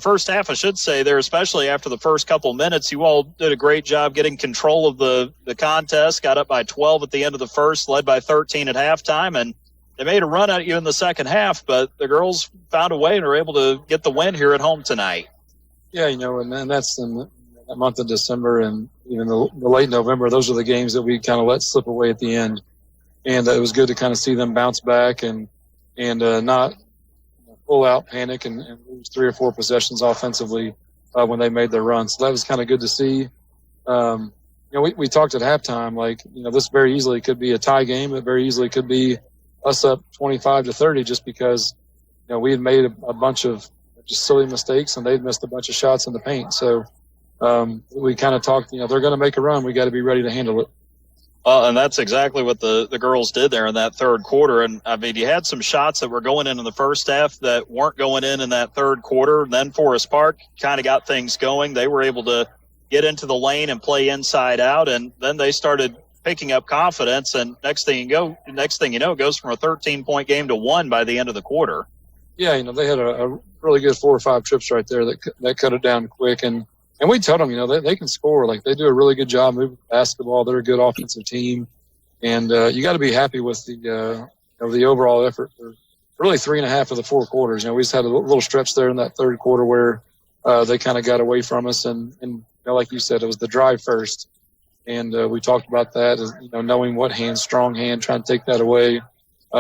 first half, I should say, there, especially after the first couple minutes, you all did a great job getting control of the contest, got up by 12 at the end of the first, led by 13 at halftime, and they made a run at you in the second half, but the girls found a way and were able to get the win here at home tonight. Yeah, and that's in the month of December and even the late November. Those are the games that we kind of let slip away at the end. And it was good to kind of see them bounce back and not full out panic and lose 3 or 4 possessions offensively when they made their run. So that was kind of good to see. We talked at halftime, this very easily could be a tie game. It very easily could be us up 25-30 just because, we had made a bunch of just silly mistakes and they'd missed a bunch of shots in the paint. So we kind of talked, they're going to make a run. We got to be ready to handle it. And that's exactly what the girls did there in that third quarter. And, I mean, you had some shots that were going in the first half that weren't going in that third quarter. Then Forest Park kind of got things going. They were able to get into the lane and play inside out, and then they started picking up confidence. And next thing you know, it goes from a 13-point game to 1 by the end of the quarter. Yeah, they had a really good 4 or 5 trips right there that cut it down quick. And we told them, they can score. Like, they do a really good job moving the basketball. They're a good offensive team. And you got to be happy with the overall effort for really 3.5 of the 4 quarters. We just had a little stretch there in that third quarter where they kind of got away from us. And like you said, it was the drive first. And we talked about that, knowing what hand, strong hand, trying to take that away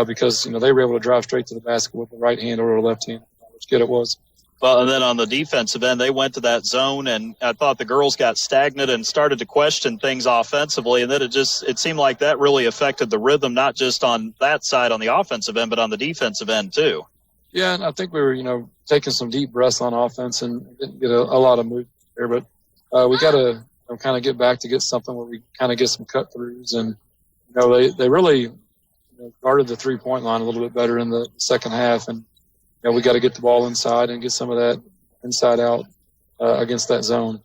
because, they were able to drive straight to the basket with the right hand or the left hand, which good it was. Well, and then on the defensive end, they went to that zone, and I thought the girls got stagnant and started to question things offensively, and then it seemed like that really affected the rhythm, not just on that side on the offensive end, but on the defensive end too. Yeah, and I think we were, taking some deep breaths on offense and didn't get a lot of movement there, but we got to kind of get back to get something where we kind of get some cut throughs, and they really guarded the 3-point line a little bit better in the second half, and we got to get the ball inside and get some of that inside out against that zone.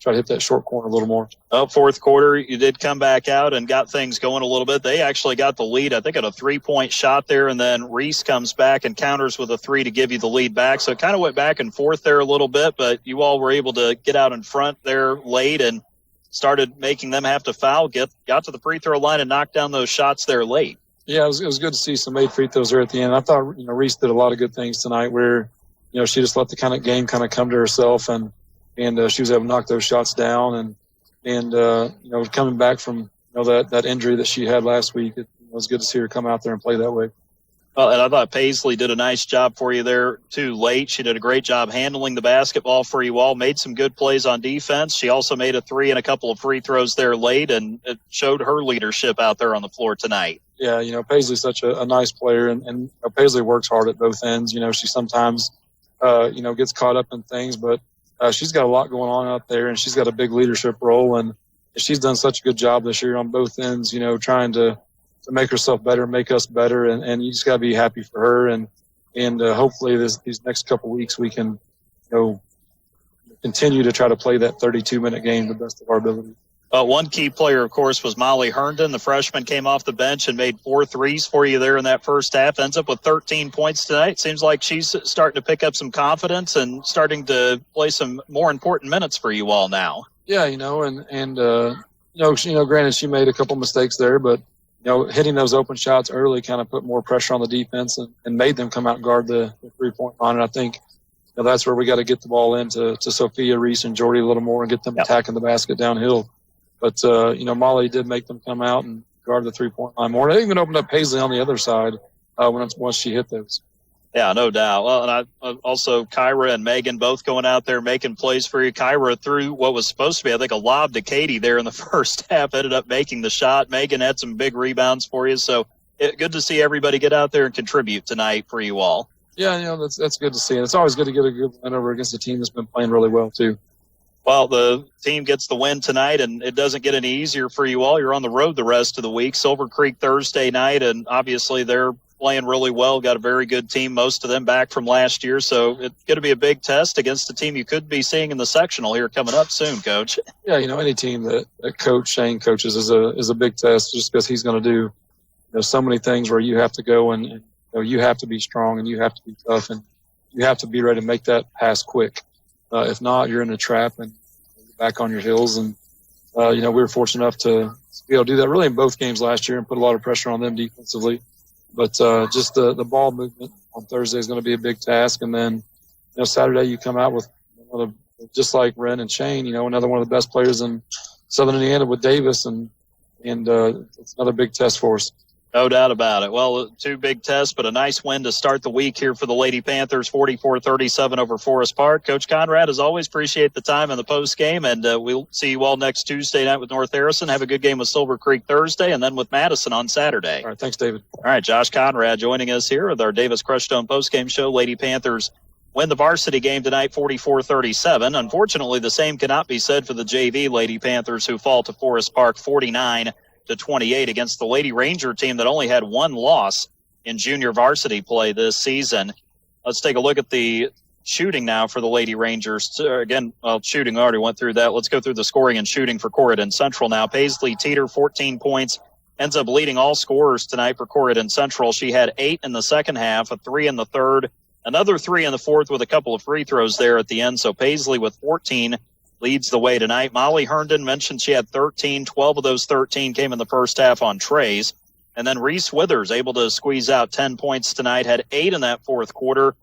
Try to hit that short corner a little more. Fourth quarter, you did come back out and got things going a little bit. They actually got the lead, I think, at a 3-point shot there, and then Reese comes back and counters with a 3 to give you the lead back. So it kind of went back and forth there a little bit, but you all were able to get out in front there late and started making them have to foul, got to the free throw line and knocked down those shots there late. Yeah, it was good to see some made free throws there at the end. I thought, Reese did a lot of good things tonight where, she just let the game come to herself and she was able to knock those shots down and coming back from, that injury that she had last week, it was good to see her come out there and play that way. Well, and I thought Paisley did a nice job for you there, too, late. She did a great job handling the basketball for you all, made some good plays on defense. She also made a 3 and a couple of free throws there late, and it showed her leadership out there on the floor tonight. Yeah, Paisley's such a nice player, and Paisley works hard at both ends. She sometimes, gets caught up in things, but she's got a lot going on out there, and she's got a big leadership role, and she's done such a good job this year on both ends, trying to make herself better, make us better, and you just got to be happy for her, and hopefully these next couple weeks we can, continue to try to play that 32-minute game to the best of our ability. One key player, of course, was Molly Herndon. The freshman came off the bench and made 4 threes for you there in that first half. Ends up with 13 points tonight. Seems like she's starting to pick up some confidence and starting to play some more important minutes for you all now. Yeah, granted she made a couple mistakes there, but hitting those open shots early kind of put more pressure on the defense and made them come out and guard the 3-point line. And I think that's where we got to get the ball into Sophia, Reese, and Jordy a little more and get them attacking the basket downhill. But, Molly did make them come out and guard the 3-point line more. They even opened up Paisley on the other side once she hit those. Yeah, no doubt. Well, and also Kyra and Megan both going out there making plays for you. Kyra threw what was supposed to be, I think, a lob to Katie there in the first half, ended up making the shot. Megan had some big rebounds for you. So good to see everybody get out there and contribute tonight for you all. Yeah, that's good to see. And it's always good to get a good win over against a team that's been playing really well, too. Well, the team gets the win tonight, and it doesn't get any easier for you all. You're on the road the rest of the week. Silver Creek Thursday night, and obviously they're playing really well. Got a very good team, most of them back from last year. So it's going to be a big test against a team you could be seeing in the sectional here coming up soon, Coach. Yeah, any team that Coach Shane coaches is a big test just because he's going to do so many things where you have to go and you have to be strong and you have to be tough and you have to be ready to make that pass quick. If not, you're in a trap and you're back on your heels. And, we were fortunate enough to be able to do that really in both games last year and put a lot of pressure on them defensively. But just the ball movement on Thursday is going to be a big task. And then, Saturday you come out with just like Ren and Shane, another one of the best players in Southern Indiana with Davis. And it's another big test for us. No doubt about it. Well, two big tests, but a nice win to start the week here for the Lady Panthers, 44-37 over Forest Park. Coach Conrad, as always, appreciate the time in the post game, and we'll see you all next Tuesday night with North Harrison. Have a good game with Silver Creek Thursday, and then with Madison on Saturday. All right, thanks, David. All right, Josh Conrad joining us here with our Davis Crushstone post game show. Lady Panthers win the varsity game tonight, 44-37. Unfortunately, the same cannot be said for the JV Lady Panthers, who fall to Forest Park 49-28 against the Lady Ranger team that only had one loss in junior varsity play this season. Let's take a look at the shooting now for the Lady Rangers. Again, shooting, I already went through that. Let's go through the scoring and shooting for Corydon Central now. Paisley Teeter, 14 points, ends up leading all scorers tonight for Corydon Central. She had 8 in the second half, a 3 in the third, another 3 in the fourth with a couple of free throws there at the end. So Paisley with 14 leads the way tonight. Molly Herndon mentioned she had 13. 12 of those 13 came in the first half on trays. And then Reese Withers able to squeeze out 10 points tonight, had 8 in that fourth quarter.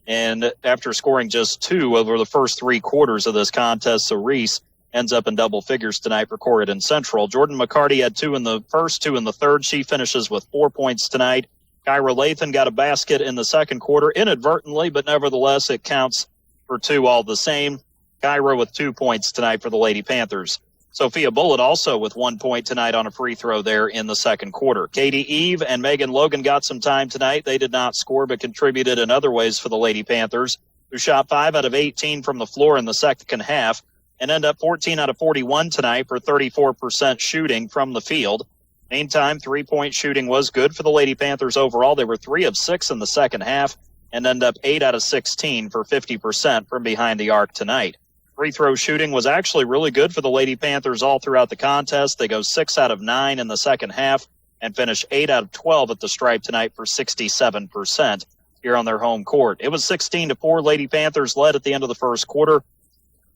And after scoring just 2 over the first 3 quarters of this contest, so Reese ends up in double figures tonight for Corydon Central. Jordan McCarty had 2 in the first, 2 in the third. She finishes with 4 points tonight. Kyra Lathan got a basket in the second quarter inadvertently, but nevertheless it counts for 2 all the same. Kyra with 2 points tonight for the Lady Panthers. Sophia Bullitt also with 1 point tonight on a free throw there in the second quarter. Katie Eve and Megan Logan got some time tonight. They did not score, but contributed in other ways for the Lady Panthers, who shot 5 out of 18 from the floor in the second half and end up 14 out of 41 tonight for 34% shooting from the field. Meantime, 3-point shooting was good for the Lady Panthers overall. They were 3 of 6 in the second half and end up 8 out of 16 for 50% from behind the arc tonight. Free throw shooting was actually really good for the Lady Panthers all throughout the contest. They go 6 out of 9 in the second half and finish 8 out of 12 at the stripe tonight for 67% here on their home court. It was 16-4. Lady Panthers led at the end of the first quarter.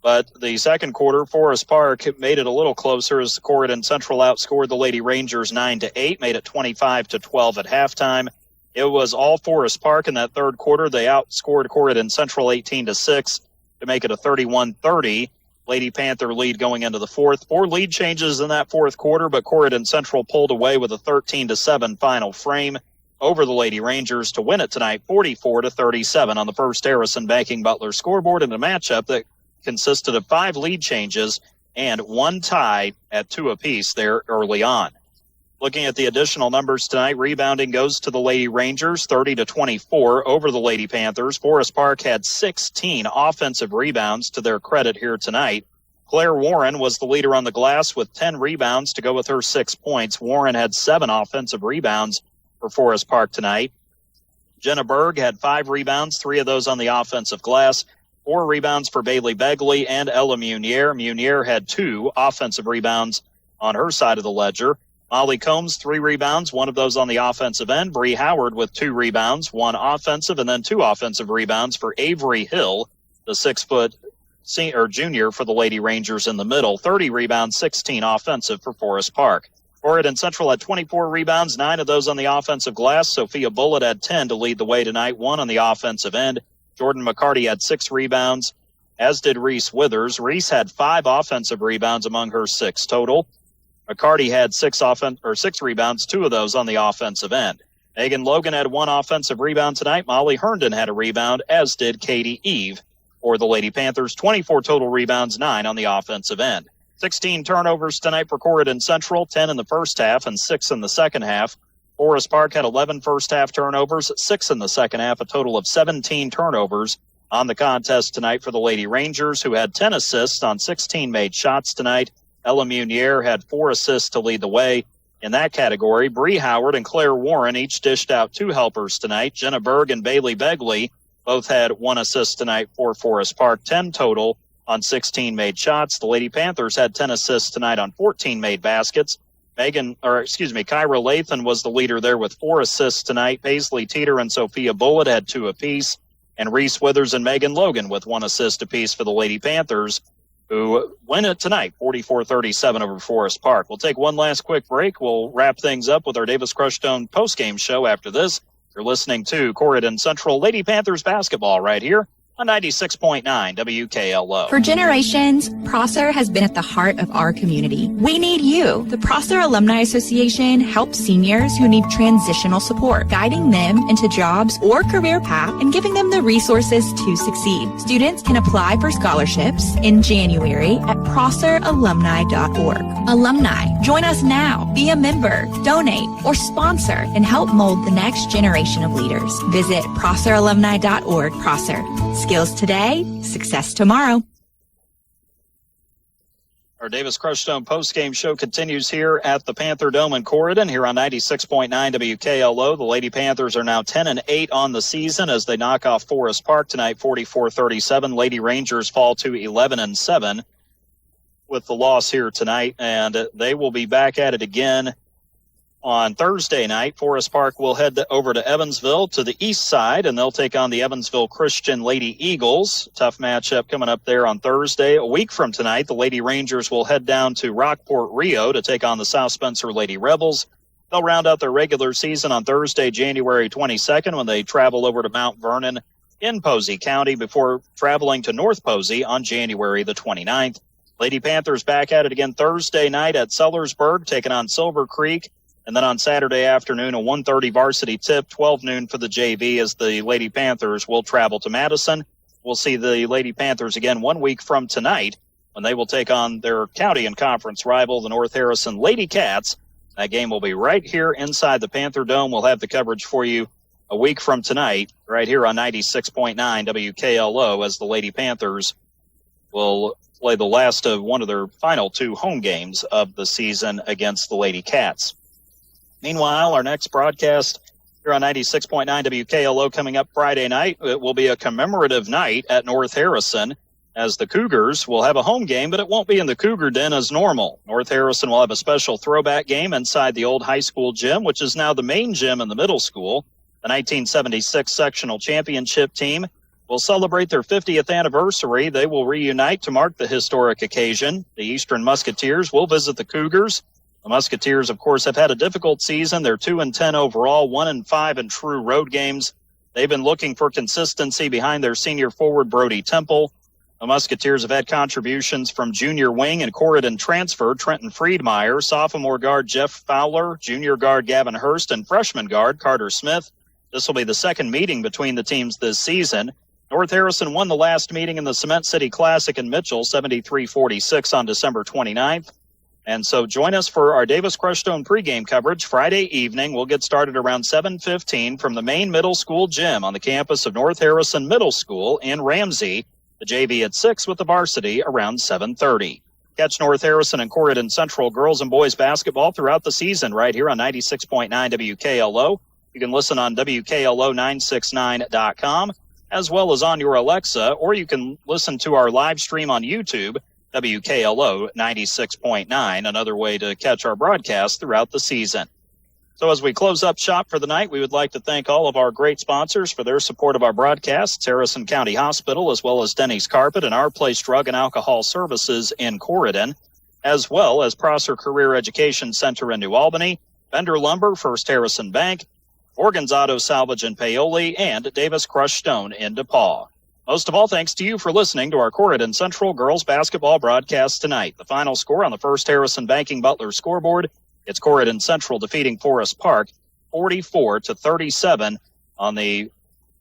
But the second quarter, Forest Park made it a little closer as Corydon Central outscored the Lady Rangers 9-8, made it 25-12 at halftime. It was all Forest Park in that third quarter. They outscored Corydon Central 18-6 to make it a 31-30 Lady Panther lead going into the fourth. 4 lead changes in that fourth quarter, but Corydon Central pulled away with a 13-7 final frame over the Lady Rangers to win it tonight, 44-37 on the First Harrison Banking Butler scoreboard in a matchup that consisted of 5 lead changes and 1 tie at 2 apiece there early on. Looking at the additional numbers tonight, rebounding goes to the Lady Rangers, 30-24 over the Lady Panthers. Forest Park had 16 offensive rebounds to their credit here tonight. Claire Warren was the leader on the glass with 10 rebounds to go with her 6 points. Warren had 7 offensive rebounds for Forest Park tonight. Jenna Berg had 5 rebounds, 3 of those on the offensive glass. 4 rebounds for Bailey Begley and Ella Munier. Munier had 2 offensive rebounds on her side of the ledger. Molly Combs, 3 rebounds, 1 of those on the offensive end. Bree Howard with 2 rebounds, 1 offensive, and then 2 offensive rebounds for Avery Hill, the 6-foot junior for the Lady Rangers in the middle. 30 rebounds, 16 offensive for Forest Park. Corydon Central had 24 rebounds, 9 of those on the offensive glass. Sophia Bullitt had 10 to lead the way tonight, 1 on the offensive end. Jordan McCarty had 6 rebounds, as did Reese Withers. Reese had 5 offensive rebounds among her 6 total. McCarty had 6 rebounds, 2 of those on the offensive end. Megan Logan had 1 offensive rebound tonight. Molly Herndon had a rebound, as did Katie Eve for the Lady Panthers. 24 total rebounds, 9 on the offensive end. 16 turnovers tonight for Corydon Central, 10 in the first half and 6 in the second half. Forest Park had 11 first-half turnovers, 6 in the second half, a total of 17 turnovers on the contest tonight for the Lady Rangers, who had 10 assists on 16 made shots tonight. Ella Munier had 4 assists to lead the way in that category. Bree Howard and Claire Warren each dished out 2 helpers tonight. Jenna Berg and Bailey Begley both had 1 assist tonight for Forest Park, 10 total on 16 made shots. The Lady Panthers had 10 assists tonight on 14 made baskets. Kyra Lathan was the leader there with 4 assists tonight. Paisley Teeter and Sophia Bullitt had 2 apiece. And Reese Withers and Megan Logan with 1 assist apiece for the Lady Panthers, who win it tonight, 44-37 over Forest Park. We'll take one last quick break. We'll wrap things up with our Davis Crushstone postgame show after this. You're listening to Corydon Central Lady Panthers basketball right here on 96.9 WKLO. For generations, Prosser has been at the heart of our community. We need you. The Prosser Alumni Association helps seniors who need transitional support, guiding them into jobs or career path and giving them the resources to succeed. Students can apply for scholarships in January at prosseralumni.org. Alumni, join us now. Be a member, donate, or sponsor and help mold the next generation of leaders. Visit prosseralumni.org. Prosser. Skills today, success tomorrow. Our Davis Crushstone postgame show continues here at the Panther Dome in Corydon, here on 96.9 WKLO. The Lady Panthers are now 10-8 on the season as they knock off Forest Park tonight, 44-37. Lady Rangers fall to 11-7 with the loss here tonight, and they will be back at it again on Thursday night. Forest Park will head over to Evansville to the east side, and they'll take on the Evansville Christian Lady Eagles. Tough matchup coming up there on Thursday. A week from tonight, the Lady Rangers will head down to Rockport, Rio to take on the South Spencer Lady Rebels. They'll round out their regular season on Thursday, January 22nd, when they travel over to Mount Vernon in Posey County before traveling to North Posey on January the 29th. Lady Panthers back at it again Thursday night at Sellersburg, taking on Silver Creek. And then on Saturday afternoon, a 1:30 varsity tip, 12 noon for the JV, as the Lady Panthers will travel to Madison. We'll see the Lady Panthers again 1 week from tonight when they will take on their county and conference rival, the North Harrison Lady Cats. That game will be right here inside the Panther Dome. We'll have the coverage for you a week from tonight right here on 96.9 WKLO as the Lady Panthers will play the last of one of their final two home games of the season against the Lady Cats. Meanwhile, our next broadcast here on 96.9 WKLO coming up Friday night, it will be a commemorative night at North Harrison as the Cougars will have a home game, but it won't be in the Cougar Den as normal. North Harrison will have a special throwback game inside the old high school gym, which is now the main gym in the middle school. The 1976 sectional championship team will celebrate their 50th anniversary. They will reunite to mark the historic occasion. The Eastern Musketeers will visit the Cougars. The Musketeers, of course, have had a difficult season. They're 2-10 overall, 1-5 in true road games. They've been looking for consistency behind their senior forward, Brody Temple. The Musketeers have had contributions from junior wing and Corydon transfer Trenton Friedmeier, sophomore guard Jeff Fowler, junior guard Gavin Hurst, and freshman guard Carter Smith. This will be the second meeting between the teams this season. North Harrison won the last meeting in the Cement City Classic in Mitchell, 73-46 on December 29th. And so join us for our Davis Crushstone pregame coverage Friday evening. We'll get started around 7:15 from the main middle school gym on the campus of North Harrison Middle School in Ramsey. The JV at 6 with the varsity around 7:30. Catch North Harrison and Corydon Central girls and boys basketball throughout the season right here on 96.9 WKLO. You can listen on WKLO969.com as well as on your Alexa, or you can listen to our live stream on YouTube, WKLO 96.9, another way to catch our broadcast throughout the season. So as we close up shop for the night, we would like to thank all of our great sponsors for their support of our broadcasts, Harrison County Hospital, as well as Denny's Carpet and Our Place Drug and Alcohol Services in Corydon, as well as Prosser Career Education Center in New Albany, Bender Lumber, First Harrison Bank, Morgan's Auto Salvage in Paoli, and Davis Crushstone in DePaul. Most of all, thanks to you for listening to our Corydon Central girls basketball broadcast tonight. The final score on the First Harrison Banking Butler scoreboard, it's Corydon Central defeating Forest Park 44-37 on the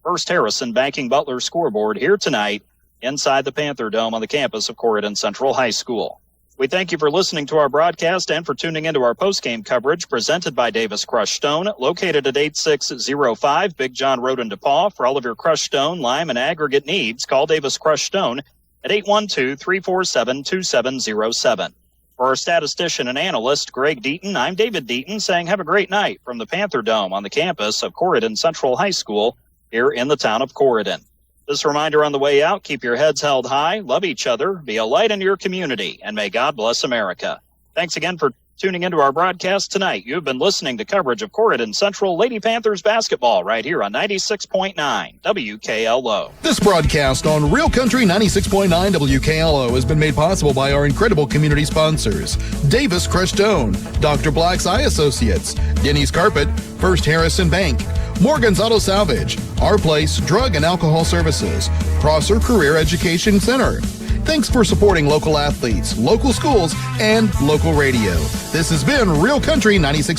First Harrison Banking Butler scoreboard here tonight inside the Panther Dome on the campus of Corydon Central High School. We thank you for listening to our broadcast and for tuning into our postgame coverage presented by Davis Crushstone, located at 8605 Big John Road in DePaul. For all of your Crushstone, lime, and aggregate needs, call Davis Crushstone at 812-347-2707. For our statistician and analyst, Greg Deaton, I'm David Deaton saying have a great night from the Panther Dome on the campus of Corydon Central High School here in the town of Corydon. This reminder on the way out, keep your heads held high, love each other, be a light in your community, and may God bless America. Thanks again for tuning into our broadcast tonight. You've been listening to coverage of Corydon Central Lady Panthers basketball right here on 96.9 WKLO. This broadcast on Real Country 96.9 WKLO has been made possible by our incredible community sponsors: Davis Crushstone, Dr. Black's Eye Associates, Denny's Carpet, First Harrison Bank, Morgan's Auto Salvage, Our Place Drug and Alcohol Services, Prosser Career Education Center. Thanks for supporting local athletes, local schools, and local radio. This has been Real Country 96.